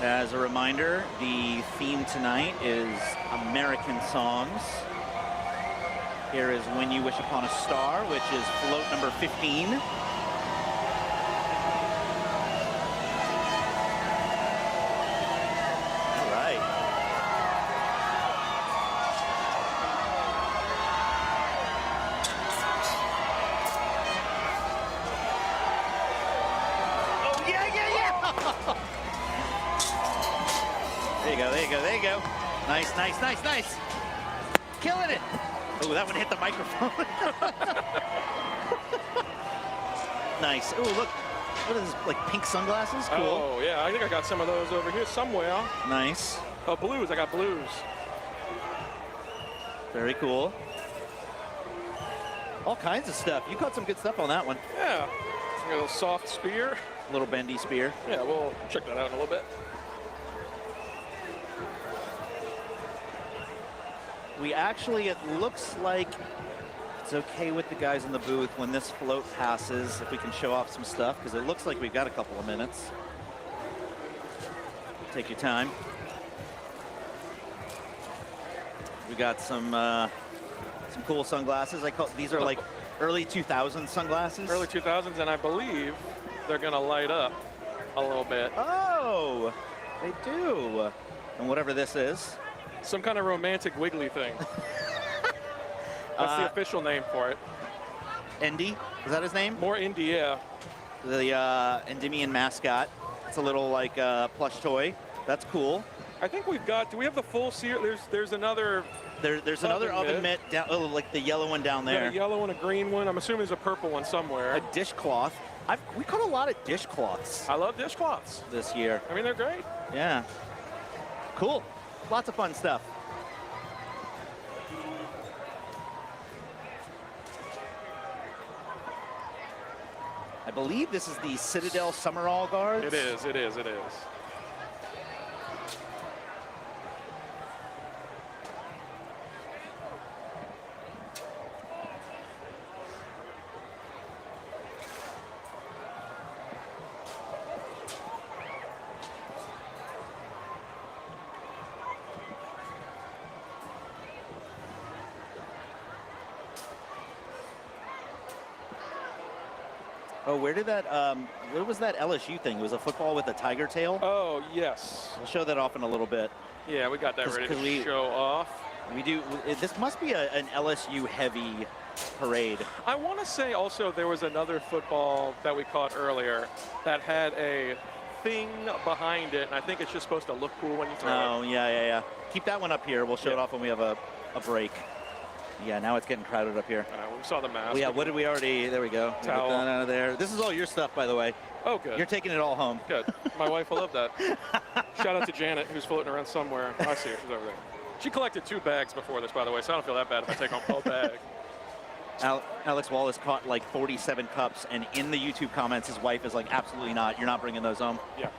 As a reminder, the theme tonight is American songs. Here is When You Wish Upon a Star, which is float number 15. All right. Oh, yeah, yeah, yeah! There you go, there you go, there you go. Nice, nice, nice, nice. Killing it. Oh, that one hit the microphone. Nice. Oh, look. What is this, like pink sunglasses? Cool. Oh, yeah, I think I got some of those over here somewhere. Nice. Oh, blues, I got blues. Very cool. All kinds of stuff. You caught some good stuff on that one. Yeah. A little soft spear. Little bendy spear. Yeah, we'll check that out in a little bit. We actually, it looks like it's okay with the guys in the booth when this float passes, if we can show off some stuff, because it looks like we've got a couple of minutes. Take your time. We got some cool sunglasses. These are like early 2000s sunglasses. Early 2000s, and I believe they're gonna light up a little bit. Oh, they do. And whatever this is. Some kind of romantic wiggly thing. That's the official name for it. Endy, is that his name? More indie, yeah. The Endymion mascot. It's a little like plush toy. That's cool. I think we've got, do we have the full series? There's another. There's another oven mitt down, oh, like the yellow one down there. Yeah, a yellow and a green one. I'm assuming there's a purple one somewhere. A dishcloth. We caught a lot of dishcloths. I love dishcloths this year. I mean, they're great. Yeah. Cool. Lots of fun stuff. I believe this is the Citadel Summerall Guards. It is, it is, it is. Oh, where did that, what was that LSU thing? It was a football with a tiger tail? Oh, yes. We'll show that off in a little bit. Yeah, we got that ready to show off. We do, this must be an LSU heavy parade. I want to say also there was another football that we caught earlier that had a thing behind it, and I think it's just supposed to look cool when you throw it. Oh, yeah, yeah, yeah. Keep that one up here. We'll show it off when we have a break. Yeah, now it's getting crowded up here. We saw the mask. Well, yeah, what did we already, there we go. Towel. Get that out of there. This is all your stuff, by the way. Oh, good. You're taking it all home. Good. My wife will love that. Shout out to Janet, who's floating around somewhere. I see her. She's over there. She collected 2 bags before this, by the way, so I don't feel that bad if I take home a whole bag. Alex Wallace caught like 47 cups, and in the YouTube comments, his wife is like, absolutely not. You're not bringing those home. Yeah.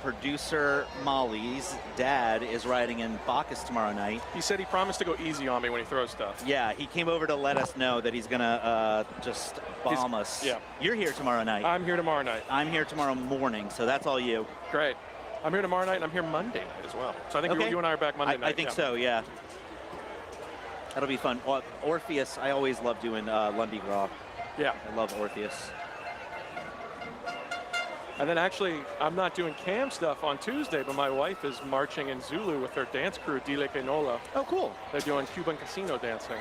producer Molly's dad is riding in Bacchus tomorrow night. He said he promised to go easy on me when he throws stuff. Yeah, he came over to let us know that he's gonna just bomb us. Yeah. You're here tomorrow night. I'm here tomorrow night. I'm here tomorrow morning, so that's all you. Great. I'm here tomorrow night, and I'm here Monday night as well. So I think you and I are back Monday night. I think so, yeah. That'll be fun. Orpheus, I always love doing Lundi Gras. Yeah. I love Orpheus. And then actually, I'm not doing cam stuff on Tuesday, but my wife is marching in Zulu with her dance crew, Dile Kenola. Oh, cool. They're doing Cuban casino dancing.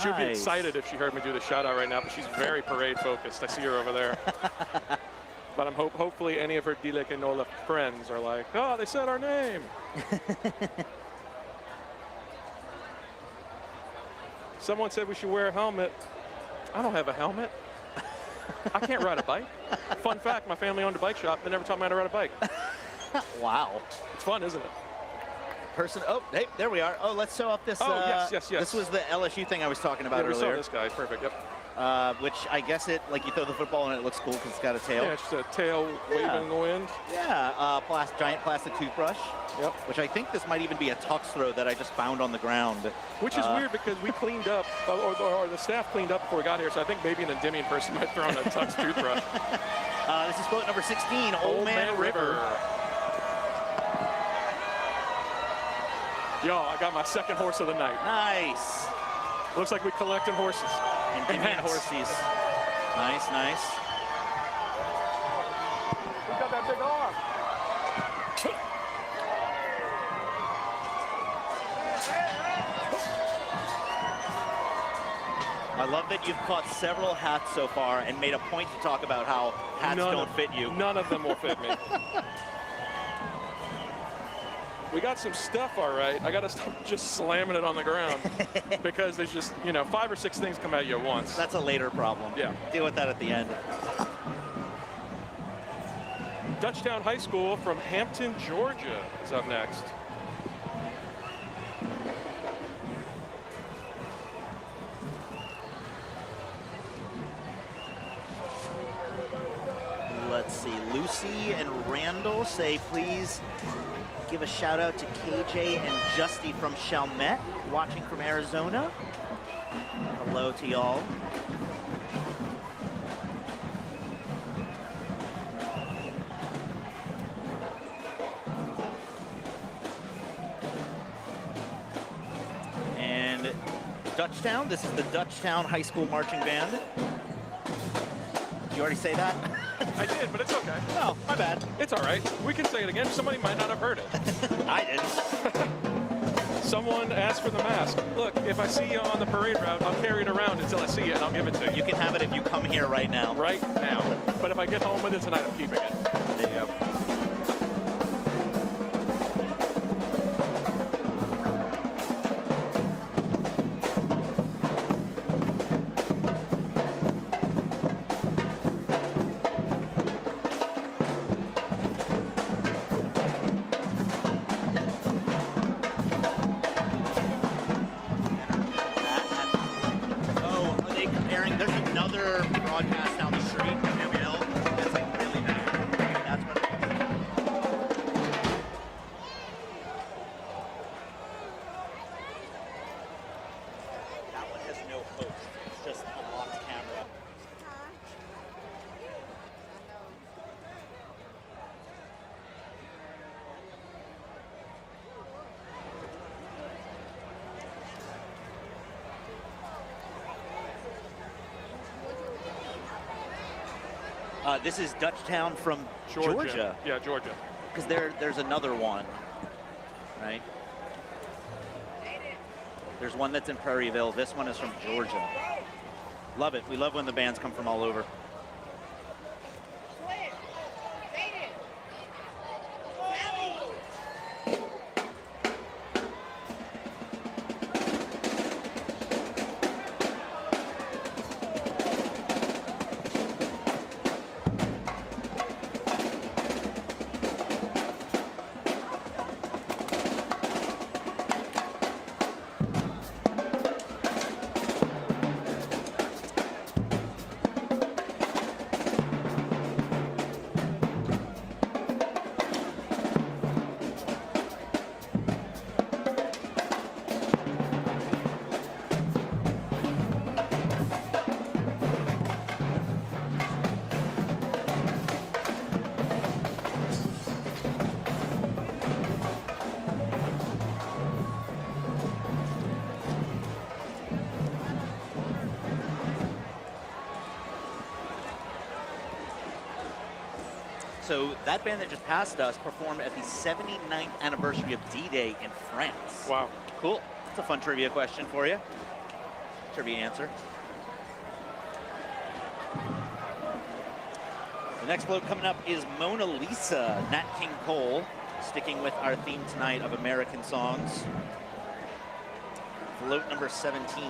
She would be Nice. excited if she heard me do the shout out right now, but she's very parade focused. I see her over there. But I'm hopefully any of her Dile Kenola friends are like, oh, they said our name. Someone said we should wear a helmet. I don't have a helmet. I can't ride a bike. Fun fact, my family owned a bike shop. They never taught me how to ride a bike. Wow. It's fun, isn't it? Oh, hey, there we are. Oh, let's show off this. Oh, yes. This was the LSU thing I was talking about Yeah, we saw earlier. this guy. Perfect. Yep. Which I guess like you throw the football and it looks cool because it's got a tail. Yeah, it's just a tail waving in the wind. Yeah, giant plastic toothbrush. Yep. Which I think this might even be a tux throw that I just found on the ground. Which is weird because we cleaned up, or the staff cleaned up before we got here, so I think maybe an Endymion person might throw in a tux toothbrush. This is boat number 16, Old Man River. Yo, I got my second horse of the night. Nice. Looks like we collected horses. Endymion horses. Nice. We got that big arm. I love that you've caught several hats so far and made a point to talk about how hats don't fit you. None of them will fit me. We got some stuff, all right. I got to stop just slamming it on the ground because there's just, 5 or 6 things come at you at once. That's a later problem. Yeah. Deal with that at the end. Dutchtown High School from Hampton, Georgia is up next. Let's see, Lucy and Randall say please give a shout out to KJ and Justy from Chalmette, watching from Arizona. Hello to y'all. And Dutchtown, this is the Dutchtown High School Marching Band. Did you already say that? I did, but it's okay. Oh, my bad. It's all right. We can say it again. Somebody might not have heard it. I didn't. Someone asked for the mask. Look, if I see you on the parade route, I'll carry it around until I see it, and I'll give it to you. You can have it if you come here right now. Right now. But if I get home with it tonight, I'm keeping it. There you go. Oh, are they comparing? There's another broadcast down the street in New Hill that's like really bad. That's what it is. That one has no host. It's just a locked camera. This is Dutchtown from Georgia. Yeah, Georgia. Because there's another one, right? There's one that's in Prairieville. This one is from Georgia. Love it. We love when the bands come from all over. So that band that just passed us performed at the 79th anniversary of D-Day in France. Wow. Cool. That's a fun trivia question for you. Trivia answer. The next float coming up is Mona Lisa, Nat King Cole, sticking with our theme tonight of American songs. Float number 17.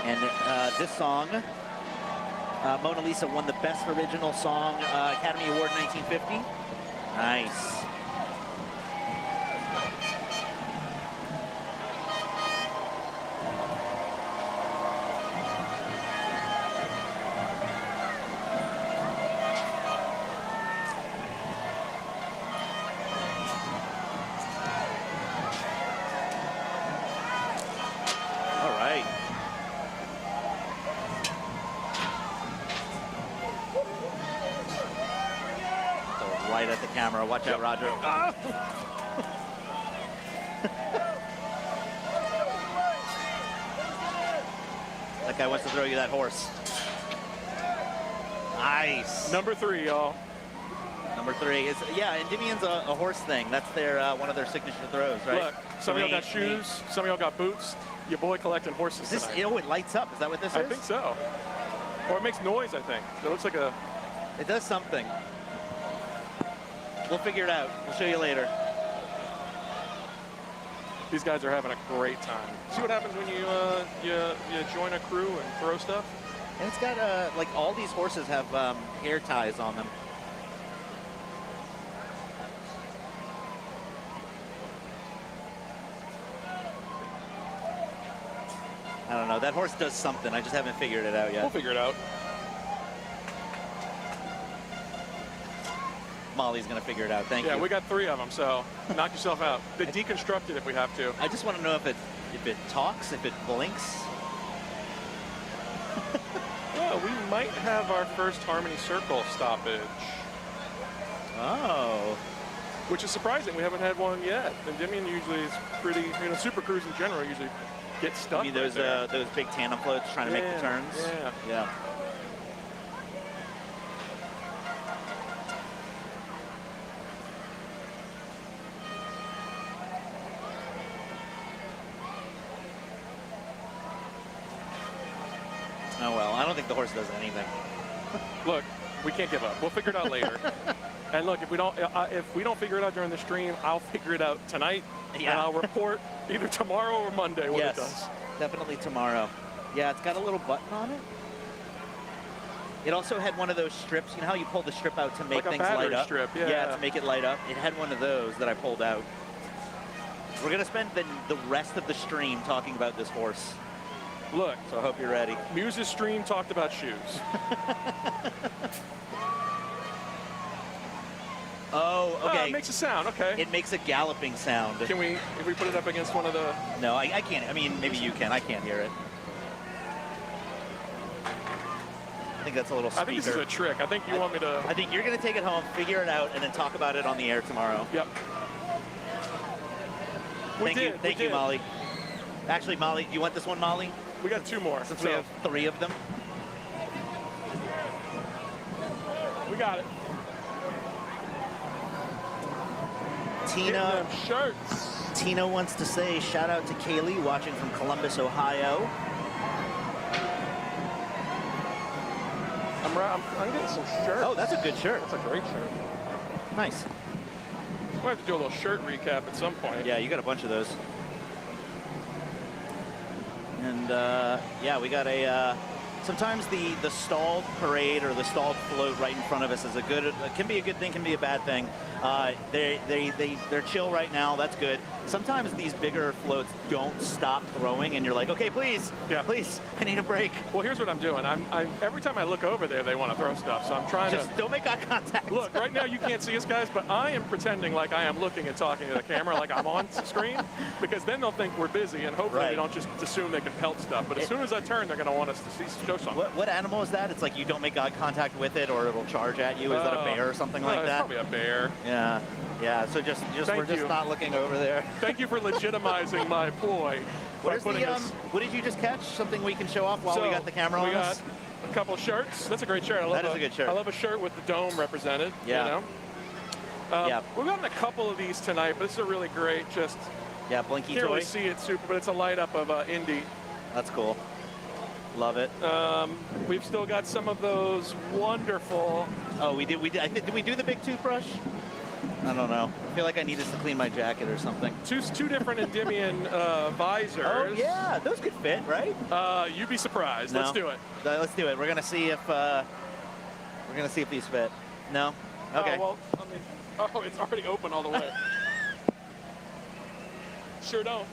And this song, Mona Lisa won the Best Original Song Academy Award 1950. Nice. All right. Right at the camera. Watch out, Roger. Ah! That guy wants to throw you that horse. Nice. Number 3, y'all. Number 3 is, yeah, Endymion's a horse thing. That's their one of their signature throws, right? Look, some of y'all got shoes, some of y'all got boots. Your boy collecting horses Is this, tonight. it lights up. Is that what this is? I think so. Or it makes noise, I think. It looks like a... It does something. We'll figure it out. We'll show you later. These guys are having a great time. See what happens when you join a crew and throw stuff? And it's got, like, all these horses have hair ties on them. I don't know. That horse does something. I just haven't figured it out yet. We'll figure it out. Molly's going to figure it out. Thank you. Yeah, we got 3 of them, so knock yourself out. They deconstruct it if we have to. I just want to know if it talks, if it blinks. Well, we might have our first Harmony Circle stoppage. Oh. Which is surprising. We haven't had one yet. Endymion usually is pretty, Super Cruise in general usually get stuck. You mean those big tandem floats trying to make the turns? Yeah. Yeah. Oh well, I don't think the horse does anything. Look, we can't give up. We'll figure it out later. And look, if we don't figure it out during the stream, I'll figure it out tonight, and I'll report either tomorrow or Monday what it does. Definitely tomorrow. Yeah, it's got a little button on it. It also had one of those strips. You know how you pull the strip out to make like things a light up? strip, yeah. Yeah, to make it light up. It had one of those that I pulled out. We're going to spend the rest of the stream talking about this horse. Look. So I hope you're ready. Muse's stream talked about shoes. Oh, okay. It makes a sound, okay. It makes a galloping sound. Can we, if we put it up against one of the... No, I can't. I mean, maybe you can. I can't hear it. I think that's a little speaker. I think this is a trick. I think you want me to... I think you're going to take it home, figure it out, and then talk about it on the air tomorrow. Yep. Thank you, Molly. Actually, Molly, do you want this one, Molly? We got 2 more. Since we have 3 of them. We got it. Tina. Shirts. Tina wants to say shout out to Kaylee watching from Columbus, Ohio. I'm getting some shirts. Oh, that's a good shirt. That's a great shirt. Nice. We'll have to do a little shirt recap at some point. Yeah, you got a bunch of those. And yeah, we got a. Sometimes the stalled parade or the stalled float right in front of us is a good. It can be a good thing, can be a bad thing. They're chill right now. That's good. Sometimes these bigger floats don't stop throwing, and you're like, okay, please, please, I need a break. Well, here's what I'm doing. I'm every time I look over there, they want to throw stuff. So I'm trying Just don't make eye contact. Look, right now you can't see us, guys, but I am pretending like I am looking and talking to the camera, like I'm on screen, because then they'll think we're busy, and hopefully they don't just assume they can pelt stuff. But as soon as I turn, they're going to want us to show something. What animal is that? It's like you don't make eye contact with it, or it'll charge at you. Is that a bear or something like It's that? probably a bear. Yeah, yeah. So just Thank we're just you. not looking over there. Thank you for legitimizing my ploy. by Where's the putting this. what did you just catch? Something we can show off while we got the camera on We got us? a couple shirts. That's a great shirt. I love That is a good shirt. I love a shirt with the dome represented. Yeah. You know? Yeah. We've gotten a couple of these tonight, but this is a really great, just Yeah, Blinky can't really toy. see it super, but it's a light up of Indy. That's cool. Love it. We've still got some of those wonderful. Oh, we did. Did we do the big toothbrush? I don't know. I feel like I need this to clean my jacket or something. Two different Endymion visors. Oh yeah, those could fit, right? You'd be surprised. No. Let's do it. Let's do it. We're gonna see if these fit. No. Okay. Oh, well, I mean, oh, it's already open all the way. Sure don't.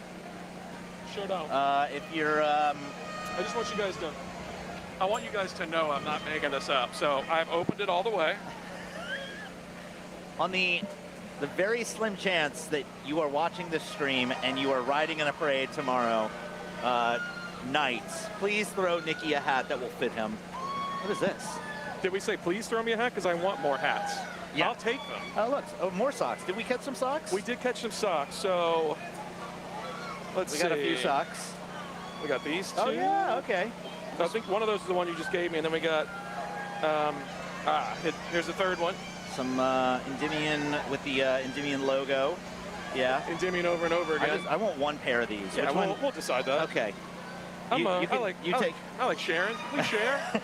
Sure don't. If you're I just want you guys to. I want you guys to know I'm not making this up. So I've opened it all the way. on the very slim chance that you are watching this stream and you are riding in a parade tomorrow nights, please throw Nikki a hat that will fit him. What is this? Did we say please throw me a hat? Because I want more hats. Yeah. I'll take them. Oh, look. Oh, more socks. Did we catch some socks? We did catch some socks. So let's see. We got a few socks. We got these two. Oh, yeah. Okay. I think one of those is the one you just gave me. And then we got, here's the third one. Some Endymion with the Endymion logo. Yeah. Endymion over and over again. I want one pair of these. Yeah, Which one? we'll decide that. Okay. I like sharing. We share.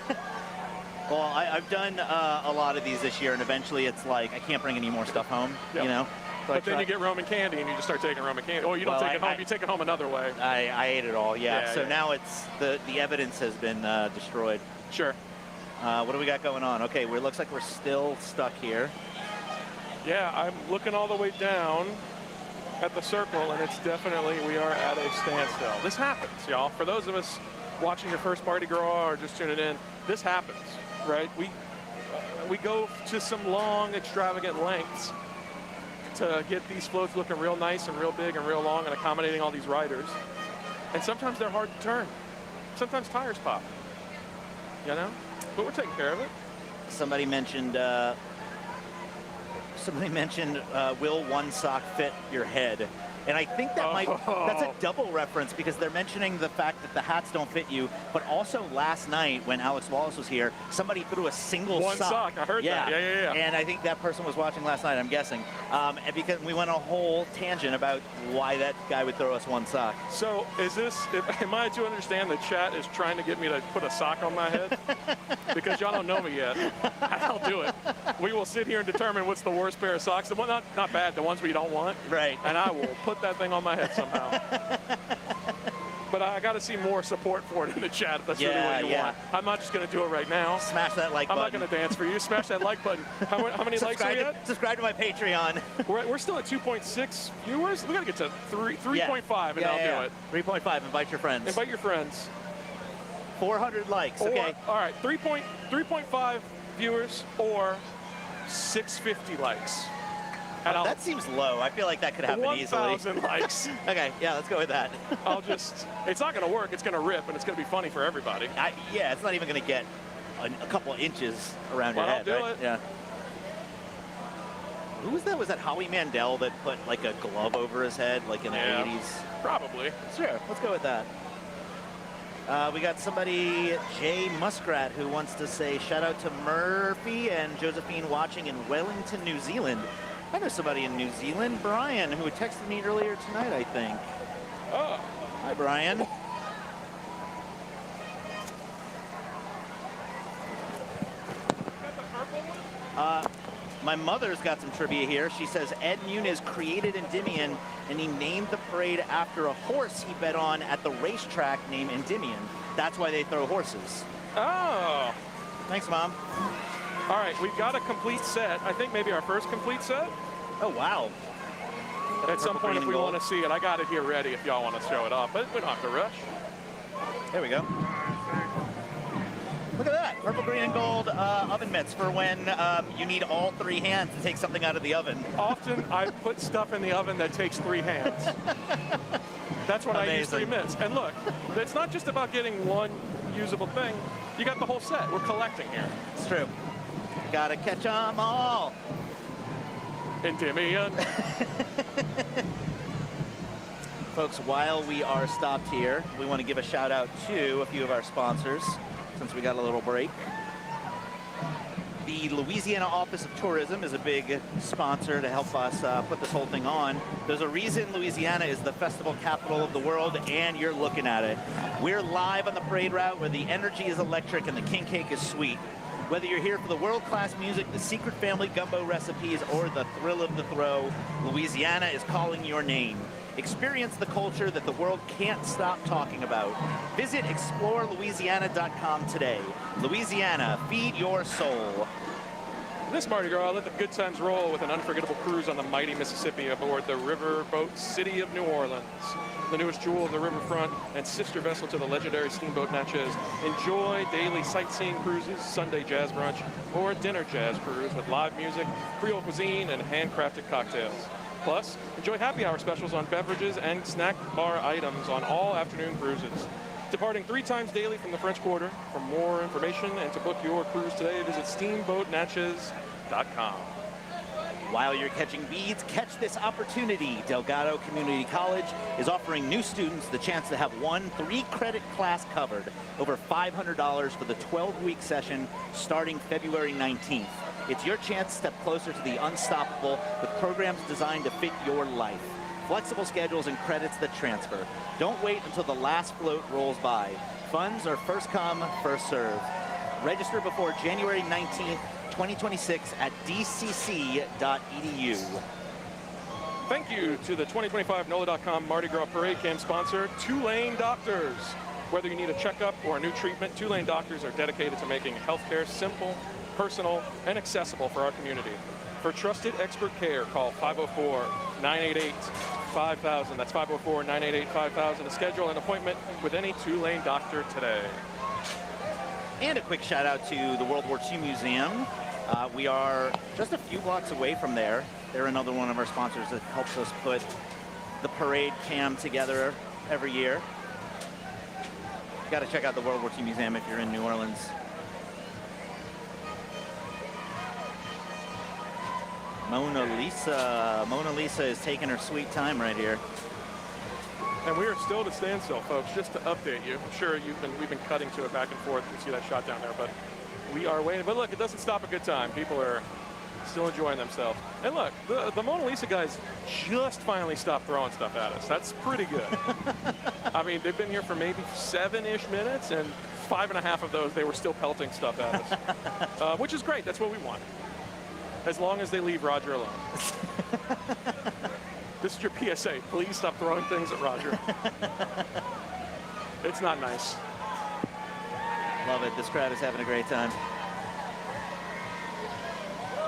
Well, I've done a lot of these this year, and eventually it's like I can't bring any more stuff home, Yep. you know? So But then you get Roman candy, and you just start taking Roman candy. Oh, you don't Well, take it home. You take it home another way. I ate it all, yeah. Yeah, So yeah. now it's the evidence has been destroyed. Sure. What do we got going on? Okay, it looks like we're still stuck here. Yeah, I'm looking all the way down at the circle, and it's definitely, we are at a standstill. This happens, y'all. For those of us watching your first Mardi Gras or just tuning in, this happens, right? We go to some long, extravagant lengths to get these floats looking real nice and real big and real long and accommodating all these riders. And sometimes they're hard to turn. Sometimes tires pop, you know? But we're taking care of it. Somebody mentioned will one sock fit your head? And I think that that's a double reference because they're mentioning the fact that the hats don't fit you, but also last night when Alex Wallace was here, somebody threw a single One sock, I heard that. Yeah. And I think that person was watching last night, I'm guessing. And because we went a whole tangent about why that guy would throw us one sock. So is this, am I to understand the chat is trying to get me to put a sock on my head? Because y'all don't know me yet. I'll do it. We will sit here and determine what's the worst pair of socks. The one, not bad, the ones we don't want. Right. And I will put that thing on my head somehow. But I got to see more support for it in the chat if that's really what you want. I'm not just going to do it right now. Smash that like I'm button. not going to dance for you. Smash that like button. How many likes are we at? Subscribe to my Patreon. We're still at 2.6 viewers. We got to get to 3.5 and I'll do it. 3.5. Invite your friends. Invite your friends. 400 likes. Okay. All right. 3.5 viewers or 650 likes. And that seems low. I feel like that could happen easily. 1,000 likes. Okay, yeah, let's go with that. It's not going to work. It's going to rip, and it's going to be funny for everybody. Yeah, it's not even going to get a couple of inches around your head, I'll do right? it. Yeah. Who was that? Was that Howie Mandel that put like a glove over his head, like in the 80s? Probably. Sure, let's go with that. We got somebody, Jay Muskrat, who wants to say shout out to Murphy and Josephine watching in Wellington, New Zealand. I know somebody in New Zealand, Brian, who texted me earlier tonight, I think. Oh. Hi, Brian. My mother's got some trivia here. She says Ed Muniz created Endymion, and he named the parade after a horse he bet on at the racetrack named Endymion. That's why they throw horses. Oh. Thanks, Mom. All right, we've got a complete set. I think maybe our first complete set. Oh, wow. At some point, if we want to see it, I got it here ready if y'all want to show it off, but we don't have to rush. There we go. Look at that. Purple, green, and gold oven mitts for when you need all three hands to take something out of the oven. Often, I put stuff in the oven that takes 3 hands. That's what I use 3 mitts. And look, it's not just about getting one usable thing. you got the whole set. We're collecting here. It's true. Gotta catch 'em all. Endymion. Folks, while we are stopped here, we want to give a shout out to a few of our sponsors since we got a little break. The Louisiana Office of Tourism is a big sponsor to help us put this whole thing on. There's a reason Louisiana is the festival capital of the world, and you're looking at it. We're live on the parade route where the energy is electric and the king cake is sweet. Whether you're here for the world-class music, the secret family gumbo recipes, or the thrill of the throw, Louisiana is calling your name. Experience the culture that the world can't stop talking about. Visit explorelouisiana.com today. Louisiana, feed your soul. This Mardi Gras, let the good times roll with an unforgettable cruise on the mighty Mississippi aboard the riverboat City of New Orleans. The newest jewel of the riverfront and sister vessel to the legendary steamboat Natchez. Enjoy daily sightseeing cruises, Sunday jazz brunch, or a dinner jazz cruise with live music, Creole cuisine, and handcrafted cocktails. Plus, enjoy happy hour specials on beverages and snack bar items on all afternoon cruises. Departing 3 times daily from the French Quarter. For more information and to book your cruise today, visit steamboatnatchez.com. While you're catching beads, catch this opportunity. Delgado Community College is offering new students the chance to have one 3-credit class covered. Over $500 for the 12-week session starting February 19th. It's your chance to step closer to the unstoppable with programs designed to fit your life. Flexible schedules and credits that transfer. Don't wait until the last float rolls by. Funds are first come, first serve. Register before January 19th, 2026 at dcc.edu. Thank you to the 2025 NOLA.com Mardi Gras Parade Camp sponsor, Tulane Doctors. Whether you need a checkup or a new treatment, Tulane Doctors are dedicated to making healthcare simple, personal, and accessible for our community. For trusted expert care, call 504-988-5000. That's 504-988-5000 to schedule an appointment with any Tulane doctor today. And a quick shout out to the World War II Museum. We are just a few blocks away from there. They're another one of our sponsors that helps us put the parade cam together every year. Got to check out the World War II Museum if you're in New Orleans. Mona Lisa is taking her sweet time right here. And we are still at a standstill, folks, just to update you. I'm sure we've been cutting to it back and forth. You see that shot down there, but we are waiting. But look, it doesn't stop a good time. People are still enjoying themselves. And look, the Mona Lisa guys just finally stopped throwing stuff at us. That's pretty good. I mean, they've been here for maybe 7-ish minutes, and 5.5 of those, they were still pelting stuff at us, which is great. That's what we want. As long as they leave Roger alone. This is your PSA. Please stop throwing things at Roger. It's not nice. Love it. This crowd is having a great time.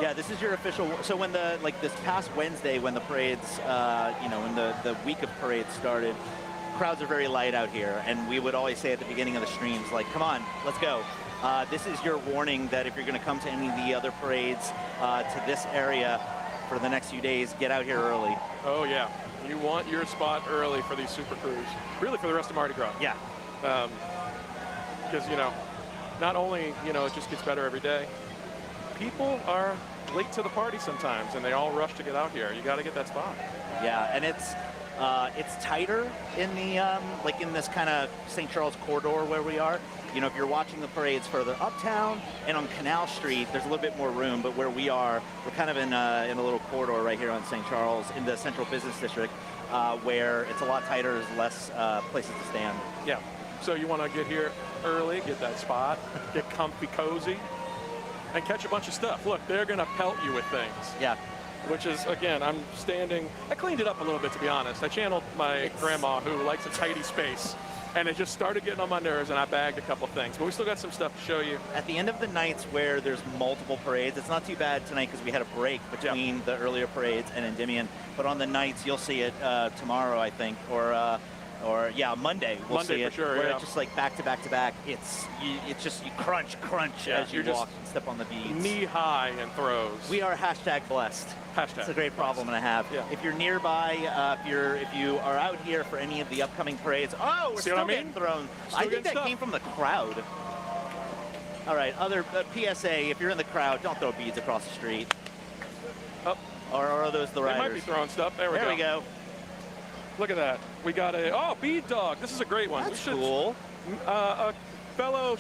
Yeah, this is your official. So when this past Wednesday, when the parades, when the week of parades started, crowds are very light out here, and we would always say at the beginning of the streams, like, come on, let's go. This is your warning that if you're going to come to any of the other parades to this area for the next few days, get out here early. Oh, yeah. You want your spot early for these super crews. Really for the rest of Mardi Gras. Yeah. Because, not only, it just gets better every day, people are late to the party sometimes, and they all rush to get out here. You got to get that spot. Yeah, and it's tighter in the, in this kind of St. Charles corridor where we are. If you're watching the parades further uptown and on Canal Street, there's a little bit more room, but where we are, we're kind of in a little corridor right here on St. Charles in the Central Business District, where it's a lot tighter, there's less places to stand. Yeah, so you want to get here early, get that spot, get comfy, cozy, and catch a bunch of stuff. Look, they're going to pelt you with things. Yeah. Which is, again, I cleaned it up a little bit, to be honest. I channeled my grandma, who likes a tidy space. And it just started getting on my nerves, and I bagged a couple things. But we still got some stuff to show you. At the end of the nights where there's multiple parades, it's not too bad tonight because we had a break between the earlier parades and Endymion. But on the nights, you'll see it tomorrow, I think, or Monday. We'll see it. For sure, where it's just like back to back to back. It's just you crunch as you walk and step on the beads. Knee high in throws. We are #blessed. It's a great problem to have. Yeah. If you're nearby, if you are out here for any of the upcoming parades, we're still getting thrown. I think that came from the crowd. All right, other PSA, if you're in the crowd, don't throw beads across the street. Oh. Or are those the riders? They might be throwing stuff. There we go. Look at that. We got a, bead dog. This is a great one. That's cool. A fellow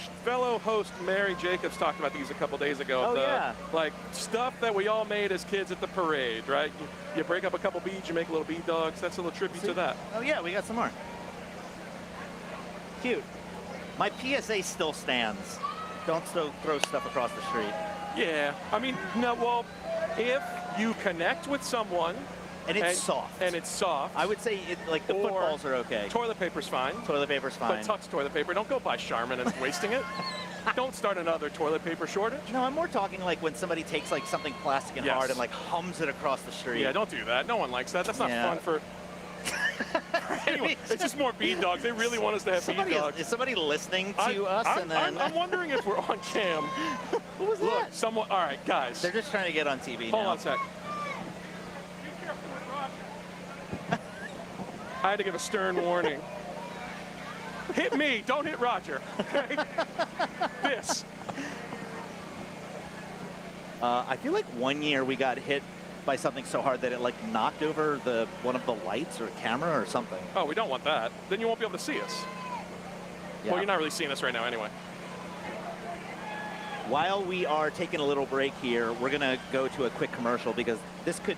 host, Mary Jacobs, talked about these a couple days ago. Oh, yeah. Like, stuff that we all made as kids at the parade, right? You break up a couple beads, you make little bead dogs. That's a little tribute to that. Oh, yeah, we got some more. Cute. My PSA still stands. Don't throw stuff across the street. Yeah. I mean, no, well, if you connect with someone and it's soft. And it's soft. I would say like the footballs are okay. Toilet paper's fine. Toilet paper's fine. But Tuck's toilet paper. Don't go buy Charmin and wasting it. Don't start another toilet paper shortage. No, I'm more talking like when somebody takes like something plastic and hard and like hums it across the street. Yeah, don't do that. No one likes that. That's not fun for... Anyway, it's just more bead dogs. They really want us to have bead dogs. Is somebody listening to us? I'm wondering if we're on cam. What was that? Someone. All right, guys. They're just trying to get on TV. Hold on a sec. I had to give a stern warning. Hit me, don't hit Roger. Okay? This. I feel like one year we got hit by something so hard that it like knocked over one of the lights or camera or something. Oh, we don't want that. Then you won't be able to see us. Yeah. Well, you're not really seeing us right now anyway. While we are taking a little break here, we're gonna go to a quick commercial because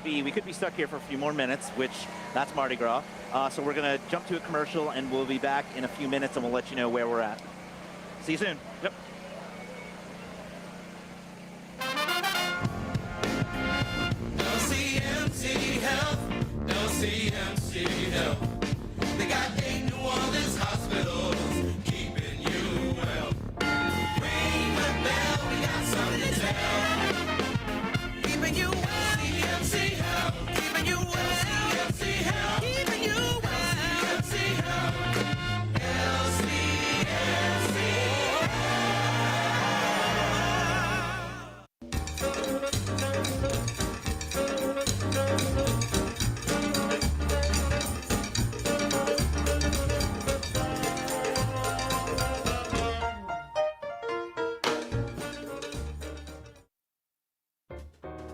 we could be stuck here for a few more minutes, which that's Mardi Gras. So we're gonna jump to a commercial and we'll be back in a few minutes and we'll let you know where we're at. See you soon. Yep. LCMC Health, LCMC Health. They got 8 New Orleans hospitals, keeping you well. Ring the bell, we got something to tell. Keeping you well. LCMC Health, keeping you well. LCMC Health, keeping you well. LCMC Health, LCMC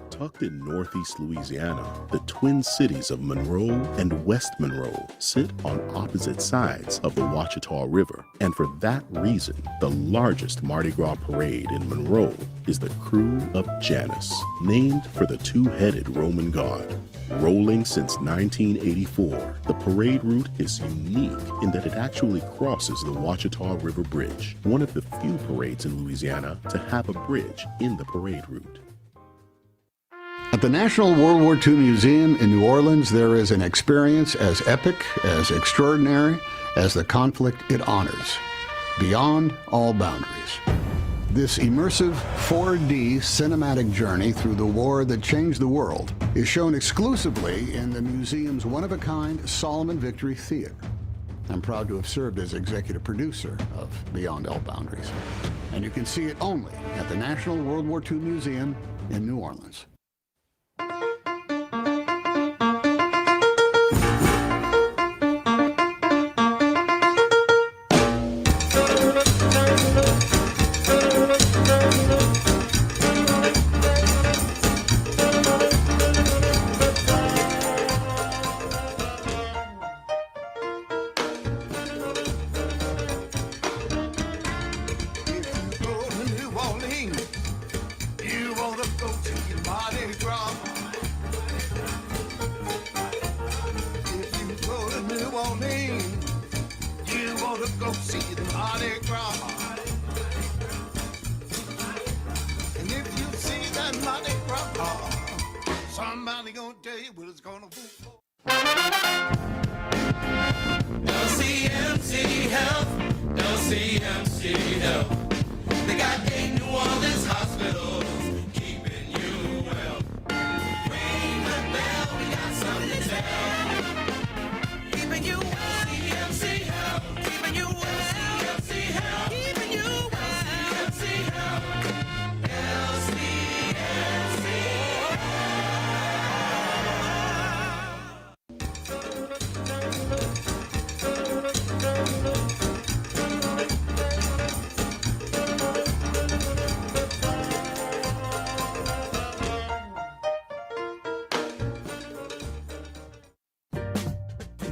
Tucked in northeast Louisiana, the twin cities of Monroe and West Monroe sit on opposite sides of the Ouachita River. And for that reason, the largest Mardi Gras parade in Monroe is the Krewe of Janus, named for the two-headed Roman god. Rolling since 1984, the parade route is unique in that it actually crosses the Ouachita River Bridge, one of the few parades in Louisiana to have a bridge in the parade route. At the National World War II Museum in New Orleans, there is an experience as epic, as extraordinary as the conflict it honors, beyond all boundaries. This immersive 4D cinematic journey through the war that changed the world is shown exclusively in the museum's one-of-a-kind Solomon Victory Theater. I'm proud to have served as executive producer of Beyond All Boundaries, and you can see it only at the National World War II Museum in New Orleans. LCMC Health, LCMC Health. They got 8 New Orleans hospitals, keeping you well. Ring the bell, we got something to tell. Keeping you well. LCMC Health, keeping you well. LCMC Health, keeping you well. LCMC Health, LCMC Health.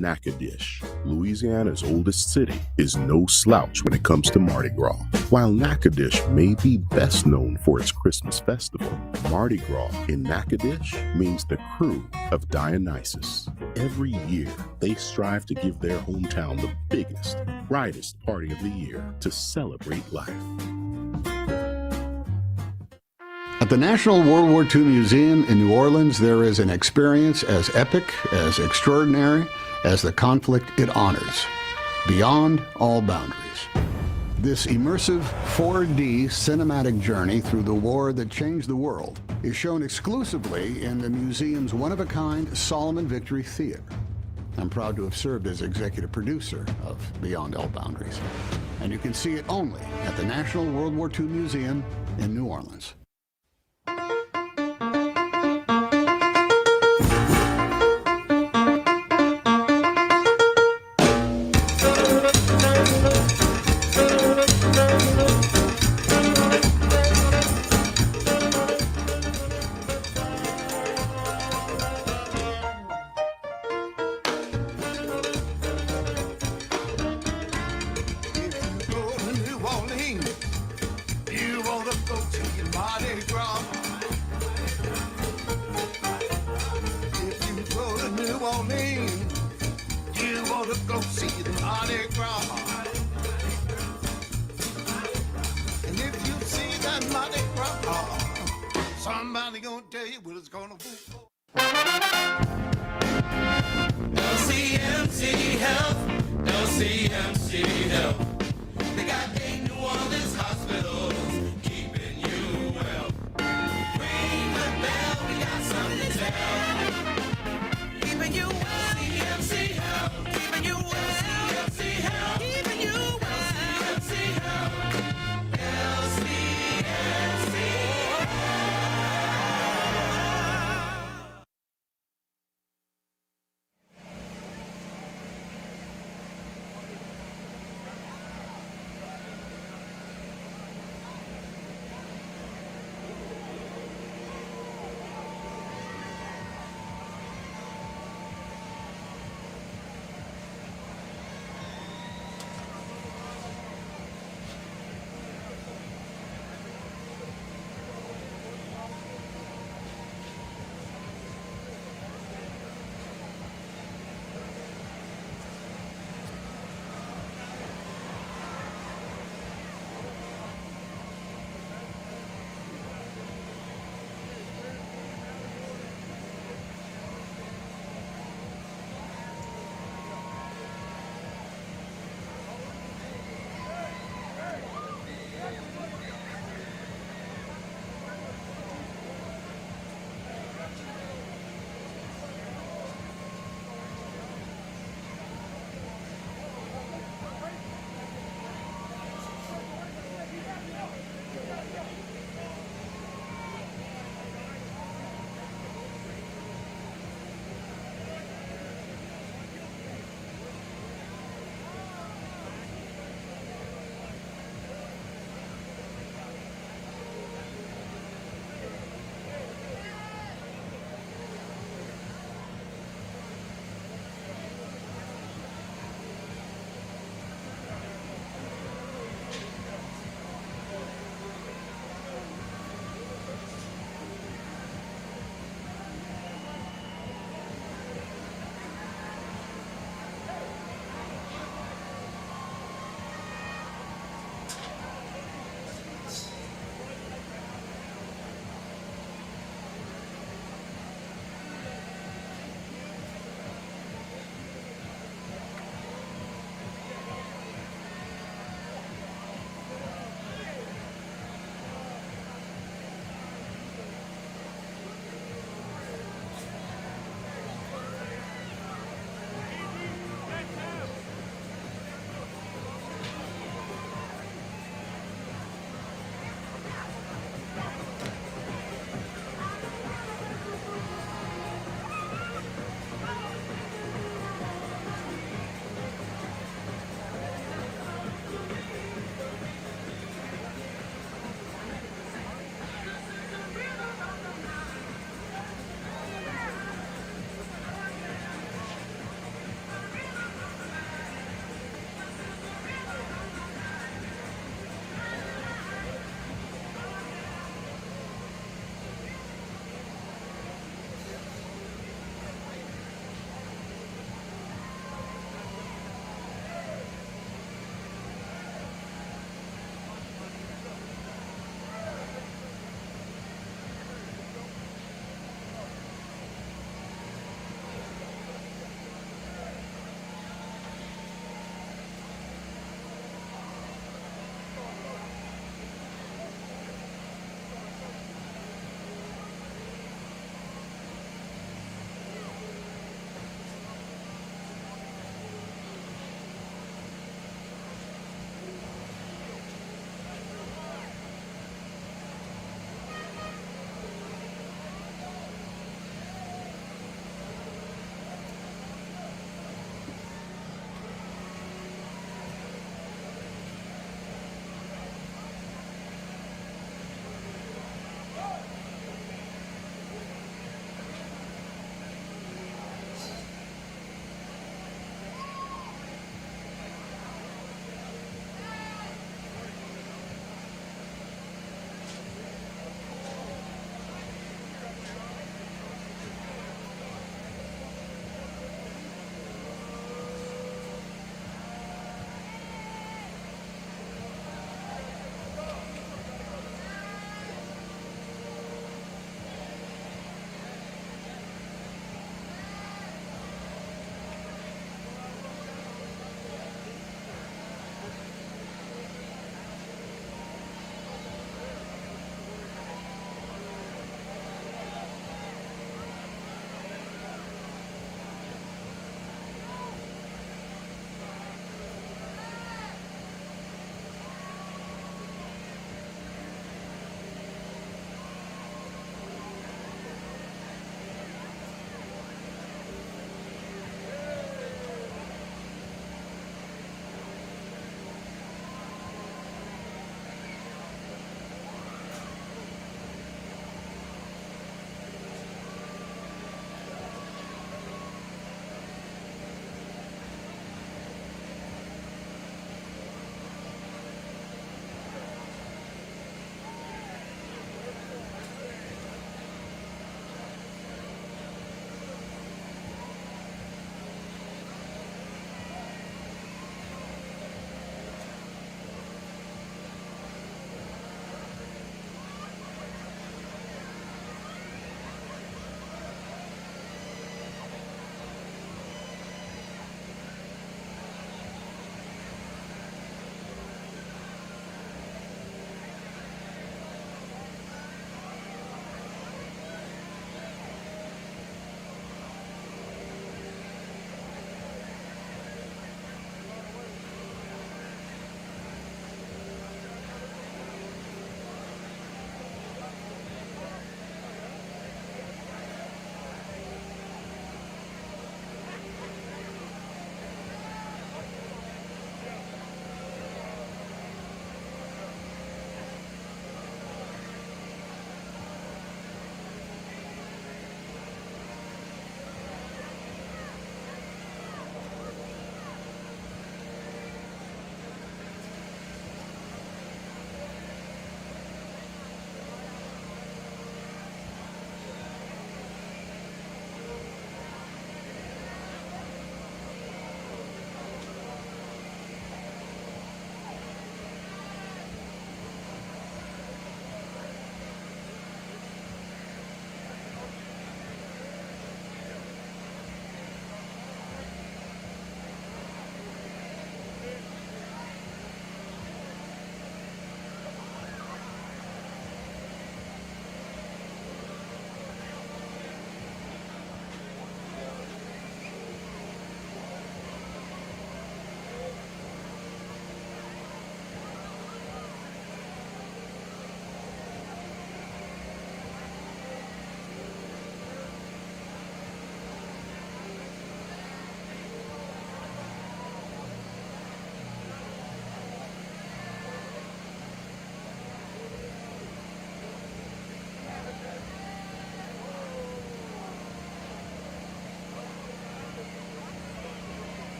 Natchitoches, Louisiana's oldest city, is no slouch when it comes to Mardi Gras. While Natchitoches may be best known for its Christmas festival, Mardi Gras in Natchitoches means the Krewe of Dionysus. Every year, they strive to give their hometown the biggest, brightest party of the year to celebrate life. At the National World War II Museum in New Orleans, there is an experience as epic, as extraordinary as the conflict it honors, beyond all boundaries. This immersive 4D cinematic journey through the war that changed the world is shown exclusively in the museum's one-of-a-kind Solomon Victory Theater. I'm proud to have served as executive producer of Beyond All Boundaries, and you can see it only at the National World War II Museum in New Orleans. Somebody gonna tell you what it's gonna be. LCMC Health, LCMC Health. They got 8 New Orleans hospitals, keeping you well. Ring the bell, we got something to tell. Keeping you well. CMC Health, keeping you well. CMC Health, keeping you well. CMC Health, LCMC.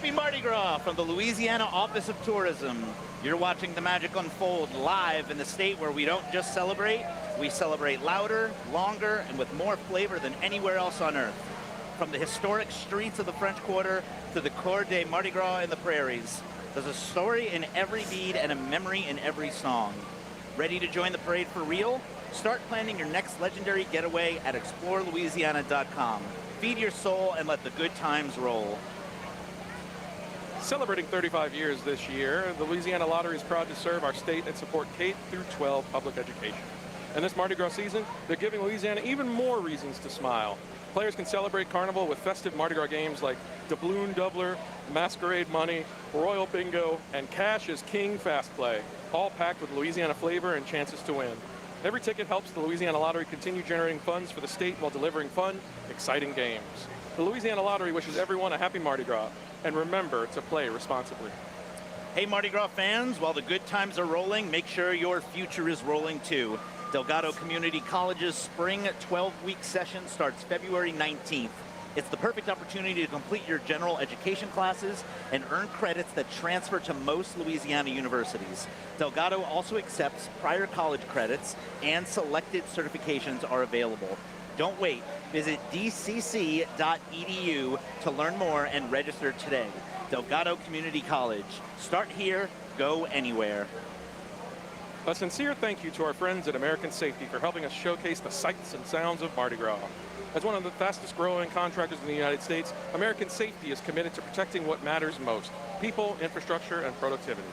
Happy Mardi Gras from the Louisiana Office of Tourism. You're watching the magic unfold live in the state where we don't just celebrate, we celebrate louder, longer, and with more flavor than anywhere else on earth. From the historic streets of the French Quarter to the Cour des Mardi Gras in the prairies, there's a story in every bead and a memory in every song. Ready to join the parade for real? Start planning your next legendary getaway at explorelouisiana.com. Feed your soul and let the good times roll. Celebrating 35 years this year, the Louisiana Lottery is proud to serve our state and support K through 12 public education. And this Mardi Gras season, they're giving Louisiana even more reasons to smile. Players can celebrate Carnival with festive Mardi Gras games like Doubloon Doubler, Masquerade Money, Royal Bingo, and Cash is King Fast Play, all packed with Louisiana flavor and chances to win. Every ticket helps the Louisiana Lottery continue generating funds for the state while delivering fun, exciting games. The Louisiana Lottery wishes everyone a happy Mardi Gras, and remember to play responsibly. Hey Mardi Gras fans, while the good times are rolling, make sure your future is rolling too. Delgado Community College's spring 12-week session starts February 19th. It's the perfect opportunity to complete your general education classes and earn credits that transfer to most Louisiana universities. Delgado also accepts prior college credits, and selected certifications are available. Don't wait. Visit dcc.edu to learn more and register today. Delgado Community College. Start here, go anywhere. A sincere thank you to our friends at American Safety for helping us showcase the sights and sounds of Mardi Gras. As one of the fastest growing contractors in the United States, American Safety is committed to protecting what matters most: people, infrastructure, and productivity.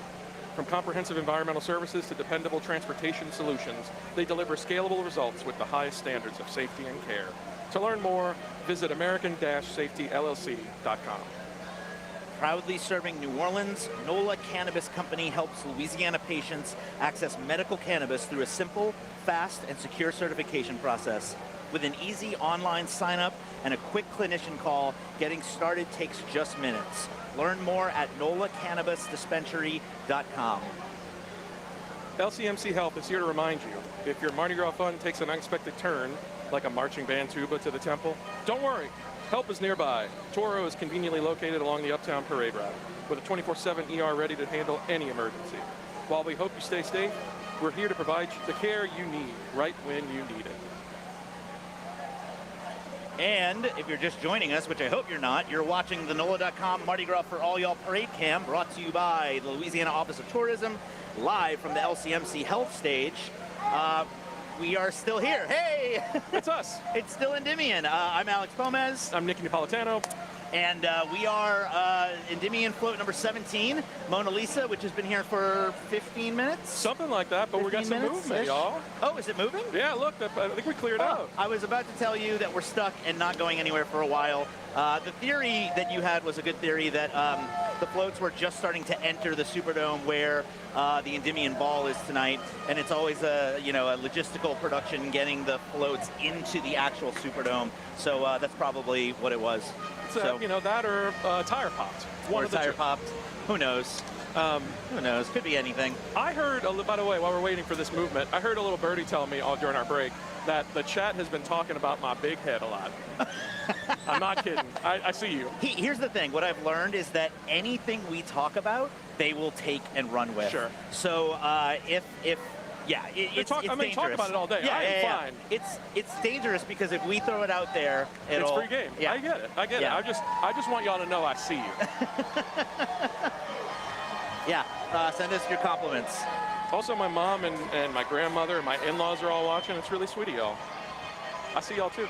From comprehensive environmental services to dependable transportation solutions, they deliver scalable results with the highest standards of safety and care. To learn more, visit American-SafetyLLC.com. Proudly serving New Orleans, NOLA Cannabis Company helps Louisiana patients access medical cannabis through a simple, fast, and secure certification process. With an easy online sign-up and a quick clinician call, getting started takes just minutes. Learn more at NOLACannabisDispensary.com. LCMC Health is here to remind you, if your Mardi Gras fun takes an unexpected turn, like a marching band tuba to the temple, don't worry. Help is nearby. Toro is conveniently located along the Uptown Parade Route with a 24/7 ER ready to handle any emergency. While we hope you stay safe, we're here to provide the care you need right when you need it. And if you're just joining us, which I hope you're not, you're watching the NOLA.com Mardi Gras for All Y'all Parade Cam, brought to you by the Louisiana Office of Tourism, live from the LCMC Health Stage. We are still here. Hey! It's us. It's still Endymion. I'm Alex Gomez. I'm Nicky Napolitano. And we are Endymion float number 17, Mona Lisa, which has been here for 15 minutes? Something like that, but we got some movement, y'all. Oh, is it moving? Yeah, look, I think we cleared out. I was about to tell you that we're stuck and not going anywhere for a while. The theory that you had was a good theory, that the floats were just starting to enter the Superdome where the Endymion Ball is tonight, and it's always a logistical production getting the floats into the actual Superdome. So that's probably what it was. So, that or tire popped. One or tire popped. Who knows? Who knows? Could be anything. I heard, by the way, while we're waiting for this movement, I heard a little birdie tell me during our break that the chat has been talking about my big head a lot. I'm not kidding. I see you. Here's the thing. What I've learned is that anything we talk about, they will take and run with. Sure. So it's dangerous. Talk about it all day. Yeah, fine. It's dangerous because if we throw it out there, it's free game. Yeah. I get it. I just want y'all to know I see you. Yeah. Send us your compliments. Also, my mom and my grandmother and my in-laws are all watching. It's really sweet of y'all. I see y'all too.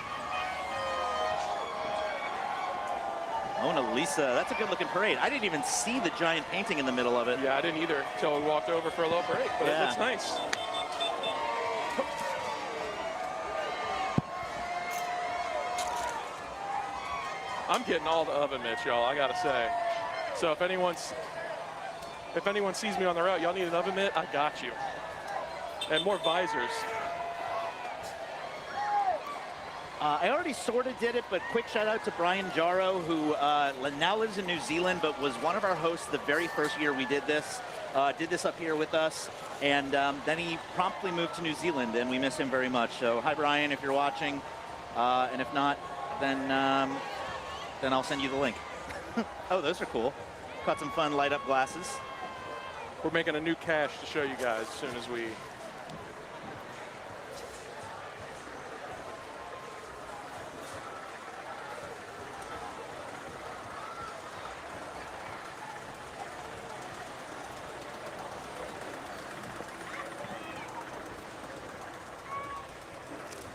Mona Lisa, that's a good-looking parade. I didn't even see the giant painting in the middle of it. Yeah, I didn't either until we walked over for a little break, but it looks nice. I'm getting all the oven mitts, y'all, I gotta say. So if anyone sees me on the route, y'all need an oven mitt, I got you. And more visors. I already sort of did it, but quick shout out to Brian Jarrow, who now lives in New Zealand, but was one of our hosts the very first year we did this up here with us. And then he promptly moved to New Zealand, and we miss him very much. So hi, Brian, if you're watching. And if not, then I'll send you the link. Oh, those are cool. Caught some fun light up glasses. We're making a new cache to show you guys as soon as we.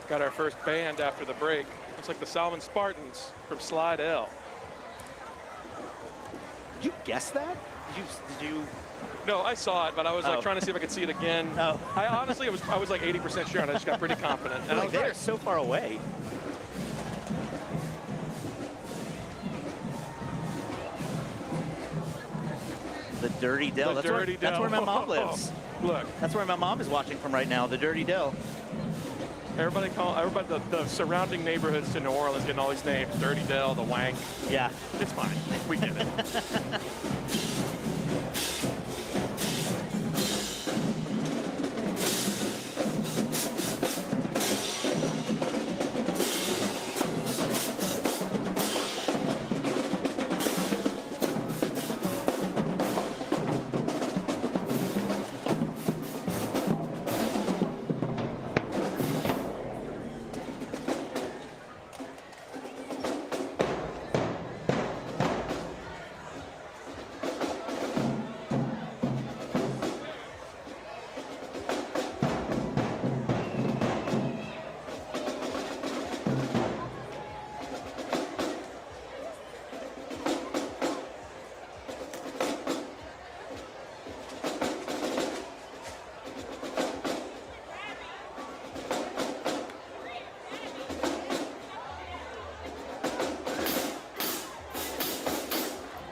Got our first band after the break. Looks like the Salmon Spartans from Slide L. Did you guess that? Did you? No, I saw it, but I was like trying to see if I could see it again. Oh. I honestly, I was like 80% sure, and I just got pretty confident. And I was They're right. so far away. The Dirty Dell. That's where my mom lives. Look, That's where my mom is watching from right now. The Dirty Dell. everybody, the surrounding neighborhoods to New Orleans getting all these names. Dirty Dell, the Wank. Yeah. It's fine. We get it.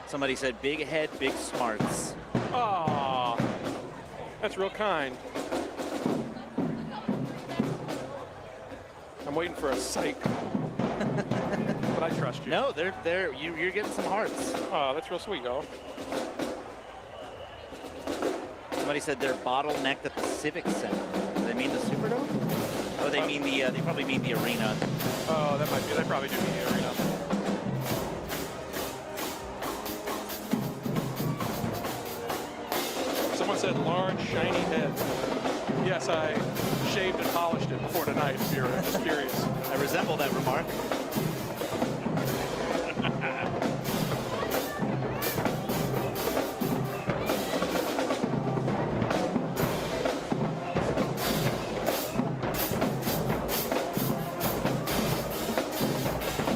Somebody said, big head, big smarts. Aw, that's real kind. I'm waiting for a psych. But I trust you. No, you're getting some hearts. Oh, that's real sweet, y'all. Somebody said they're bottlenecked at the Civic Center. Do they mean the Superdome? Oh, they mean they probably mean the arena. Oh, that might be. They probably do mean the arena. Someone said large, shiny head. Yes, I shaved and polished it before tonight, if you're just curious. I resemble that remark.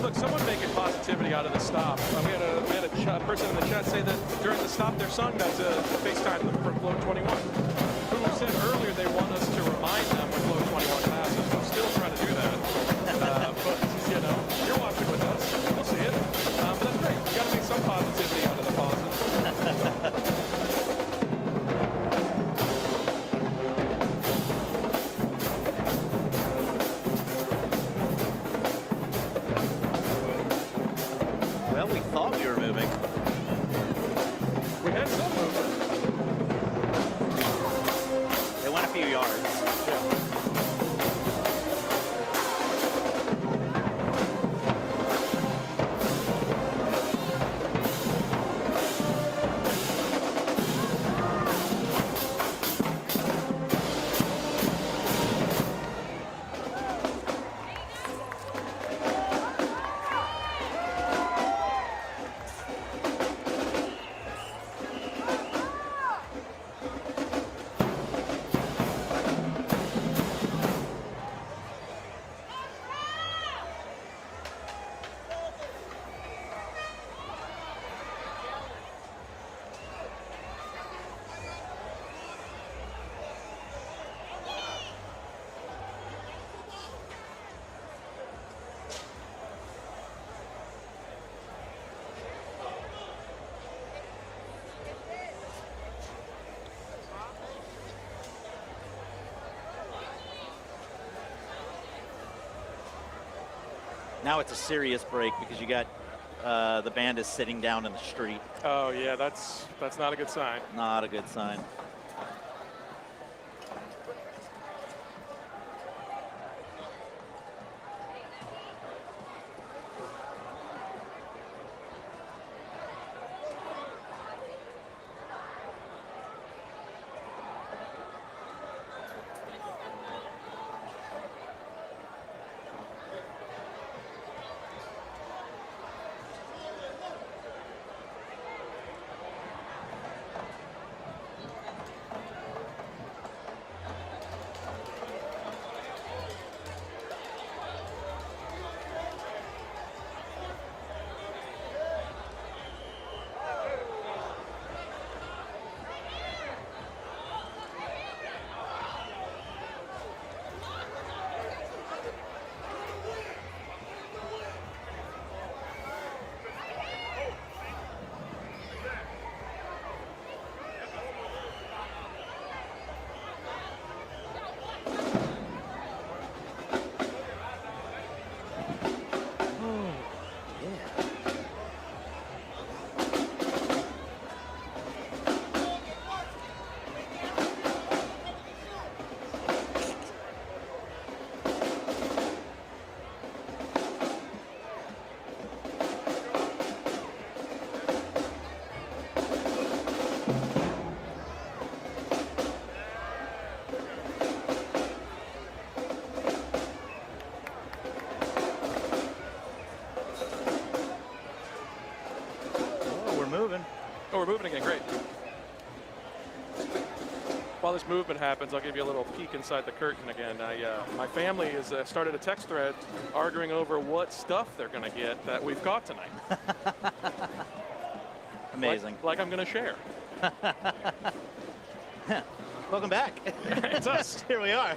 Look, someone making positivity out of the stop. We had a person in the chat say that during the stop their son got to FaceTime them from Flow 21, who said earlier they want us to remind them when Flow 21 passes. I'm still trying to do that. But, you know, you're watching with us. We'll see it. But that's great. We got to make some positivity out of the pauses. Well, we thought we were moving. We had some movement. They went a few yards. Now it's a serious break because you got the band is sitting down in the street. Oh yeah, that's not a good sign. Not a good sign. we're moving again. Great. While this movement happens, I'll give you a little peek inside the curtain again. My family has started a text thread arguing over what stuff they're going to get that we've got tonight. Amazing. Like I'm going to share. Welcome back. It's us. Here we are.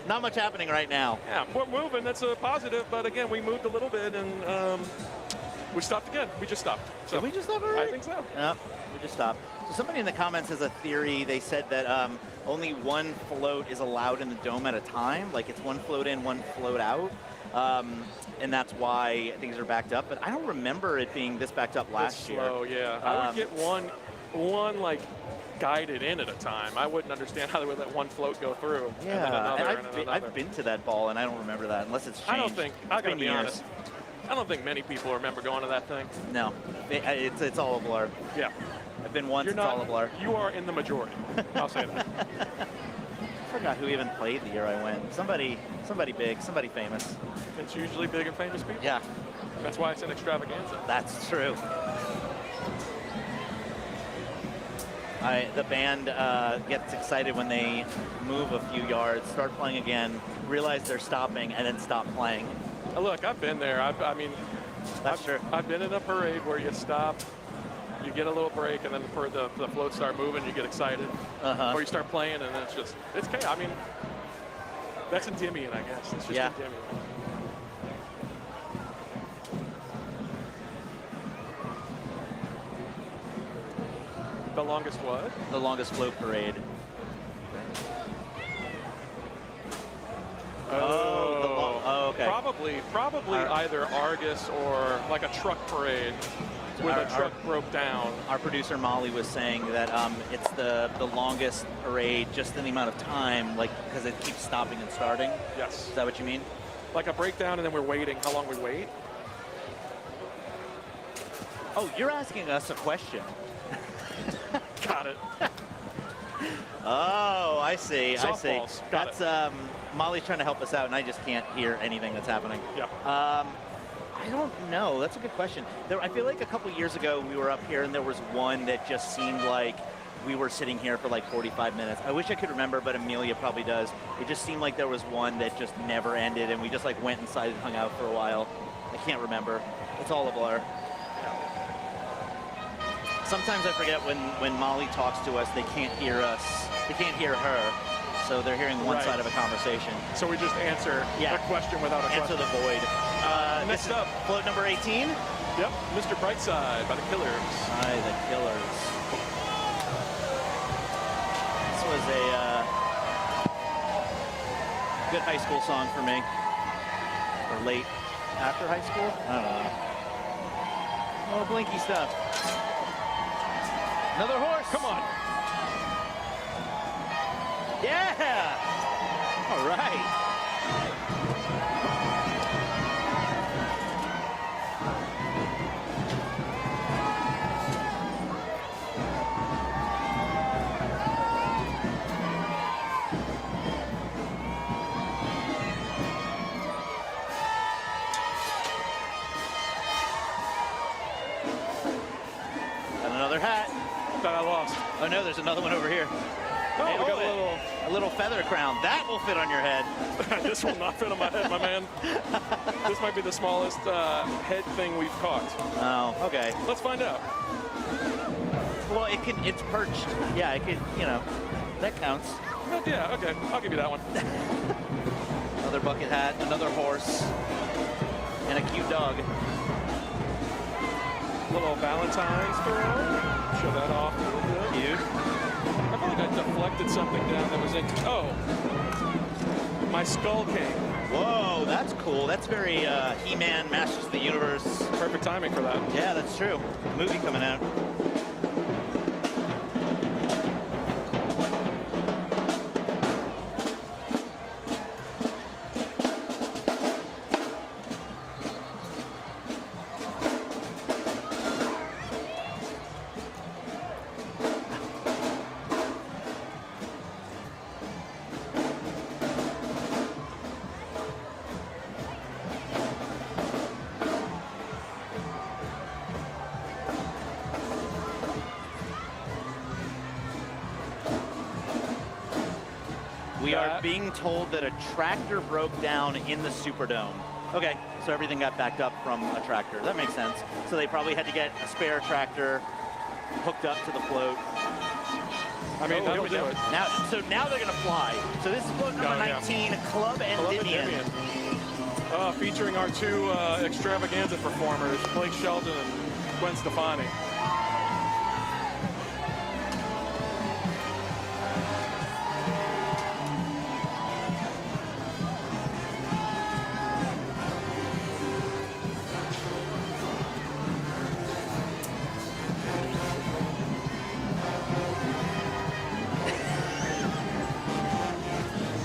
Not much happening right now. Yeah, we're moving. That's a positive. But again, we moved a little bit and we stopped again. We just stopped. So Did we just stop already? I think so. No, we just stopped. So somebody in the comments has a theory. They said that only one float is allowed in the dome at a time. Like it's one float in, one float out. And that's why things are backed up. But I don't remember it being this backed up last year. Slow, yeah. I would get one like guided in at a time. I wouldn't understand how they would let one float go through. Yeah, And then another, and and another. I've been to that ball, and I don't remember that unless it's changed. I don't think, I gotta been be years. honest, I don't think many people remember going to that thing. No, it's all a blur. Yeah. I've been once, You're it's not, all a blur. You are in the majority. I'll say that. I forgot who even played the year I went. Somebody big, somebody famous. It's usually big and famous people. Yeah. That's why it's an extravaganza. That's true. The band gets excited when they move a few yards, start playing again, realize they're stopping, and then stop playing. Look, I've been there. I mean, That's true. I've been in a parade where you stop, you get a little break, and then the floats start moving, you get excited. Or you start playing, and then it's chaos. I mean, that's Endymion, I guess. It's just Endymion. The longest what? The longest float parade. Okay. Probably either Argus or like a truck parade where the truck broke down. Our producer Molly was saying that it's the longest parade just in the amount of time, like because it keeps stopping and starting. Yes. Is that what you mean? Like a breakdown and then we're waiting. How long we wait? Oh, you're asking us a question. Got it. Oh, I see. Softballs. I see. Got That's Molly's trying to help us out, and I just can't hear anything that's happening. Yeah. I don't know. That's a good question. I feel like a couple years ago we were up here, and there was one that just seemed like we were sitting here for like 45 minutes. I wish I could remember, but Amelia probably does. It just seemed like there was one that just never ended, and we just like went inside and hung out for a while. I can't remember. It's all a blur. Sometimes I forget when Molly talks to us, they can't hear us. They can't hear her, so they're hearing one side of a conversation. So we just answer a question without a Answer question. the void. Next up, float number 18. Yep, Mr. Brightside by the Killers. By the Killers. This was a good high school song for me. Or late after high school? I don't know. Oh, blinky stuff. Another horse. Come on. Yeah. All right. Got another hat. That I lost. Oh no, there's another one over here. Oh, Hey, we got a little feather crown. That will fit on your head. This will not fit on my head, my man. This might be the smallest head thing we've caught. Oh, okay. Let's find out. Well, it's perched. Yeah, it could, that counts. Yeah, okay. I'll give you that one. Another bucket hat, another horse, and a cute dog. Little Valentine's throw. Show that off a little bit. Cute. I feel like I deflected something down that was in. Oh, my Skull King. Whoa, that's cool. That's very He-Man, Masters of the Universe. Perfect timing for that. Yeah, that's true. Movie coming out. are being told that a tractor broke down in the Superdome. Okay, so everything got backed up from a tractor. That makes sense. So they probably had to get a spare tractor hooked up to the float. I mean, that'll do it. Now they're going to fly. So this is float number 19, Krewe of Endymion. Featuring our two extravaganza performers, Blake Shelton and Gwen Stefani.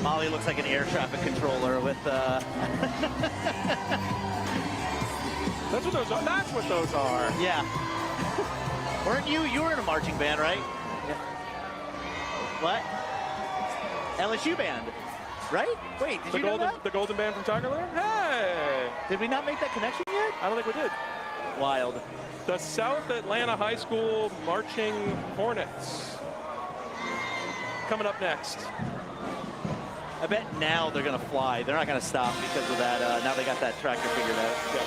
Molly looks like an air traffic controller with That's what those are. That's what those are. Yeah. Weren't you? You were in a marching band, right? Yeah. What? LSU band, right? Wait, did you know that? The Golden Band from Tiger Land? Hey! Did we not make that connection yet? I don't think we did. Wild. The South Atlanta High School Marching Hornets. Coming up next. I bet now they're going to fly. They're not going to stop because of that. Now they got that tractor figured out. Yeah.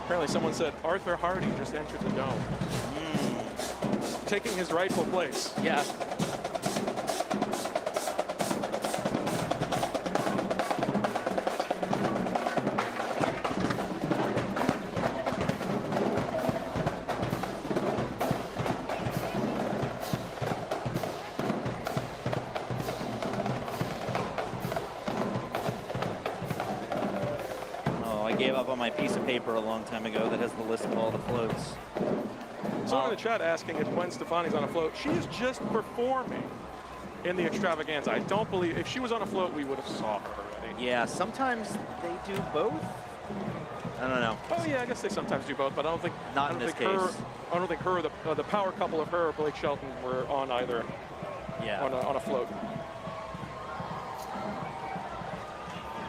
Apparently someone said Arthur Hardy just entered the dome. Taking his rightful place. Yeah. Gave up on my piece of paper a long time ago that has the list of all the floats. Someone in the chat asking if Gwen Stefani's on a float. She is just performing in the extravaganza. I don't believe, if she was on a float, we would have saw her already. Yeah, sometimes they do both. I don't know. Oh yeah, I guess they sometimes do both, but I don't think. Not in this case. I don't think her, the power couple of her, Blake Shelton, were on either. Yeah. On a float.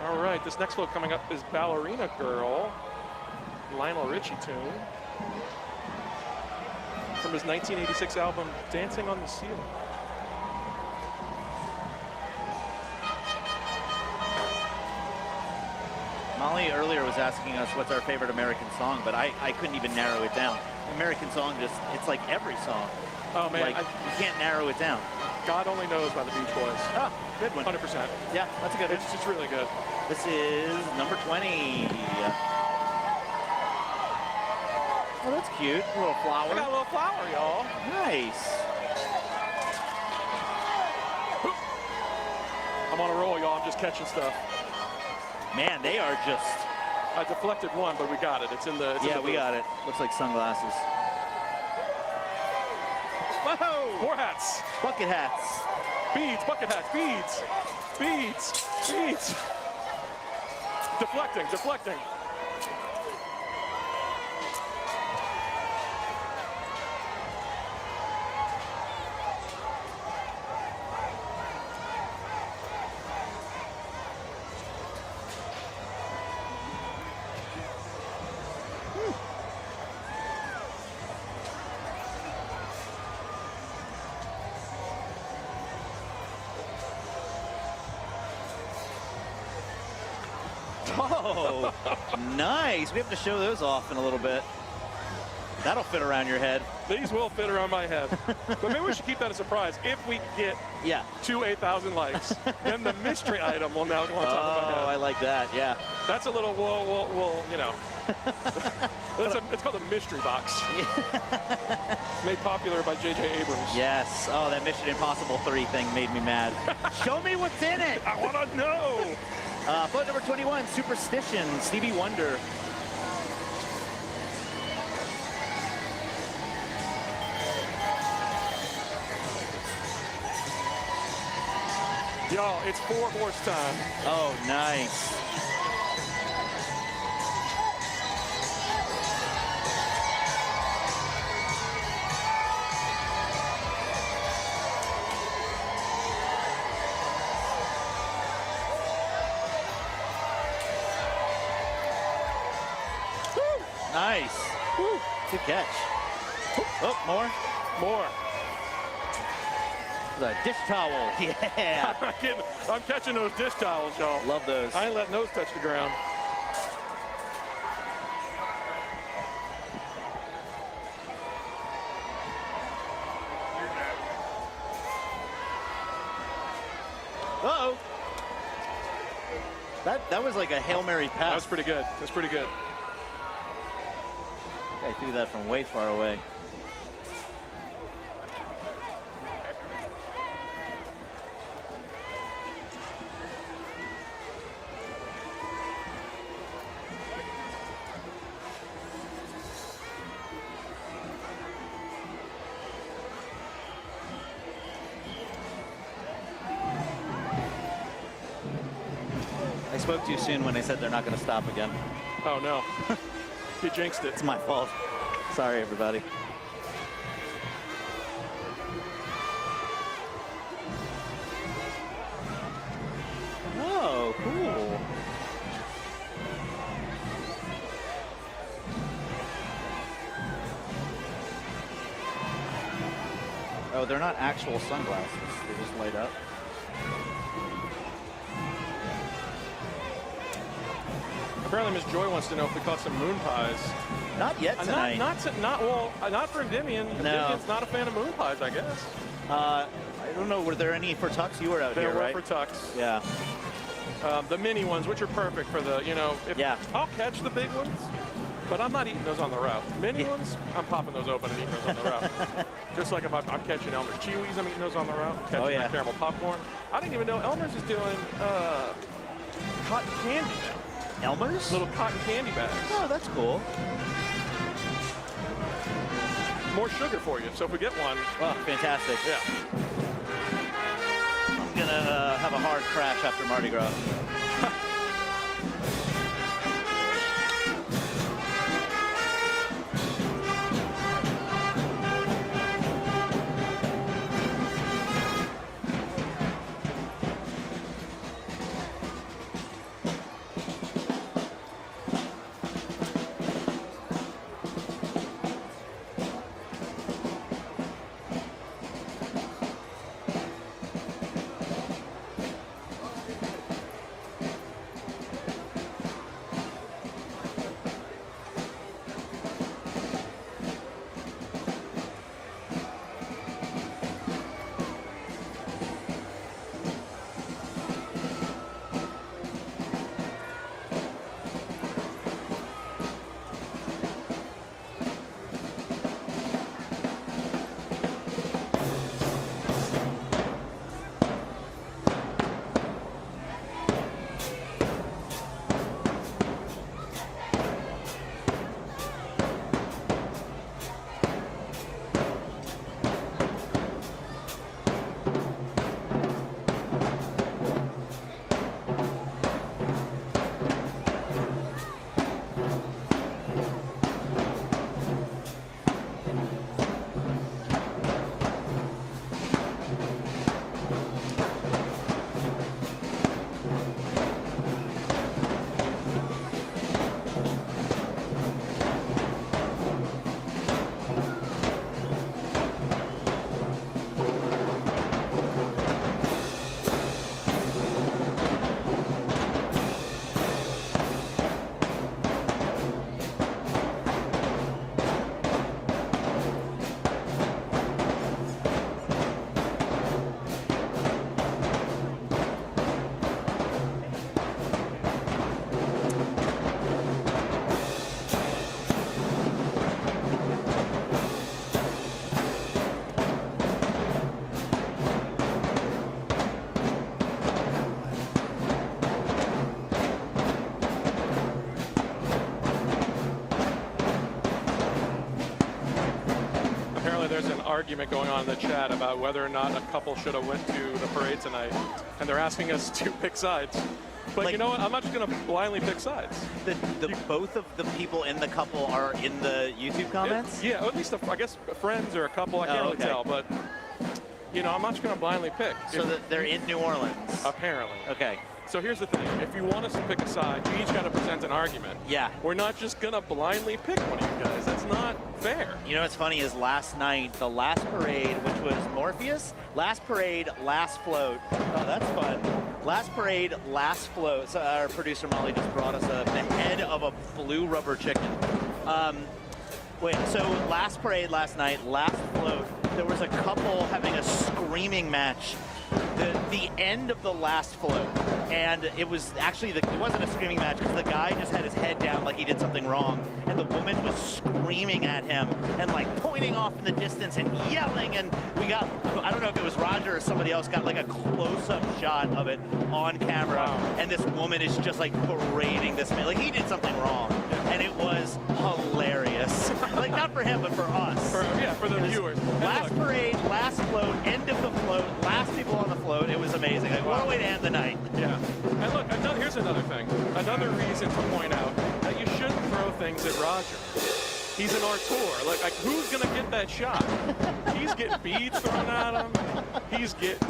All right, this next float coming up is Ballerina Girl, Lionel Richie tune from his 1986 album, Dancing on the Ceiling. Molly earlier was asking us what's our favorite American song, but I couldn't even narrow it down. American song it's like every song. Oh man, like, you can't narrow it down. God Only Knows by the Beach Boys. Oh, good one. 100%. Yeah, that's a good one. It's really good. This is number 20. Oh, that's cute. A little flower. I got a little flower, y'all. Nice. I'm on a roll, y'all. I'm just catching stuff. Man, they are just... I deflected one, but we got it. It's in the... yeah, we got it. Looks like sunglasses. Whoa! More hats. Bucket hats. Beads, bucket hats, beads. Beads, beads. Deflecting, deflecting. Oh, nice. We have to show those off in a little bit. That'll fit around your head. These will fit around my head. But maybe we should keep that a surprise. If we get to 8,000 likes, then the mystery item will now go on top of my head. Oh, I like that, yeah. That's a little, well, you know. It's called a mystery box. Made popular by J.J. Abrams. Yes. Oh, that Mission Impossible 3 thing made me mad. Show me what's in it. I want to know. Float number 21, Superstition, Stevie Wonder. Y'all, it's 4-horse time. Oh, nice. Nice. Woo. Good catch. Oh, more. The dish towel. Yeah. I'm catching those dish towels, y'all. Love those. I ain't letting those touch the ground. Uh-oh. That was like a Hail Mary pass. That was pretty good. That's pretty good. I threw that from way far away. I spoke too soon when I said they're not going to stop again. Oh, no. You jinxed it. It's my fault. Sorry, everybody. Oh, cool. Oh, they're not actual sunglasses. They just light up. Apparently, Miss Joy wants to know if we caught some moon pies. Not yet tonight. Not for Endymion. No. Endymion's not a fan of moon pies, I guess. I don't know. Were there any for Tux? You were out There here, were right? for Tux. Yeah. The mini ones, which are perfect for the, Yeah. I'll catch the big ones, but I'm not eating those on the route. Mini ones, I'm popping those open and eating those on the route. Just like if I'm catching Elmer's Chewies, I'm eating those on the route. Catching yeah. my caramel popcorn. I didn't even know Elmer's is doing cotton candy now. Elmer's? Little cotton candy bags. Oh, that's cool. More sugar for you. So if we get one, Oh, fantastic. yeah. I'm going to have a hard crash after Mardi Gras. argument going on in the chat about whether or not a couple should have went to the parade tonight, and they're asking us to pick sides. But Like- you know what? I'm not just going to blindly pick sides. Both of the people in the couple are in the YouTube comments? Yeah, or at least I guess friends or a couple. I can't really okay. tell, but you know, I'm not just going to blindly pick. So that they're in New Orleans. Apparently. Okay. So here's the thing. If you want us to pick a side, you each got to present an argument. Yeah. We're not just going to blindly pick one of you guys. That's not fair. You know what's funny is last night, the last parade, which was Morpheus, last parade, last float. Oh, that's fun. Last parade, last float. So our producer Molly just brought us the head of a blue rubber chicken. Wait, so last parade last night, last float, there was a couple having a screaming match. The end of the last float, and it was actually it wasn't a screaming match because the guy just had his head down like he did something wrong, and the woman was screaming at him and like pointing off in the distance and yelling, and we got, I don't know if it was Roger or somebody else, got like a close-up shot of it on camera. Wow. And this woman is just like berating this man like he did something wrong, and it was hilarious. Like not for him but for us. For the viewers. Last parade, last float, end of the float, last people on the float. It was amazing. Like, what a way to end the night. Yeah. And look, here's another thing. Another reason to point out that you shouldn't throw things at Roger. He's an auteur. Like who's going to get that shot? He's getting beads thrown at him. He's getting,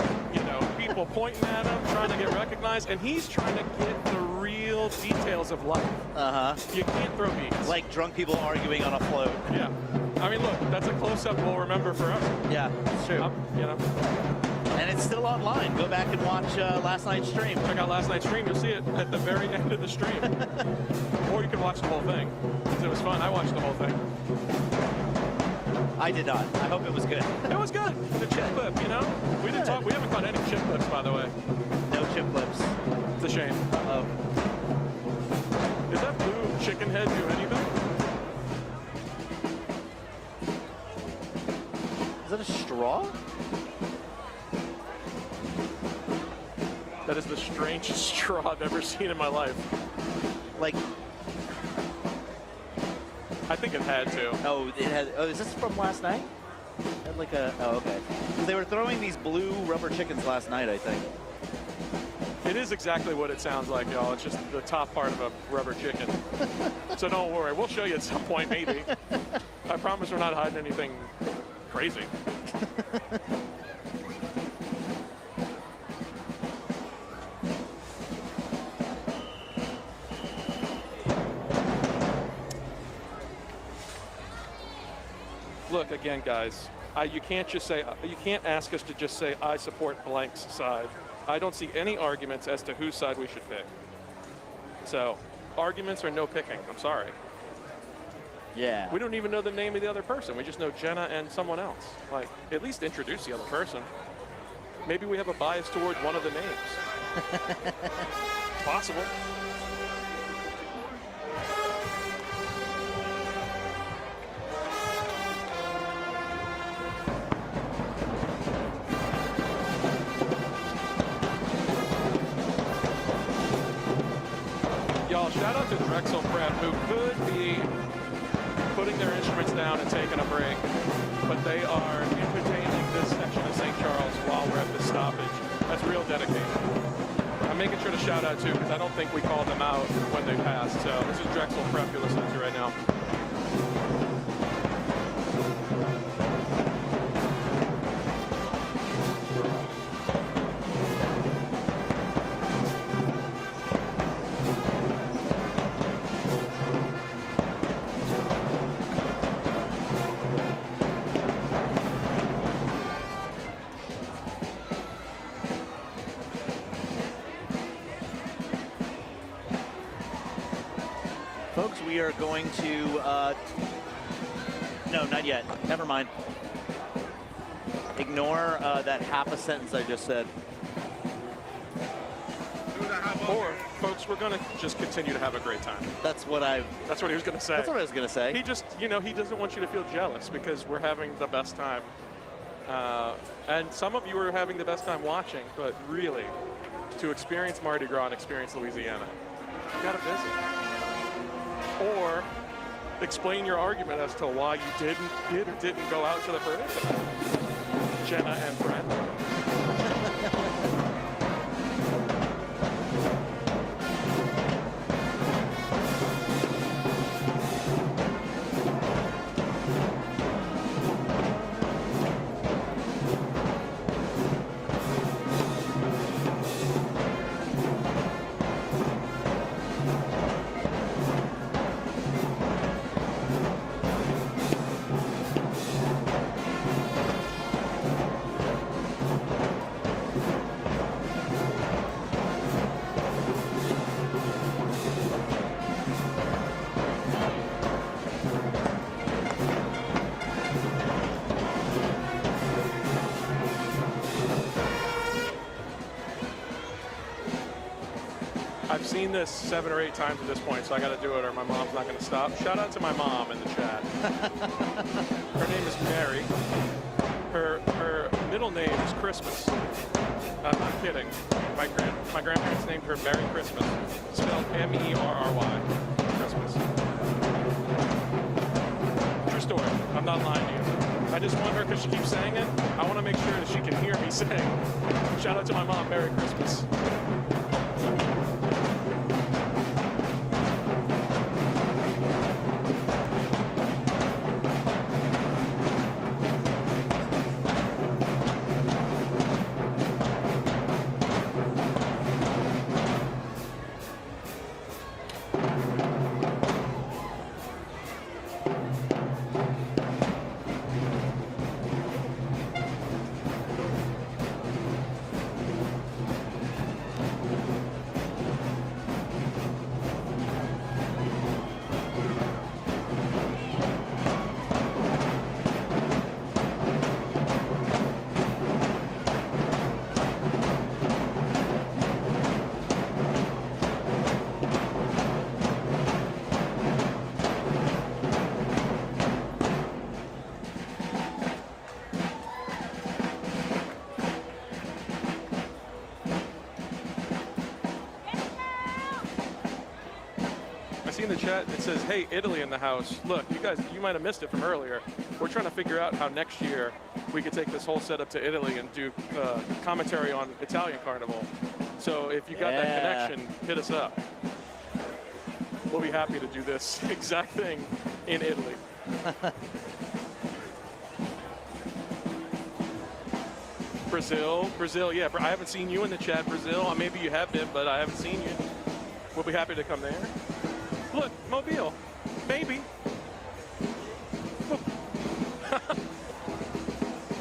people pointing at him, trying to get recognized, and he's trying to get the real details of life. Uh-huh. You can't throw beads. Like drunk people arguing on a float. Yeah. I mean, look, that's a close-up we'll remember forever. Yeah, it's true. And it's still online. Go back and watch last night's stream. Check out last night's stream. You'll see it at the very end of the stream. Or you can watch the whole thing. Because it was fun. I watched the whole thing. I did not. I hope it was good. It was good. The chip clip, We didn't talk. We haven't caught any chip clips, by the way. No chip clips. It's a shame. Uh-oh. Does that blue chicken head do anything? Is that a straw? That is the strangest straw I've ever seen in my life. Like, I think it had to. oh, it had. Oh, is this from last night? It had like a. Oh, okay. 'Cause they were throwing these blue rubber chickens last night, I think. It is exactly what it sounds like, y'all. It's just the top part of a rubber chicken. So don't worry. We'll show you at some point, maybe. I promise we're not hiding anything crazy. Look, again, guys, you can't just say, you can't ask us to just say, I support blank's side. I don't see any arguments as to whose side we should pick. So, arguments or no picking, I'm sorry. Yeah. We don't even know the name of the other person. We just know Jenna and someone else. Like, at least introduce the other person. Maybe we have a bias toward one of the names. It's possible. Y'all, shout out to Drexel Prep, who could be putting their instruments down and taking a break, but they are entertaining this section of St. Charles while we're at the stoppage. That's real dedication. I'm making sure to shout out too, because I don't think we called them out when they passed. So this is Drexel Prep you're listening to right now. Folks, we are going to, no, not yet. Never mind. Ignore that half a sentence I just said. Or, folks, we're going to just continue to have a great time. That's what he was going to say. That's what I was going to say. He just, he doesn't want you to feel jealous because we're having the best time. And some of you are having the best time watching, but really, to experience Mardi Gras and experience Louisiana, you got to visit. Or explain your argument as to why you did or didn't go out to the parade tonight. Jenna and Brent. I've seen this 7 or 8 times at this point, so I got to do it or my mom's not going to stop. Shout out to my mom in the chat. Her name is Mary. Her middle name is Christmas. I'm kidding. My grandparents named her Merry Christmas, spelled M-E-R-R-Y. Christmas. True story. I'm not lying to you. I just want her, because she keeps saying it, I want to make sure that she can hear me saying, shout out to my mom, Merry Christmas. In the chat, it says, hey, Italy in the house. Look, you guys, you might have missed it from earlier. We're trying to figure out how next year we could take this whole setup to Italy and do commentary on Italian Carnival. So if you got that connection, hit us up. We'll be happy to do this exact thing in Italy. Brazil, yeah. I haven't seen you in the chat, Brazil. Maybe you have been, but I haven't seen you. We'll be happy to come there. Look, Mobile, maybe.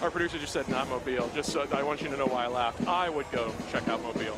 Our producer just said not Mobile, just so I want you to know why I laughed. I would go check out Mobile.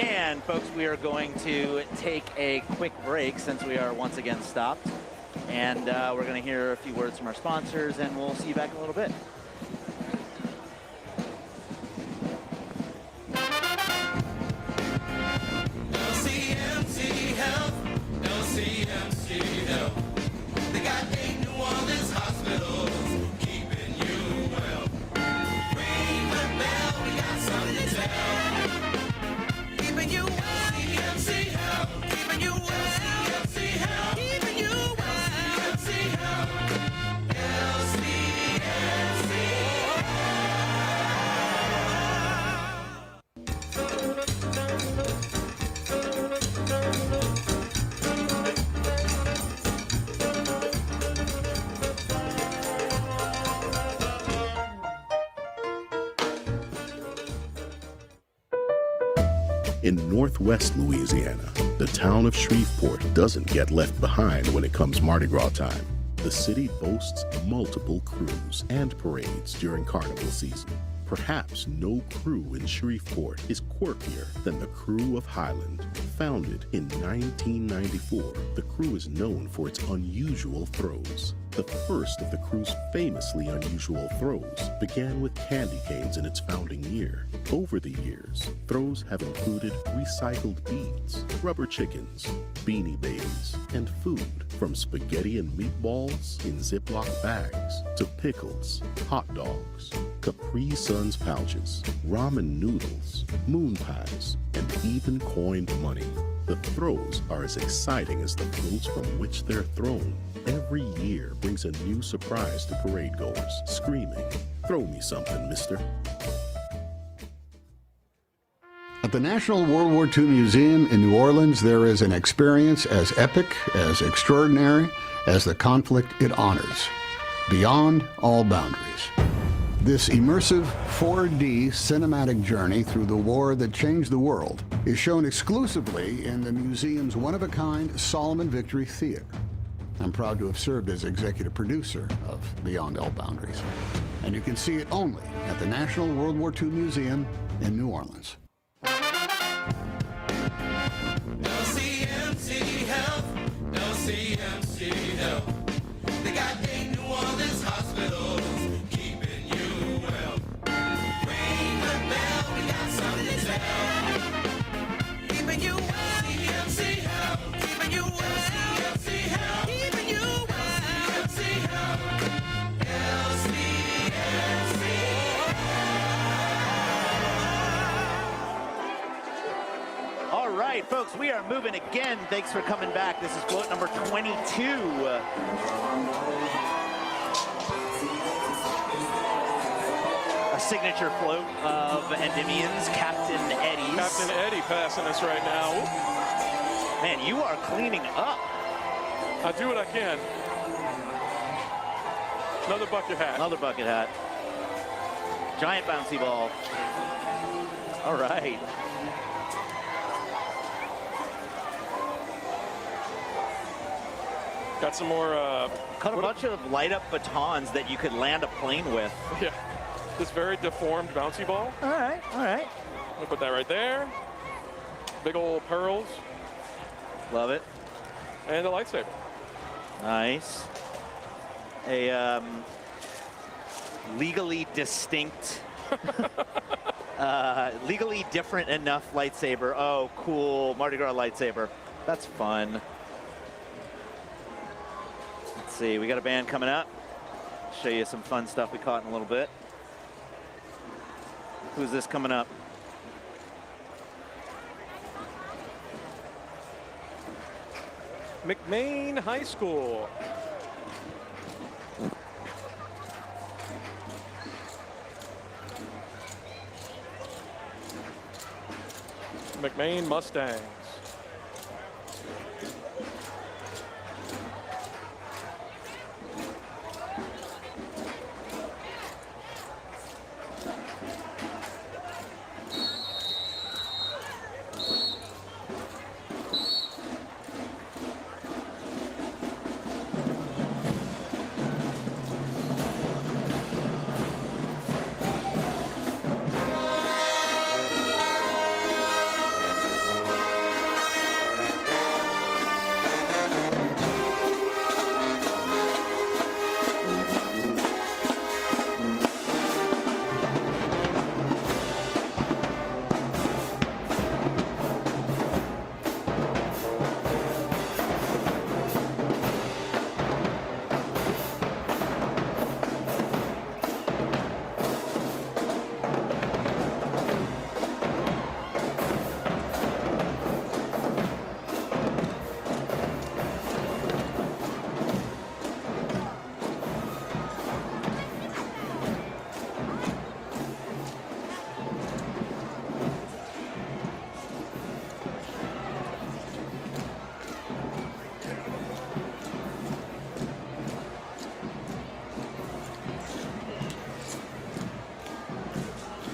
And folks, we are going to take a quick break since we are once again stopped. And we're going to hear a few words from our sponsors, and we'll see you back in a little bit. LCMC Health, LCMC Health. They got 8 New Orleans hospitals, keeping you well. Ring the bell, we got something to tell. Keeping you well. LCMC Health, keeping you well. LCMC Health, keeping you well. LCMC Health, LCMC In northwest Louisiana, the town of Shreveport doesn't get left behind when it comes Mardi Gras time. The city boasts multiple crews and parades during carnival season. Perhaps no crew in Shreveport is quirkier than the Krewe of Highland. Founded in 1994, the crew is known for its unusual throws. The first of the crew's famously unusual throws began with candy canes in its founding year. Over the years, throws have included recycled beads, rubber chickens, beanie babies, and food from spaghetti and meatballs in Ziploc bags to pickles, hot dogs, Capri Suns pouches, ramen noodles, moon pies, and even coined money. The throws are as exciting as the floats from which they're thrown. Every year brings a new surprise to parade goers, screaming, "Throw me something, mister." At the National World War II Museum in New Orleans, there is an experience as epic, as extraordinary as the conflict it honors, beyond all boundaries. This immersive 4D cinematic journey through the war that changed the world is shown exclusively in the museum's one-of-a-kind Solomon Victory Theater. I'm proud to have served as executive producer of Beyond All Boundaries, and you can see it only at the National World War II Museum in New Orleans. LCMC Health, LCMC Health. They got gay New Orleans hospitals, keeping you well. Ring the bell, we got something to tell. Keeping you well. LCMC Health, keeping you well. LCMC Health, keeping you well. LCMC Health, LCMC. All right, folks, we are moving again. Thanks for coming back. This is float number 22. A signature float of Endymion's, Captain Eddie's. Captain Eddie passing us right now. Man, you are cleaning up. I do what I can. Another bucket hat. Another bucket hat. Giant bouncy ball. All right. Got some more. Cut a bunch of light up batons that you could land a plane with. Yeah. This very deformed bouncy ball. All right, all right. We'll put that right there. Big old pearls. Love it. And a lightsaber. Nice. A legally distinct, legally different enough lightsaber. Oh, cool. Mardi Gras lightsaber. That's fun. Let's see. We got a band coming up. Show you some fun stuff we caught in a little bit. Who's this coming up? McMain High School. McMain Mustangs.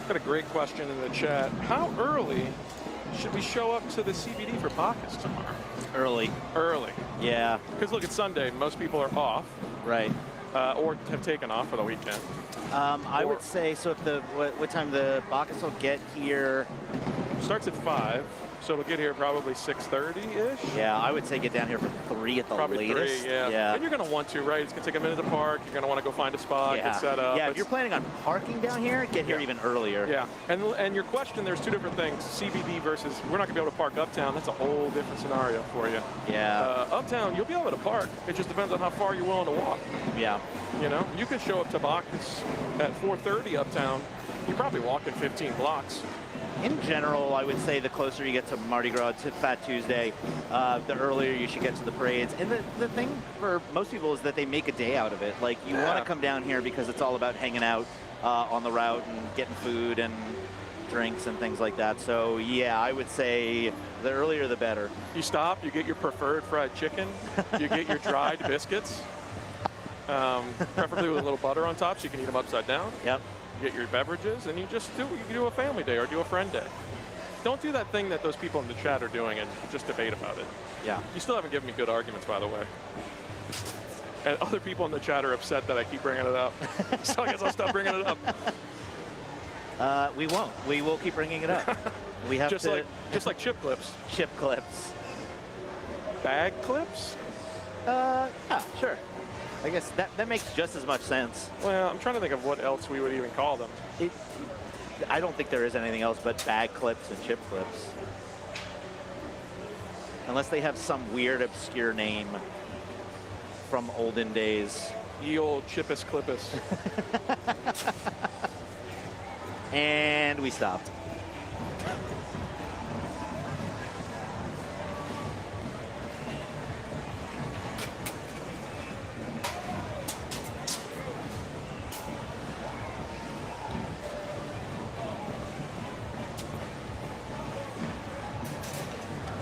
Got a great question in the chat. How early should we show up to the CBD for Bacchus tomorrow? Early. Early. Yeah. Because look, it's Sunday. Most people are off. Right. Or have taken off for the weekend. I would say, so if the, what time the Bacchus will get here? Starts at 5. So it'll get here probably 6:30-ish. Yeah, I would say get down here for 3 at the Probably latest. 3, yeah. And you're going to want to, right? It's going to take a minute to park. You're going to want to go find a spot, get set up. Yeah, if you're planning on parking down here, get here even earlier. Yeah, and your question, there's 2 different things. CBD versus, we're not going to be able to park uptown. That's a whole different scenario for you. Yeah. Uptown, you'll be able to park. It just depends on how far you're willing to walk. Yeah. You know, you can show up to Bacchus at 4:30 uptown. You're probably walking 15 blocks. In general, I would say the closer you get to Mardi Gras, to Fat Tuesday, the earlier you should get to the parades. And the thing for most people is that they make a day out of it. Like, you want to come down here because it's all about hanging out on the route and getting food and drinks and things like that. So, yeah, I would say the earlier the better. You stop, you get your preferred fried chicken, you get your dried biscuits, preferably with a little butter on top so you can eat them upside down. Yep. You get your beverages, and you do a family day or do a friend day. Don't do that thing that those people in the chat are doing and just debate about it. Yeah. You still haven't given me good arguments, by the way. And other people in the chat are upset that I keep bringing it up. So I guess I'll stop bringing it up. We won't. We will keep bringing it up. We have just like chip clips. Chip clips. Bag clips? Yeah, sure. I guess that makes just as much sense. Well, I'm trying to think of what else we would even call them. I don't think there is anything else but bag clips and chip clips. Unless they have some weird, obscure name from olden days. Ye old chippus clippus. And we stopped.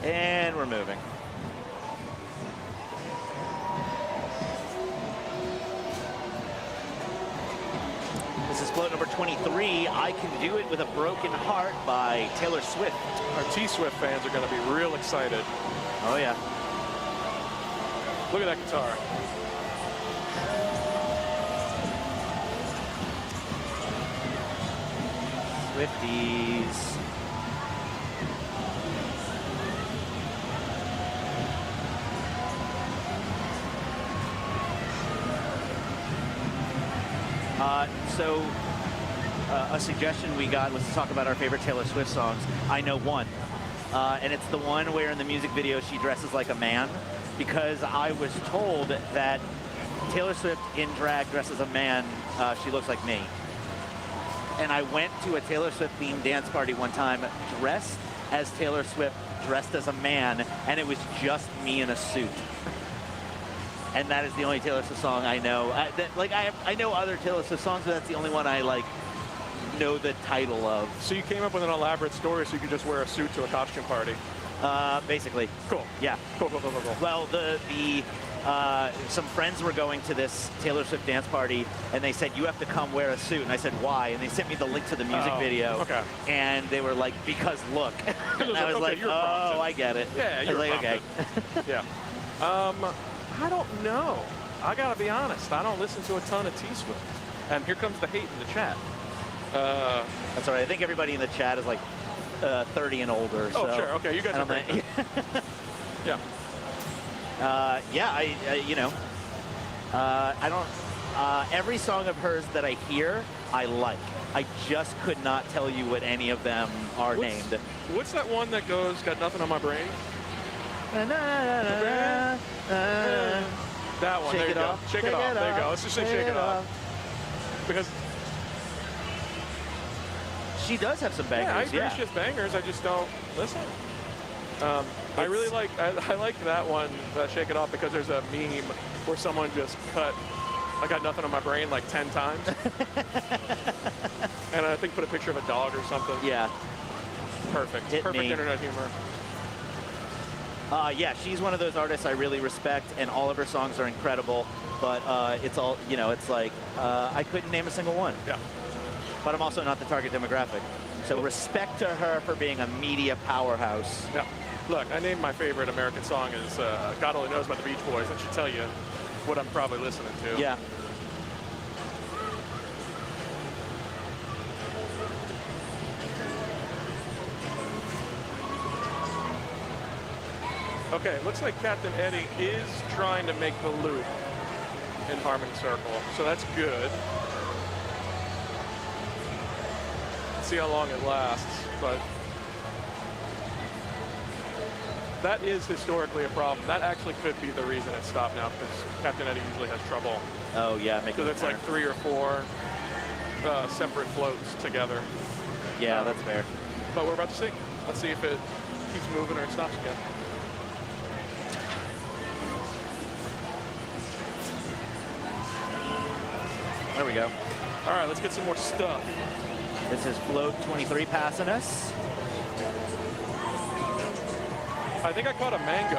And we're moving. This is float number 23, I Can Do It With a Broken Heart by Taylor Swift. Our T-Swift fans are going to be real excited. Oh, yeah. Look at that guitar. Swifties. So a suggestion we got was to talk about our favorite Taylor Swift songs. I know one, and it's the one where in the music video she dresses like a man, because I was told that Taylor Swift in drag dresses a man, she looks like me. And I went to a Taylor Swift themed dance party one time dressed as Taylor Swift, dressed as a man, and it was just me in a suit. And that is the only Taylor Swift song I know. I know other Taylor Swift songs, but that's the only one I know the title of. So you came up with an elaborate story so you could just wear a suit to a costume party. Basically. Cool. Yeah. Cool. Well, some friends were going to this Taylor Swift dance party, and they said, you have to come wear a suit. And I said, why? And they sent me the link to the music video. Okay. And they were like, because look. And I was like, oh, I get it. Yeah, you're like, okay. Yeah. I don't know. I gotta be honest. I don't listen to a ton of T-Swift. And here comes the hate in the chat. That's all right. I think everybody in the chat is like 30 and older. Oh, so sure. Okay, you guys are great. Yeah. I don't. Every song of hers that I hear, I like. I just could not tell you what any of them are named. What's that one that goes, got nothing on my brain? That one. Shake there it you go. off. Shake it off. There you go. Let's just say shake it off. Because she does have some bangers. Yeah, I agree. She has bangers. I just don't listen. I really like. I like that one, Shake It Off, because there's a meme where someone just cut I got nothing on my brain like 10 times. And I think put a picture of a dog or something. Yeah. Perfect. Perfect internet humor. Yeah, she's one of those artists I really respect, and all of her songs are incredible. But it's all, it's like, I couldn't name a single one. Yeah. But I'm also not the target demographic. So respect to her for being a media powerhouse. Yeah. Look, I named my favorite American song is God Only Knows by the Beach Boys. That should tell you what I'm probably listening to. Yeah. Okay, looks like Captain Eddie is trying to make the loop in Harmony Circle, so that's good. Let's see how long it lasts, but that is historically a problem. That actually could be the reason it stopped now, because Captain Eddie usually has trouble. Oh yeah, Because it's like 3 or 4 separate floats together. Yeah, that's fair. But we're about to see. Let's see if it keeps moving or it stops again. There we go. All right, let's get some more stuff. This is float 23 passing us. I think I caught a mango.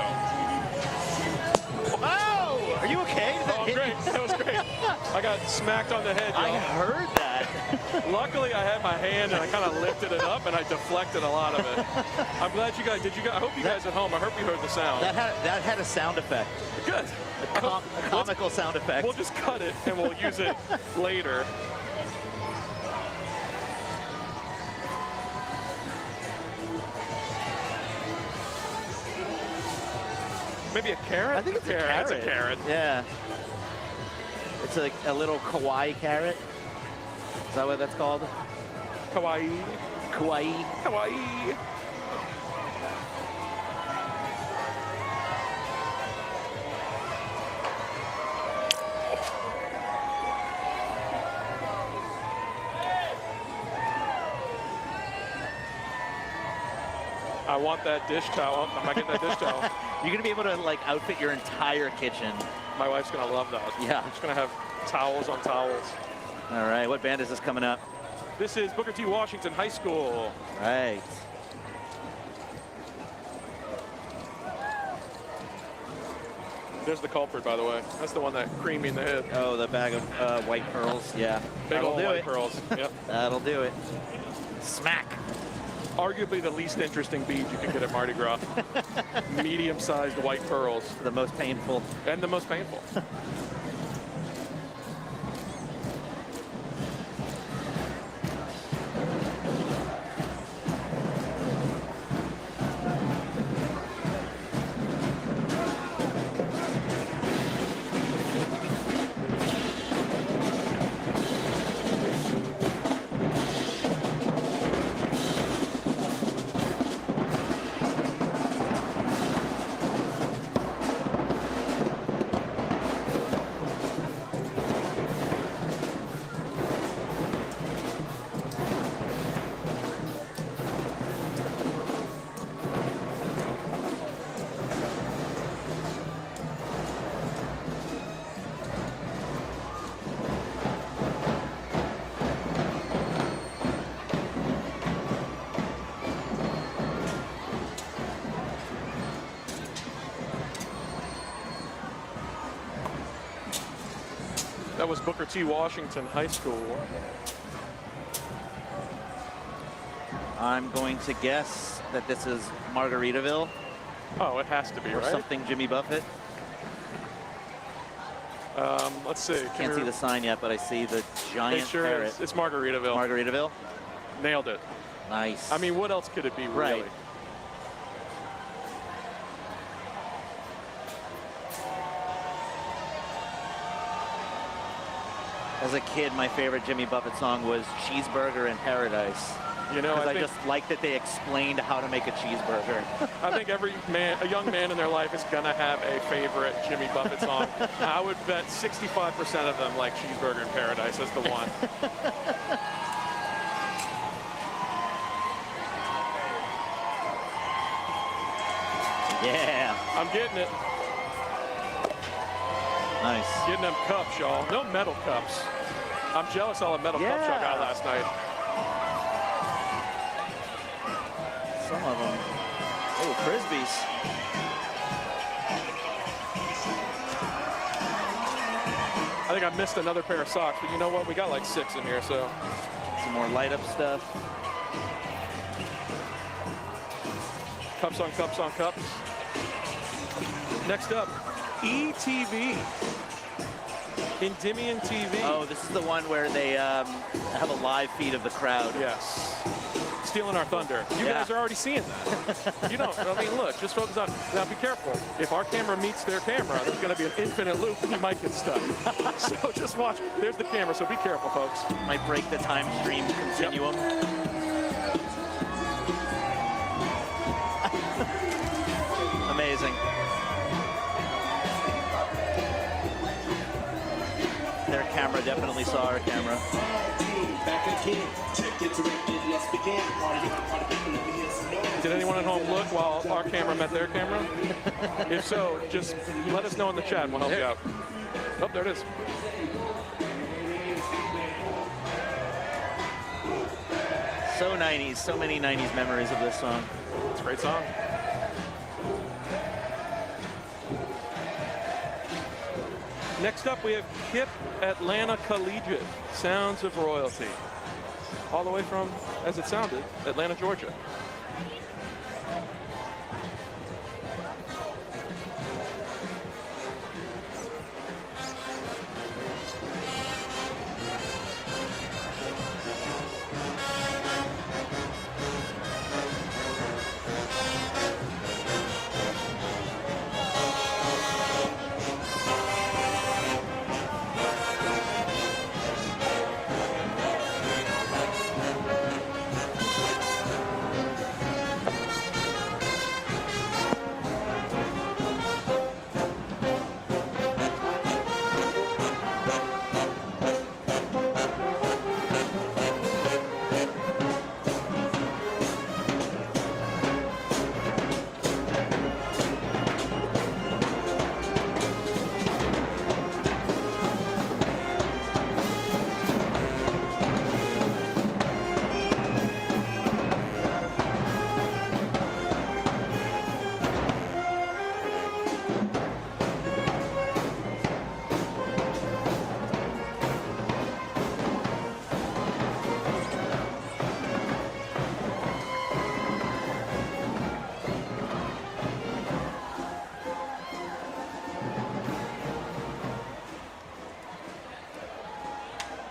Oh, are you okay? Did that Oh, hit great. you? That was great. I got smacked on the head, I y'all. heard that. Luckily, I had my hand and I kind of lifted it up and I deflected a lot of it. I'm glad you guys, I hope you guys at home, I hope you heard the sound. That had a sound effect. Good. A comical sound effect. We'll just cut it and we'll use it later. Maybe a carrot? I think it's a carrot. It's a carrot. Yeah. It's like a little kawaii carrot. Is that what that's called? Kawaii. Kawaii. Kawaii. I want that dish towel. I'm not getting that dish towel. You're gonna be able to like outfit your entire kitchen. My wife's gonna love that. Yeah. I'm just gonna have towels on towels. All right, what band is this coming up? This is Booker T. Washington High School. Right. There's the culprit, by the way. That's the one that creamed me in the head. Oh, the bag of white pearls. Yeah. Big That'll old do white it. pearls. Yep. That'll do it. Smack. Arguably the least interesting bead you can get at Mardi Gras. Medium-sized white pearls. The most painful. And the most painful. That was Booker T. Washington High School. I'm going to guess that this is Margaritaville. Oh, it has to be, or right? something Jimmy Buffett. Let's see. Can't see the sign yet, but I see the giant It sure parrot. is. It's Margaritaville. Margaritaville? Nailed it. Nice. I mean, what else could it be, really? Right. As a kid, my favorite Jimmy Buffett song was Cheeseburger in Paradise. You know, Because I think, just like that they explained how to make a cheeseburger. I think every man, a young man in their life is gonna have a favorite Jimmy Buffett song. I would bet 65% of them like Cheeseburger in Paradise as the one. Yeah. I'm getting it. Nice. Getting them cups, y'all. No metal cups. I'm jealous all the metal cups y'all got last night. Some of them. Oh, Frisbees. I think I missed another pair of socks, but you know what? We got like 6 in here, so. Some more light up stuff. Cups on cups on cups. Next up, ETV. Endymion TV. Oh, this is the one where they have a live feed of the crowd. Yes. Stealing our thunder. You Yeah. guys are already seeing that. You don't. I mean, look, just focus on. Now, be careful. If our camera meets their camera, there's going to be an infinite loop and you might get stuck. So just watch. There's the camera, so be careful, folks. Might break the time stream continuum. Amazing. Their camera definitely saw our camera. Back again. Get directed. Let's begin. Did anyone at home look while our camera met their camera? If so, just let us know in the chat and we'll help you out. Oh, there it is. So 90s, so many 90s memories of this song. It's a great song. Next up, we have KIPP Atlanta Collegiate, Sounds of Royalty. All the way from, as it sounded, Atlanta, Georgia.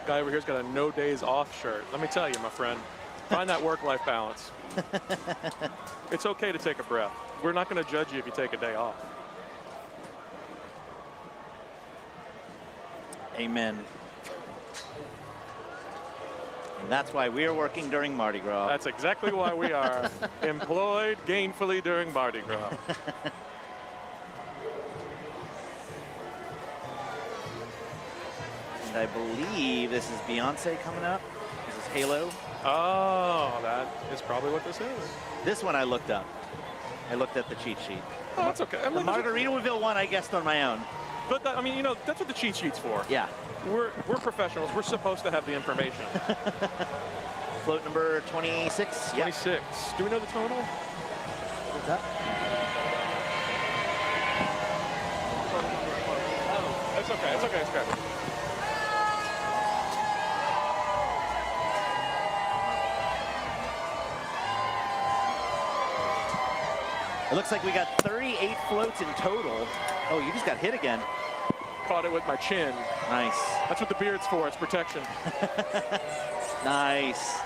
Guy over here's got a no days off shirt. Let me tell you, my friend, find that work-life balance. It's okay to take a breath. We're not going to judge you if you take a day off. Amen. And that's why we are working during Mardi Gras. That's exactly why we are employed gainfully during Mardi Gras. And I believe this is Beyonce coming up. This is Halo. Oh, that is probably what this is. This one I looked up. I looked at the cheat sheet. Oh, that's okay. I The mean, Margaritaville one I guessed on my own. but that, I mean, you know, that's what the cheat sheet's for. Yeah. We're professionals. We're supposed to have the information. Float number 26. 26. Do we know the total? What's that? Oh, it's okay. It's okay. It's okay. It looks like we got 38 floats in total. Oh, you just got hit again. Caught it with my chin. Nice. That's what the beard's for. It's protection. Nice.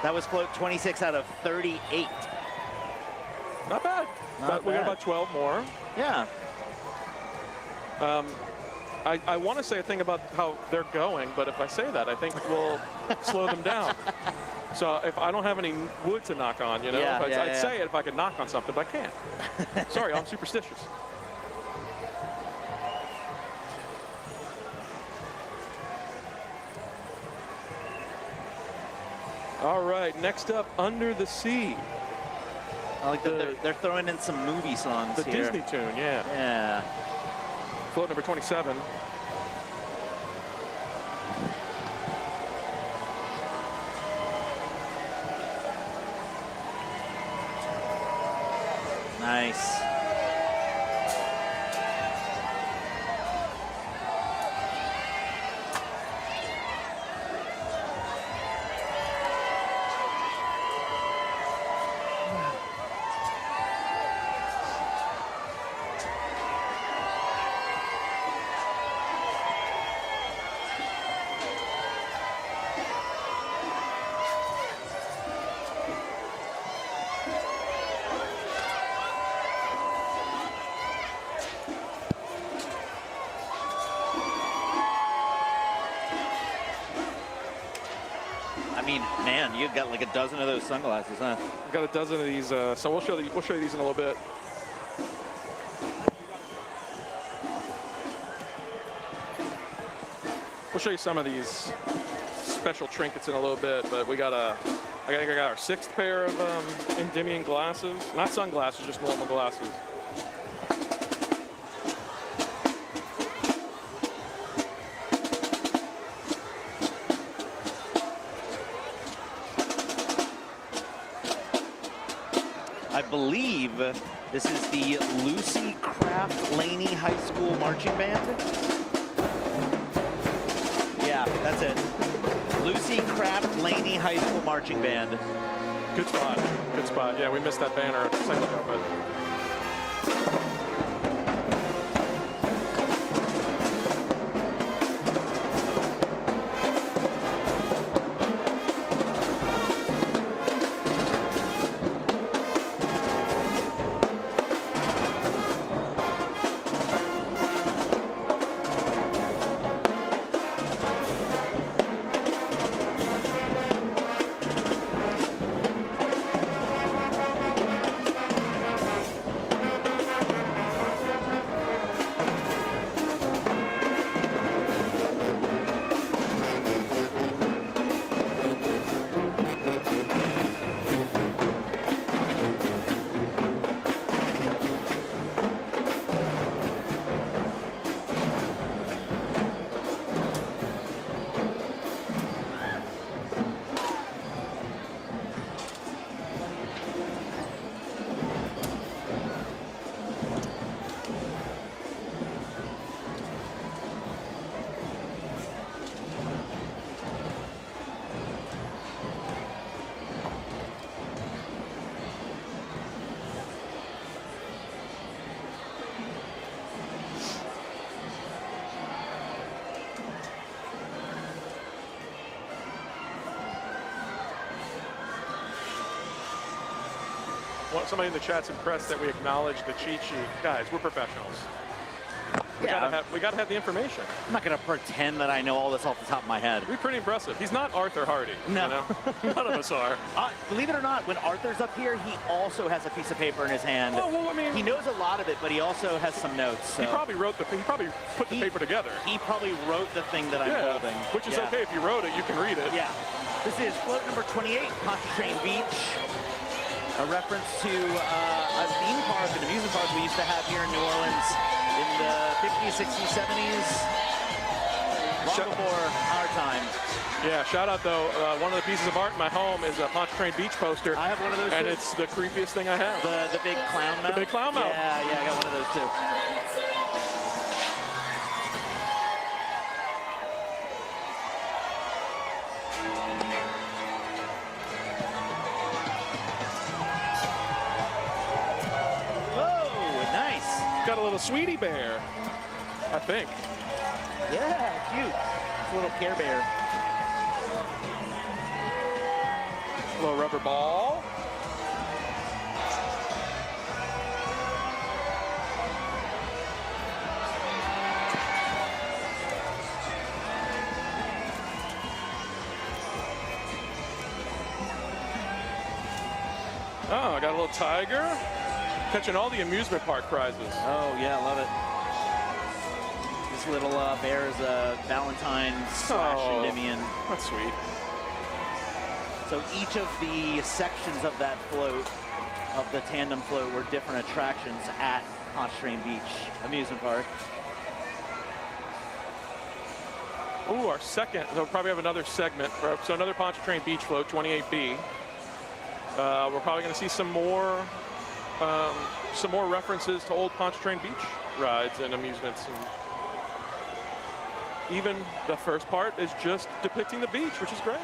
That was float 26 out of 38. Not bad. Not We got bad. about 12 more. Yeah. I want to say a thing about how they're going, but if I say that, I think we'll slow them down. So if I don't have any wood to knock on, you know, Yeah, I'd say it if I could knock on something, but I can't. Sorry, I'm superstitious. All right, next up, Under the Sea. I like that they're throwing in some movie songs The here. Disney tune, yeah. Yeah. Float number 27. Nice. mean, man, you've got like a dozen of those sunglasses, huh? We've got a dozen of these, so we'll show you these in a little bit. We'll show you some of these special trinkets in a little bit, but I got our 6th pair of Endymion glasses. Not sunglasses, just normal glasses. I believe this is the Lucy Craft Laney High School Marching Band. Yeah, that's it. Lucy Craft Laney High School Marching Band. Good spot. Good spot. Yeah, we missed that banner a second ago, but. Somebody in the chat's impressed that we acknowledge the cheat sheet. Guys, we're professionals. We gotta have the information. I'm not gonna pretend that I know all this off the top of my head. It'd be pretty impressive. He's not Arthur Hardy. No. You know? None of us are. Believe it or not, when Arthur's up here, he also has a piece of paper in his hand. Well, I mean, he knows a lot of it, but he also has some notes. So. He probably put the paper together. He probably wrote the thing that I'm holding. Which is okay if you wrote it, you can read it. Yeah. This is float number 28, Pontchartrain Beach. A reference to a theme park, an amusement park we used to have here in New Orleans in the 50s, 60s, 70s, long before our time. Yeah, shout out though, one of the pieces of art in my home is a Pontchartrain Beach poster. I have one of those and too. It's the creepiest thing I have. The big clown mouth? The big clown mouth. Yeah, I got one of those too. Got a little sweetie bear, I think. Yeah, cute. It's a little Care Bear. Little rubber ball. Oh, I got a little tiger. Catching all the amusement park prizes. Oh, yeah, love it. This little bear is a Valentine / Endymion. That's sweet. So each of the sections of that float, of the tandem float, were different attractions at Pontchartrain Beach Amusement Park. Ooh, our second, we'll probably have another segment. So another Pontchartrain Beach float, 28B. We're probably going to see some more references to old Pontchartrain Beach rides and amusements. And even the first part is just depicting the beach, which is great.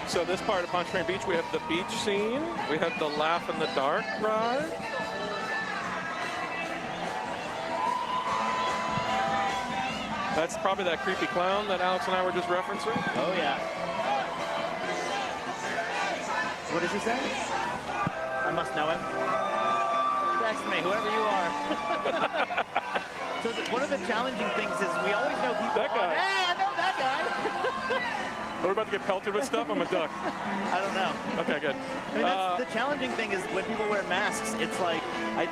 So this part of Pontchartrain Beach, we have the beach scene. We have the Laugh in the Dark ride. That's probably that creepy clown that Alex and I were just referencing. Oh, yeah. What does he say? I must know him. Text me, whoever you are. So one of the challenging things is we always know people. That guy. Hey, I know that guy. Are we about to get pelted with stuff? I'm a duck. I don't know. Okay, good. I mean, that's the challenging thing is when people wear masks, it's like,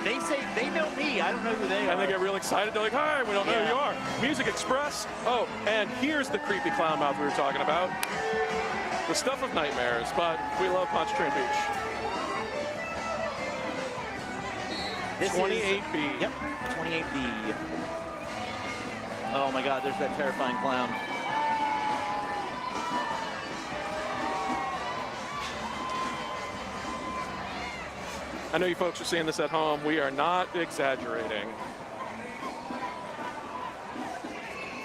they say they know me. I don't know who they are. And they get real excited. They're like, hi, we don't know who you are. Music Express. Oh, and here's the creepy clown mouth we were talking about. The stuff of nightmares, but we love Pontchartrain Beach. This 28B. Yep, 28B. Oh my God, there's that terrifying clown. I know you folks are seeing this at home. We are not exaggerating.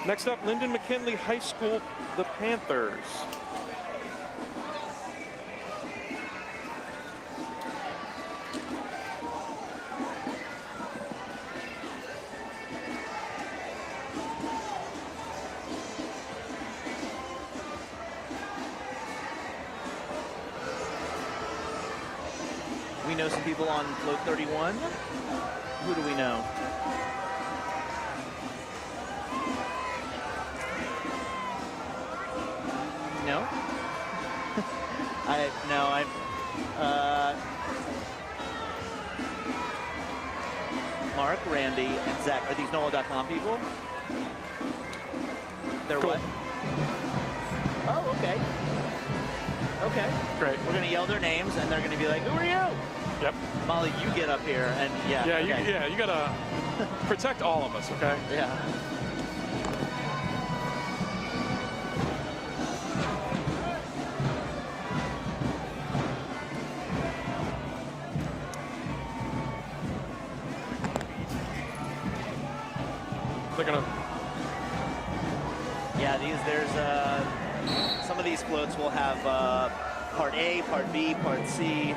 Next up, Lyndon McKinley High School, the Panthers. We know some people on float 31. Who do we know? No? Mark, Randy, and Zach. Are these NOLA.com people? They're Cool. what? Oh, okay. Okay. Great. We're going to yell their names, and they're going to be like, who are you? Yep. Molly, you get up here, and yeah. Yeah, okay. you gotta protect all of us, okay? Yeah. They're gonna. Yeah, there's some of these floats will have part A, part B, part C,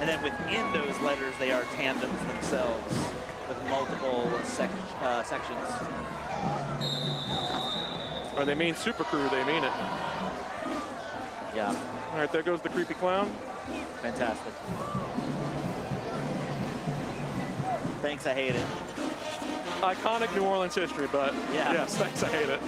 and then within those letters they are tandems themselves with multiple sections. Or they mean super crew, they mean it. Yeah. All right, there goes the creepy clown. Fantastic. Thanks, I hate it. Iconic New Orleans history, but Yeah. yes, thanks, I hate it.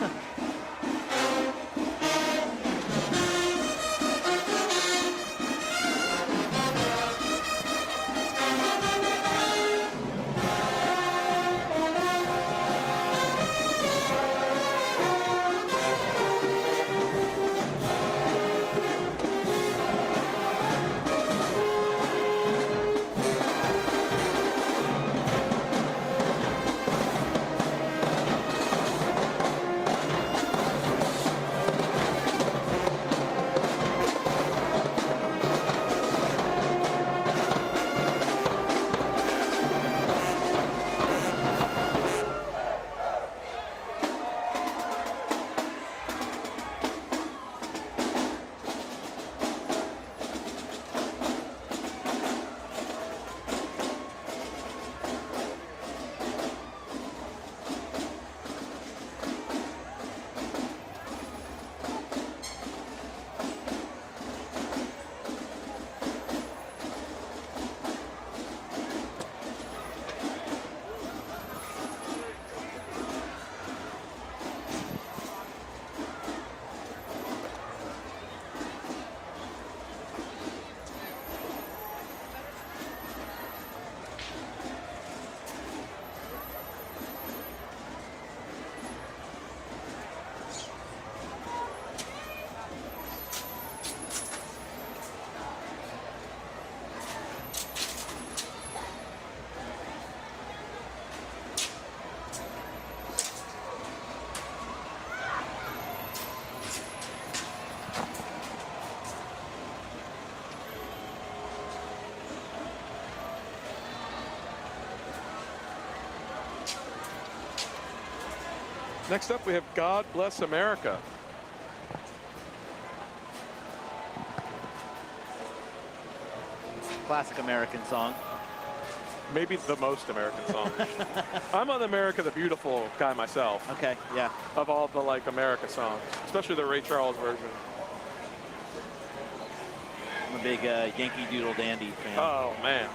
Next up, we have God Bless America. classic American song. Maybe the most American song. I'm an America the Beautiful guy myself. Okay, yeah. Of all the like America songs, especially the Ray Charles version. I'm a big Yankee Doodle Dandy fan. Oh man.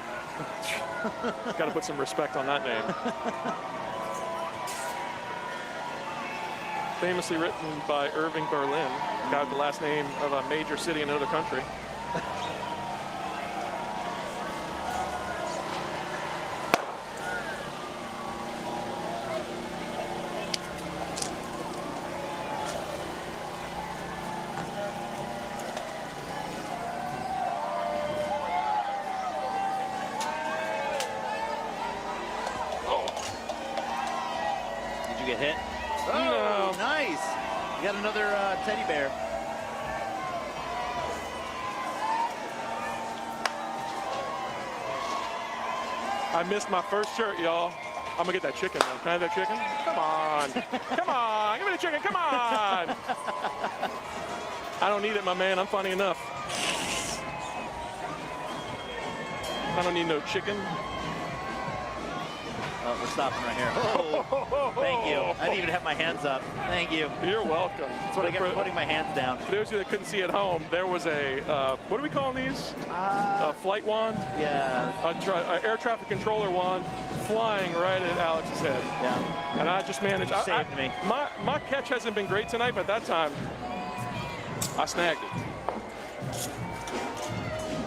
Got to put some respect on that name. Famously written by Irving Berlin, guy with the last name of a major city in another country. Did you get hit? Oh, No. nice. You got another teddy bear. I missed my first shirt, y'all. I'm gonna get that chicken now. Can I have that chicken? Come on. Come on. Give me the chicken. Come on. I don't need it, my man. I'm funny enough. I don't need no chicken. Oh, we're stopping right here. Oh, thank you. I didn't even have my hands up. Thank you. You're welcome. That's what I get for putting my hands down. For those of you that couldn't see at home, there was a, what are we calling these? Flight wand? Yeah. An air traffic controller wand flying right at Alex's head. Yeah. And I just managed. You saved me. My catch hasn't been great tonight, but at that time, I snagged it.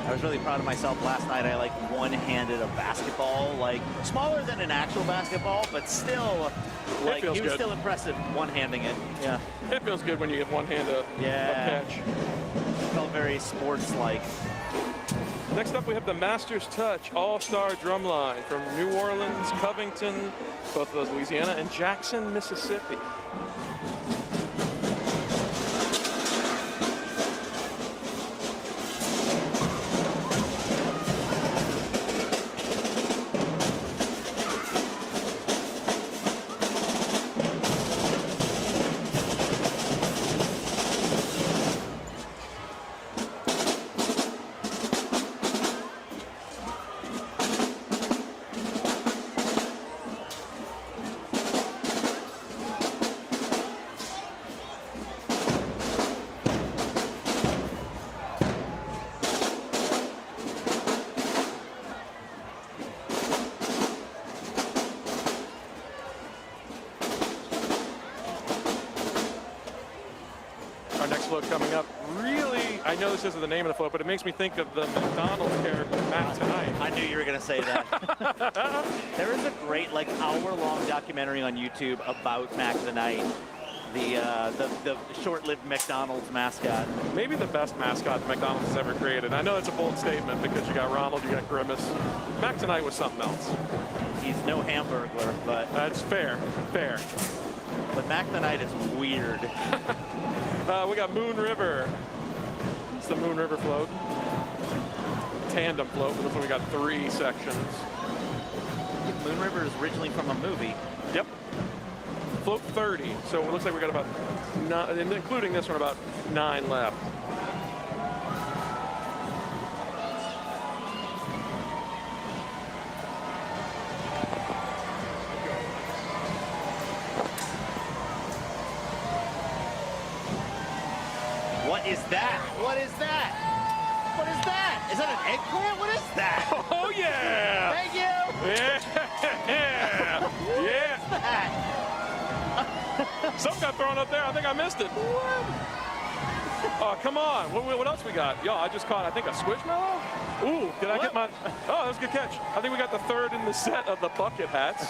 I was really proud of myself last night. I like one-handed a basketball, like smaller than an actual basketball, but still, like he was good. still impressive one-handing it. Yeah. It feels good when you get one hand a catch. Felt very sports-like. Next up, we have the Masters Touch All-Star Drumline from New Orleans, Covington, both of those Louisiana, and Jackson, Mississippi. Coming up, really, I know this isn't the name of the float, but it makes me think of the McDonald's character, Matt Tonight. I knew you were going to say that. There is a great, like, hour-long documentary on YouTube about Mac Tonight, the short-lived McDonald's mascot. Maybe the best mascot McDonald's has ever created. I know it's a bold statement because you got Ronald, you got Grimace. Mac Tonight was something else. He's no Hamburglar, but... That's fair, fair. But Mac Tonight is weird. We got Moon River. It's the Moon River float. Tandem float, but this one we got 3 sections. Moon River is originally from a movie. Yep. Float 30, so it looks like we got about 9, including this one, about 9 left. What is that? What is that? What is that? Is that an eggplant? What is that? Oh, yeah! Thank you! Yeah! Yeah! What is that? Something got thrown up there. I think I missed it. Oh, come on. What else we got? Yo, I just caught, I think, a squishmallow? Ooh, did I get my... Oh, that was a good catch. I think we got the 3rd in the set of the bucket hats.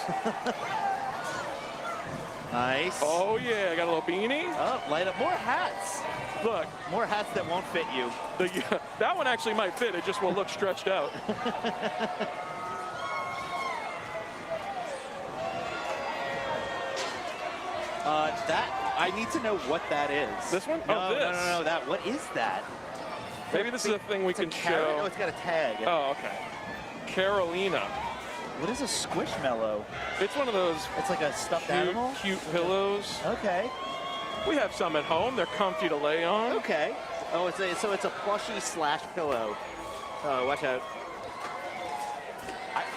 Nice. Oh, yeah. I got a little beanie. Oh, light up more hats. Look. More hats that won't fit you. That one actually might fit. It just will look stretched out. I need to know what that is. This one? No, oh, this. No, that. What is that? Maybe this is a thing we can show. Oh, it's got a tag. Oh, okay. Carolina. What is a squishmallow? It's one of those. It's like a stuffed animal? Cute pillows. Okay. We have some at home. They're comfy to lay on. Okay. Oh, so it's a plushie / pillow. Oh, watch out.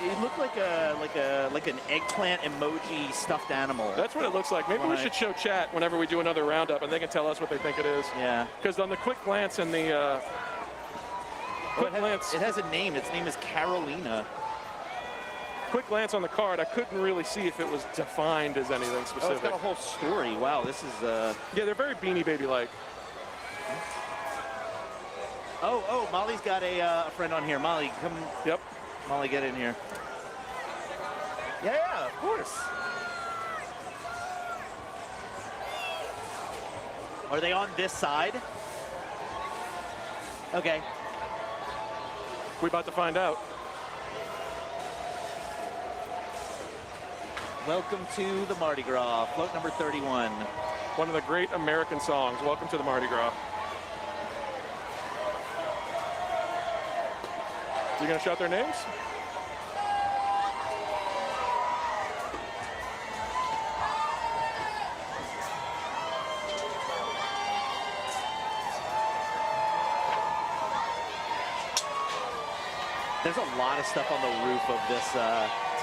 It looked like an eggplant emoji stuffed animal. That's what it looks like. Maybe we should show chat whenever we do another roundup, and they can tell us what they think it is. Yeah. Because on the quick glance and the it has a name. Its name is Carolina. Quick glance on the card, I couldn't really see if it was defined as anything specific. Oh, it's got a whole story. Wow, this is. Yeah, they're very Beanie Baby-like. Oh, Molly's got a friend on here. Molly, come. Yep. Molly, get in here. Yeah, of course. Are they on this side? Okay. We're about to find out. Welcome to the Mardi Gras, float number 31. One of the great American songs, Welcome to the Mardi Gras. You gonna shout their names? There's a lot of stuff on the roof of this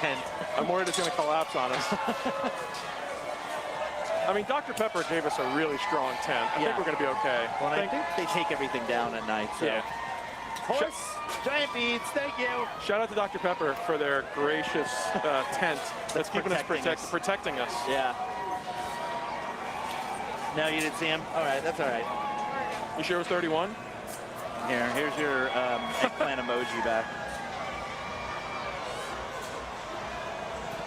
tent. I'm worried it's gonna collapse on us. I mean, Dr. Pepper gave us a really strong tent. I think we're gonna be okay. Well, I think they take everything down at night, so. Yeah. Horse, giant beads, thank you. Shout out to Dr. Pepper for their gracious tent that's keeping us protecting us. Yeah. No, you didn't see him? All right, that's all right. You sure it was 31? Here's your eggplant emoji back.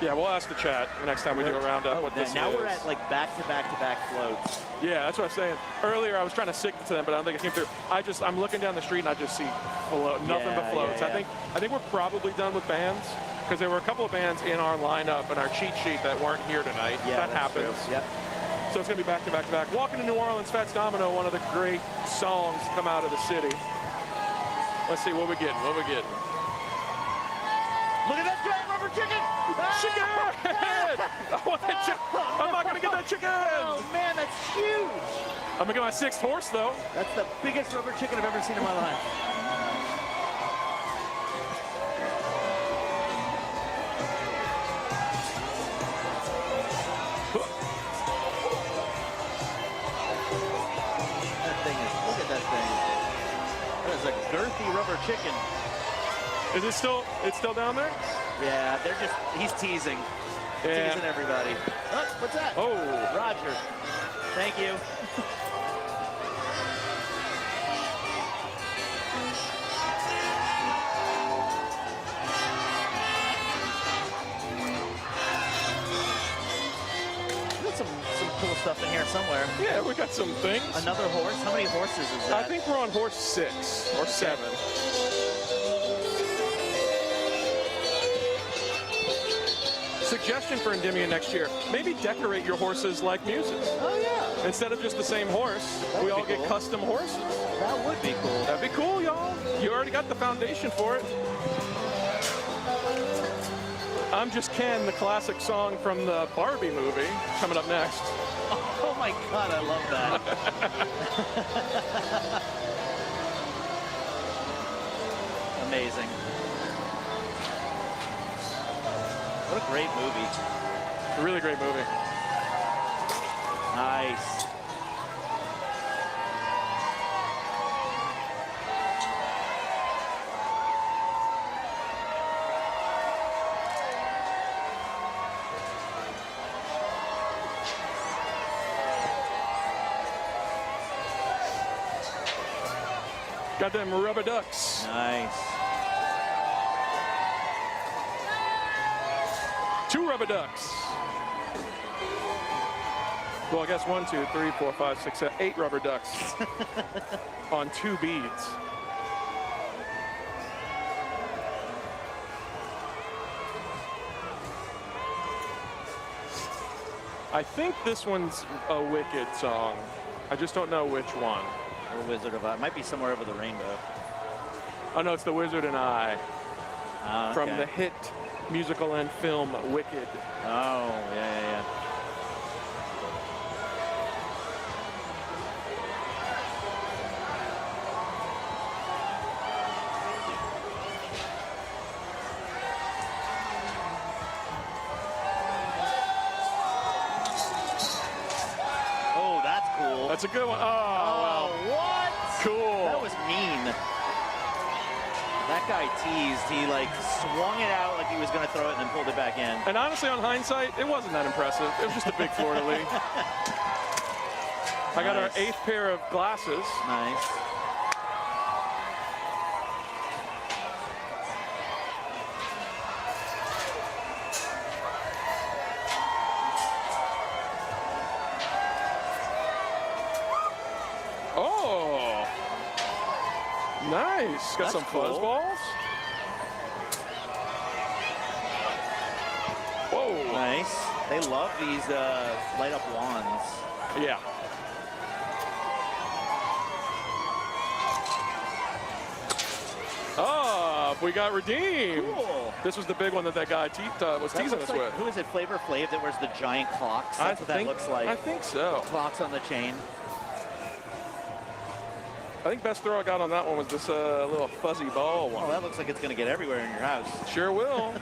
Yeah, we'll ask the chat the next time we do a roundup what this is. Now we're at like back-to-back-to-back floats. Yeah, that's what I was saying. Earlier I was trying to signal to them, but I don't think it came through. I'm looking down the street and I just see nothing but floats. Yeah. I think we're probably done with bands because there were a couple of bands in our lineup and our cheat sheet that weren't here tonight. Yeah, that happens. True. Yep. So it's gonna be back-to-back-to-back. Walking to New Orleans, Fats Domino, one of the great songs to come out of the city. Let's see what we're getting. What we're getting. Look at that giant rubber chicken! Chicken! I want that chicken. I'm not gonna get that chicken. Oh man, that's huge! I'm gonna get my 6th horse though. That's the biggest rubber chicken I've ever seen in my life. Look at that thing. That is a girthy rubber chicken. Is it still? It's still down there? Yeah, he's teasing. Yeah. Teasing everybody. Oh, what's that? Oh. Roger. Thank you. There's some cool stuff in here somewhere. Yeah, we got some things. Another horse? How many horses is that? I think we're on horse 6 or 7. Suggestion for Endymion next year, maybe decorate your horses like muses. Oh, yeah. Instead of just the same horse, we all get custom horses. That would be cool. That'd be cool, y'all. You already got the foundation for it. I'm Just Ken, the classic song from the Barbie movie, coming up next. Oh my God, I love that. Amazing. What a great movie. A really great movie. Nice. Got them rubber ducks. Nice. 2 rubber ducks. Well, I guess 1, 2, 3, 4, 5, 6, 7, 8 rubber ducks on 2 beads. I think this one's a Wicked song. I just don't know which one. Or Wizard of Oz. Might be somewhere over the rainbow. Oh no, it's The Wizard and I. Okay. From the hit musical and film Wicked. Oh, yeah. That's a good one. Oh, wow. What? Cool. That was mean. That guy teased. He like swung it out like he was going to throw it and then pulled it back in. And honestly, on hindsight, it wasn't that impressive. It was just a big fleur-de-lis. I got our 8th pair of glasses. Nice. Oh, nice. Got That's some cool. fuzz balls. Whoa. Nice. They love these light up wands. Yeah. Oh, we got redeemed. Cool. This was the big one that guy was teasing us with. Who is it? Flavor Flav that wears the giant clocks. That's what that looks like. I think so. Clocks on the chain. I think best throw I got on that one was this little fuzzy ball one. Oh, that looks like it's going to get everywhere in your house. Sure will.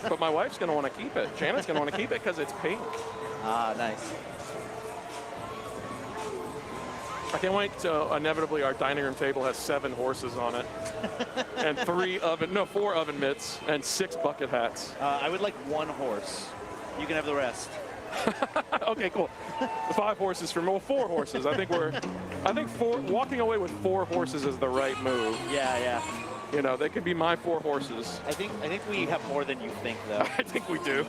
But my wife's going to want to keep it. Janet's going to want to keep it because it's pink. Ah, nice. I can't wait till inevitably our dining room table has 7 horses on it. And 4 oven mitts and 6 bucket hats. I would like 1 horse. You can have the rest. Okay, cool. 5 horses for 4 horses. I think walking away with 4 horses is the right move. Yeah, yeah. You know, they could be my 4 horses. I think we have more than you think, though. I think we do.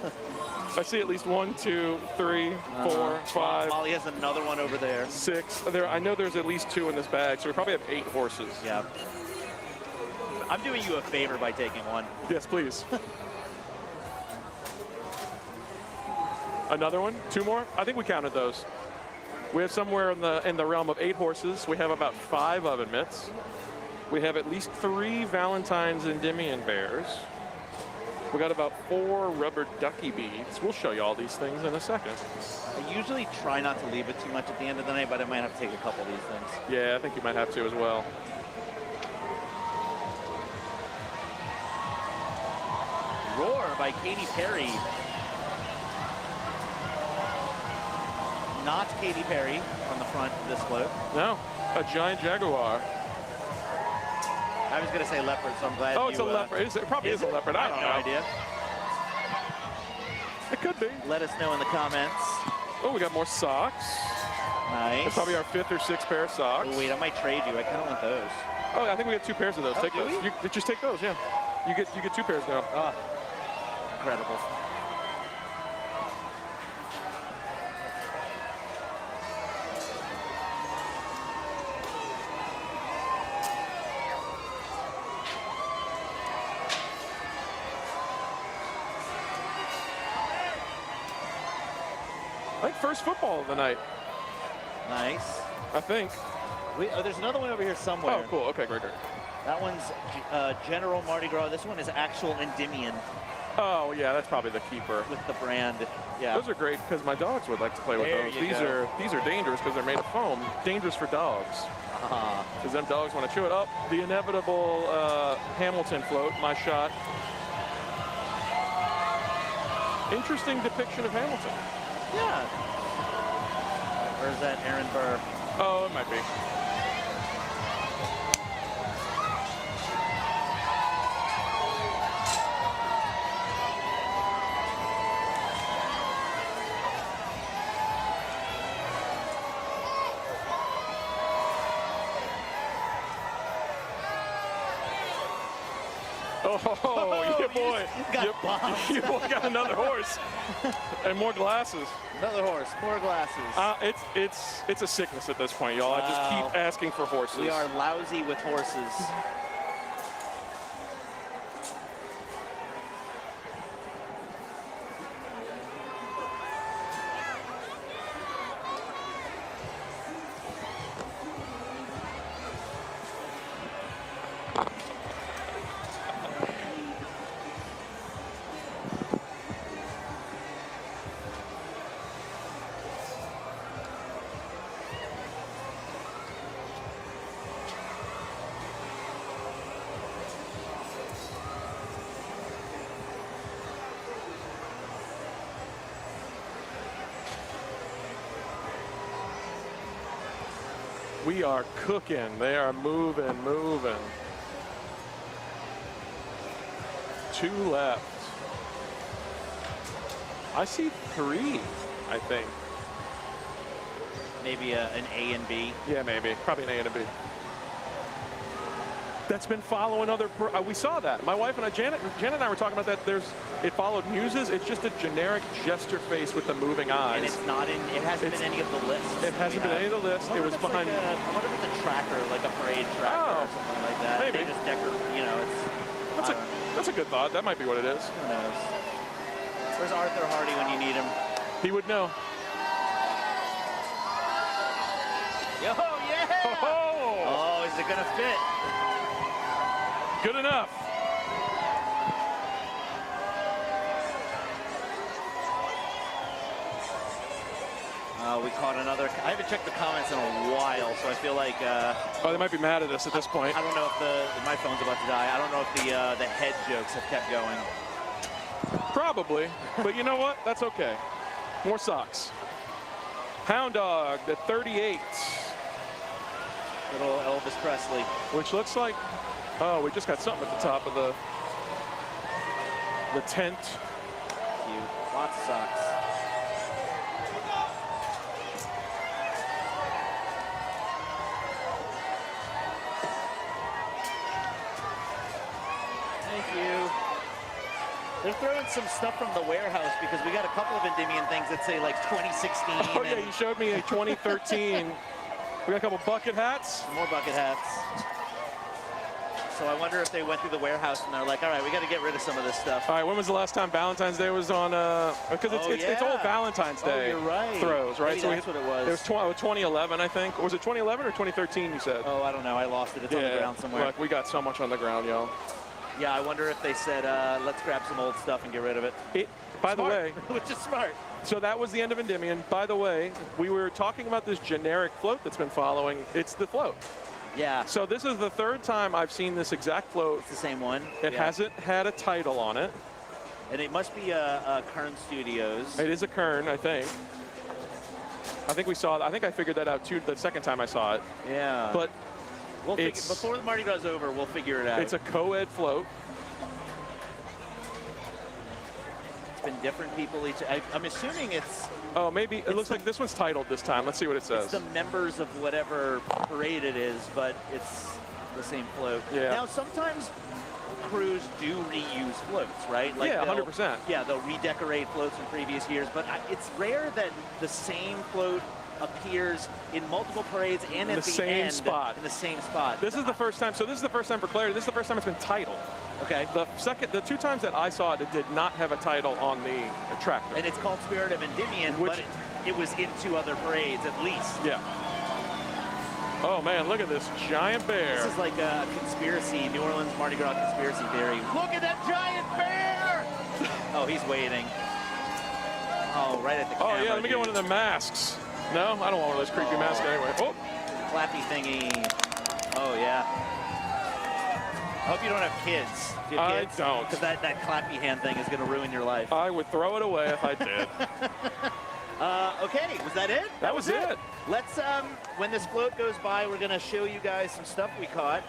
I see at least 1, 2, 3, 4, 5. Molly has another one over there. 6. I know there's at least 2 in this bag, so we probably have 8 horses. Yeah. I'm doing you a favor by taking one. Yes, please. Another one? 2 more? I think we counted those. We have somewhere in the realm of 8 horses. We have about 5 oven mitts. We have at least 3 Valentine's Endymion bears. We got about 4 rubber ducky beads. We'll show you all these things in a second. I usually try not to leave it too much at the end of the night, but I might have to take a couple of these things. Yeah, I think you might have to as well. Roar by Katy Perry. Not Katy Perry on the front of this float. No, a giant jaguar. I was going to say leopard, so I'm glad it's a leopard. It probably is a leopard. I don't know. No idea. It could be. Let us know in the comments. Oh, we got more socks. Nice. That's probably our 5th or 6th pair of socks. Oh, wait, I might trade you. I kind of want those. Oh, I think we have 2 pairs of those. Oh, Take do those. we? You just take those, yeah. You get 2 pairs now. Oh, incredible. I think first football of the night. Nice. I think. There's another one over here somewhere. Oh, cool. Okay, great. That one's General Mardi Gras. This one is actual Endymion Oh, yeah, that's probably the keeper. with the brand. Yeah. Those are great because my dogs would like to play with There those. you These go. are dangerous because they're made of foam. Dangerous for dogs. Because them dogs want to chew it up. The inevitable Hamilton float, my shot. Interesting depiction of Hamilton. Yeah. Where's that Aaron Burr? Oh, it might be. Oh, yeah, boy. got bombed. Your boy got another horse. And more glasses. Another horse, more glasses. It's a sickness at this point, y'all. I just keep asking for horses. We are lousy with horses. We are cooking. They are moving. 2 left. I see 3, I think. Maybe an A and B. Yeah, maybe. Probably an A and a B. That's been following other. We saw that. My wife and I, Janet and I were talking about that. It followed Muses. It's just a generic gesture face with the moving eyes. And it's not in. It hasn't been any of the lists. It hasn't been any of the lists. It was behind. Like I wonder if it's a tracker, like a parade tracker or something like that. Maybe. They just decorate. You know, it's. That's a good thought. That might be what it is. Who knows? Where's Arthur Hardy when you need him? He would know. Yo, yeah! Oh, is it gonna fit? Good enough. We caught another. I haven't checked the comments in a while, so I feel like. They might be mad at us at this point. I don't know if my phone's about to die. I don't know if the head jokes have kept going. Probably, but you know what? That's okay. More socks. Hound Dog, the 38. Little Elvis Presley. Which looks like, oh, we just got something at the top of the tent. Cute. Lots of socks. Thank you. They're throwing some stuff from the warehouse because we got a couple of Endymion things that say like 2016. Oh yeah, you showed me a 2013. We got a couple bucket hats. More bucket hats. So I wonder if they went through the warehouse and they're like, all right, we got to get rid of some of this stuff. All right, when was the last time Valentine's Day was on? Because it's all Valentine's Day you're right. throws, right? Maybe that's what it was. It was 2011, I think. Was it 2011 or 2013? You said? Oh, I don't know. I lost it. It's on the ground somewhere. Look, we got so much on the ground, y'all. Yeah, I wonder if they said, let's grab some old stuff and get rid of it. By the way, which is smart. So that was the end of Endymion. By the way, we were talking about this generic float that's been following. It's the float. Yeah. So this is the 3rd time I've seen this exact float. It's the same one. It hasn't had a title on it. And it must be a Kern Studios. It is a Kern, I think. I think we saw it. I think I figured that out too the second time I saw it. Yeah. But before the Mardi Gras is over, we'll figure it out. It's a co-ed float. It's been different people each. I'm assuming it's. Oh, maybe it looks like this one's titled this time. Let's see what it says. It's the members of whatever parade it is, but it's the same float. Yeah. Now sometimes crews do reuse floats, right? Like yeah, 100%. Yeah, they'll redecorate floats from previous years, but it's rare that the same float appears in multiple parades and at the same end spot. in the same spot. This is the first time. So this is the first time for clarity. This is the first time it's been titled. Okay. The 2 times that I saw it, it did not have a title on the tractor. And it's called Spirit of Endymion, but it was in 2 other parades at least. Yeah. Oh man, look at this giant bear. This is like a conspiracy, New Orleans Mardi Gras conspiracy theory. Look at that giant bear! Oh, he's waiting. Oh, right at the camera. Oh yeah, let me get one of the masks. No, I don't want one of those creepy masks anyway. Oh. Clappy thingy. Oh yeah. I hope you don't have kids. Do you have kids? I don't. Because that clappy hand thing is going to ruin your life. I would throw it away if I did. Okay, was that it? That was it. Let's, when this float goes by, we're going to show you guys some stuff we caught.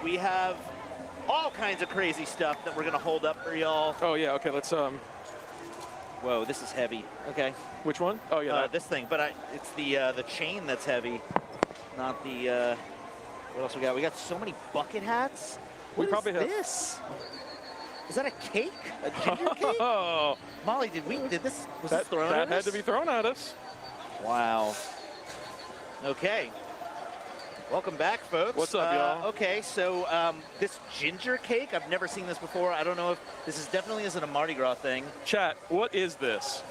We have all kinds of crazy stuff that we're going to hold up for y'all. Oh yeah, okay, let's Whoa, this is heavy. Okay. Which one? Oh yeah, this thing, but it's the chain that's heavy, not the. What else we got? We got so many bucket hats. What is this? Is that a cake? A ginger cake? Oh, Molly, did this? Was this thrown at us? That had to be thrown at us. Wow. Okay. Welcome back, folks. What's up, y'all? Okay, so this ginger cake, I've never seen this before. I don't know if this definitely isn't a Mardi Gras thing. Chat, what is this?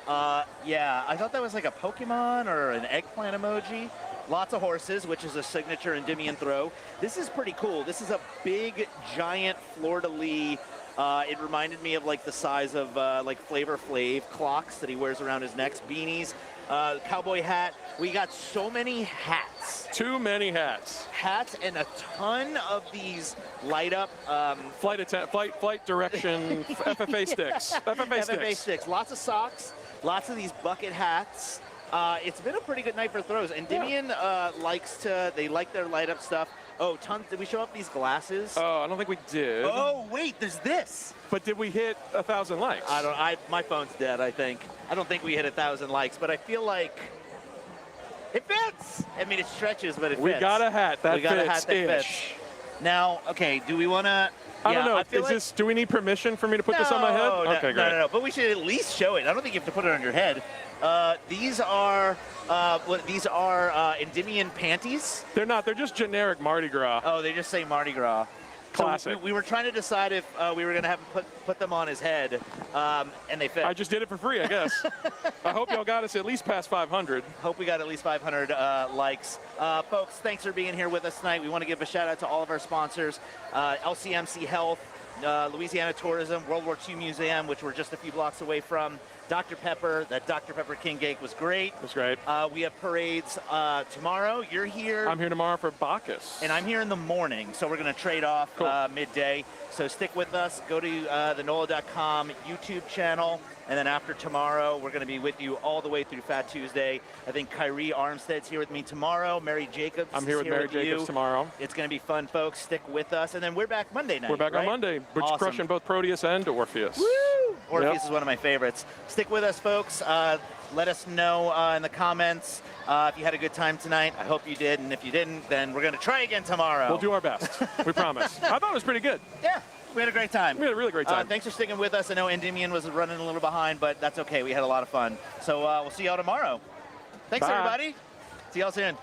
Yeah, I thought that was like a Pokemon or an eggplant emoji. Lots of horses, which is a signature Endymion throw. This is pretty cool. This is a big, giant fleur-de-lis. It reminded me of like the size of like Flavor Flav clocks that he wears around his neck, beanies, cowboy hat. We got so many hats. Too many hats. Hats and a ton of these light up flight direction FFA sticks. FFA FFA sticks. Lots of socks. Lots of these bucket hats. It's been a pretty good night for throws. Endymion they like their light up stuff. Oh, tons. Did we show up these glasses? Oh, I don't think we did. Oh, wait, there's this. But did we hit 1,000 likes? My phone's dead, I think. I don't think we hit 1,000 likes, but I feel like it fits. I mean, it stretches, but it fits. We got a hat that we got a hat that fits. Now, okay, do we want to? I don't know. Do we need permission for me to put this on my head? No, Okay, great. No. But we should at least show it. I don't think you have to put it on your head. These are Endymion panties. They're not. They're just generic Mardi Gras. Oh, they just say Mardi Gras. Classic. So we were trying to decide if we were going to have him put them on his head, and they fit. I just did it for free, I guess. I hope y'all got us at least past 500. Hope we got at least 500 likes. Folks, thanks for being here with us tonight. We want to give a shout out to all of our sponsors, LCMC Health, Louisiana Tourism, World War II Museum, which we're just a few blocks away from, Dr. Pepper. That Dr. Pepper King Cake was great. It was great. We have parades tomorrow. You're here. I'm here tomorrow for Bacchus. And I'm here in the morning, so we're going to trade off midday. So stick with us. Go to the NOLA.com YouTube channel. And then after tomorrow, we're going to be with you all the way through Fat Tuesday. I think Kyrie Armstead's here with me tomorrow. Mary Jacobs I'm here with Mary Jacobs tomorrow. It's going to be fun, folks. Stick with us. And then we're back Monday night. We're back on Monday. We're crushing both Proteus and Orpheus. Woo! Orpheus is one of my favorites. Stick with us, folks. Let us know in the comments if you had a good time tonight. I hope you did. And if you didn't, then we're going to try again tomorrow. We'll do our best. We promise. I thought it was pretty good. Yeah. We had a great time. We had a really great time. Thanks for sticking with us. I know Endymion was running a little behind, but that's okay. We had a lot of fun. So we'll see y'all tomorrow. Thanks, Bye. everybody. See y'all soon.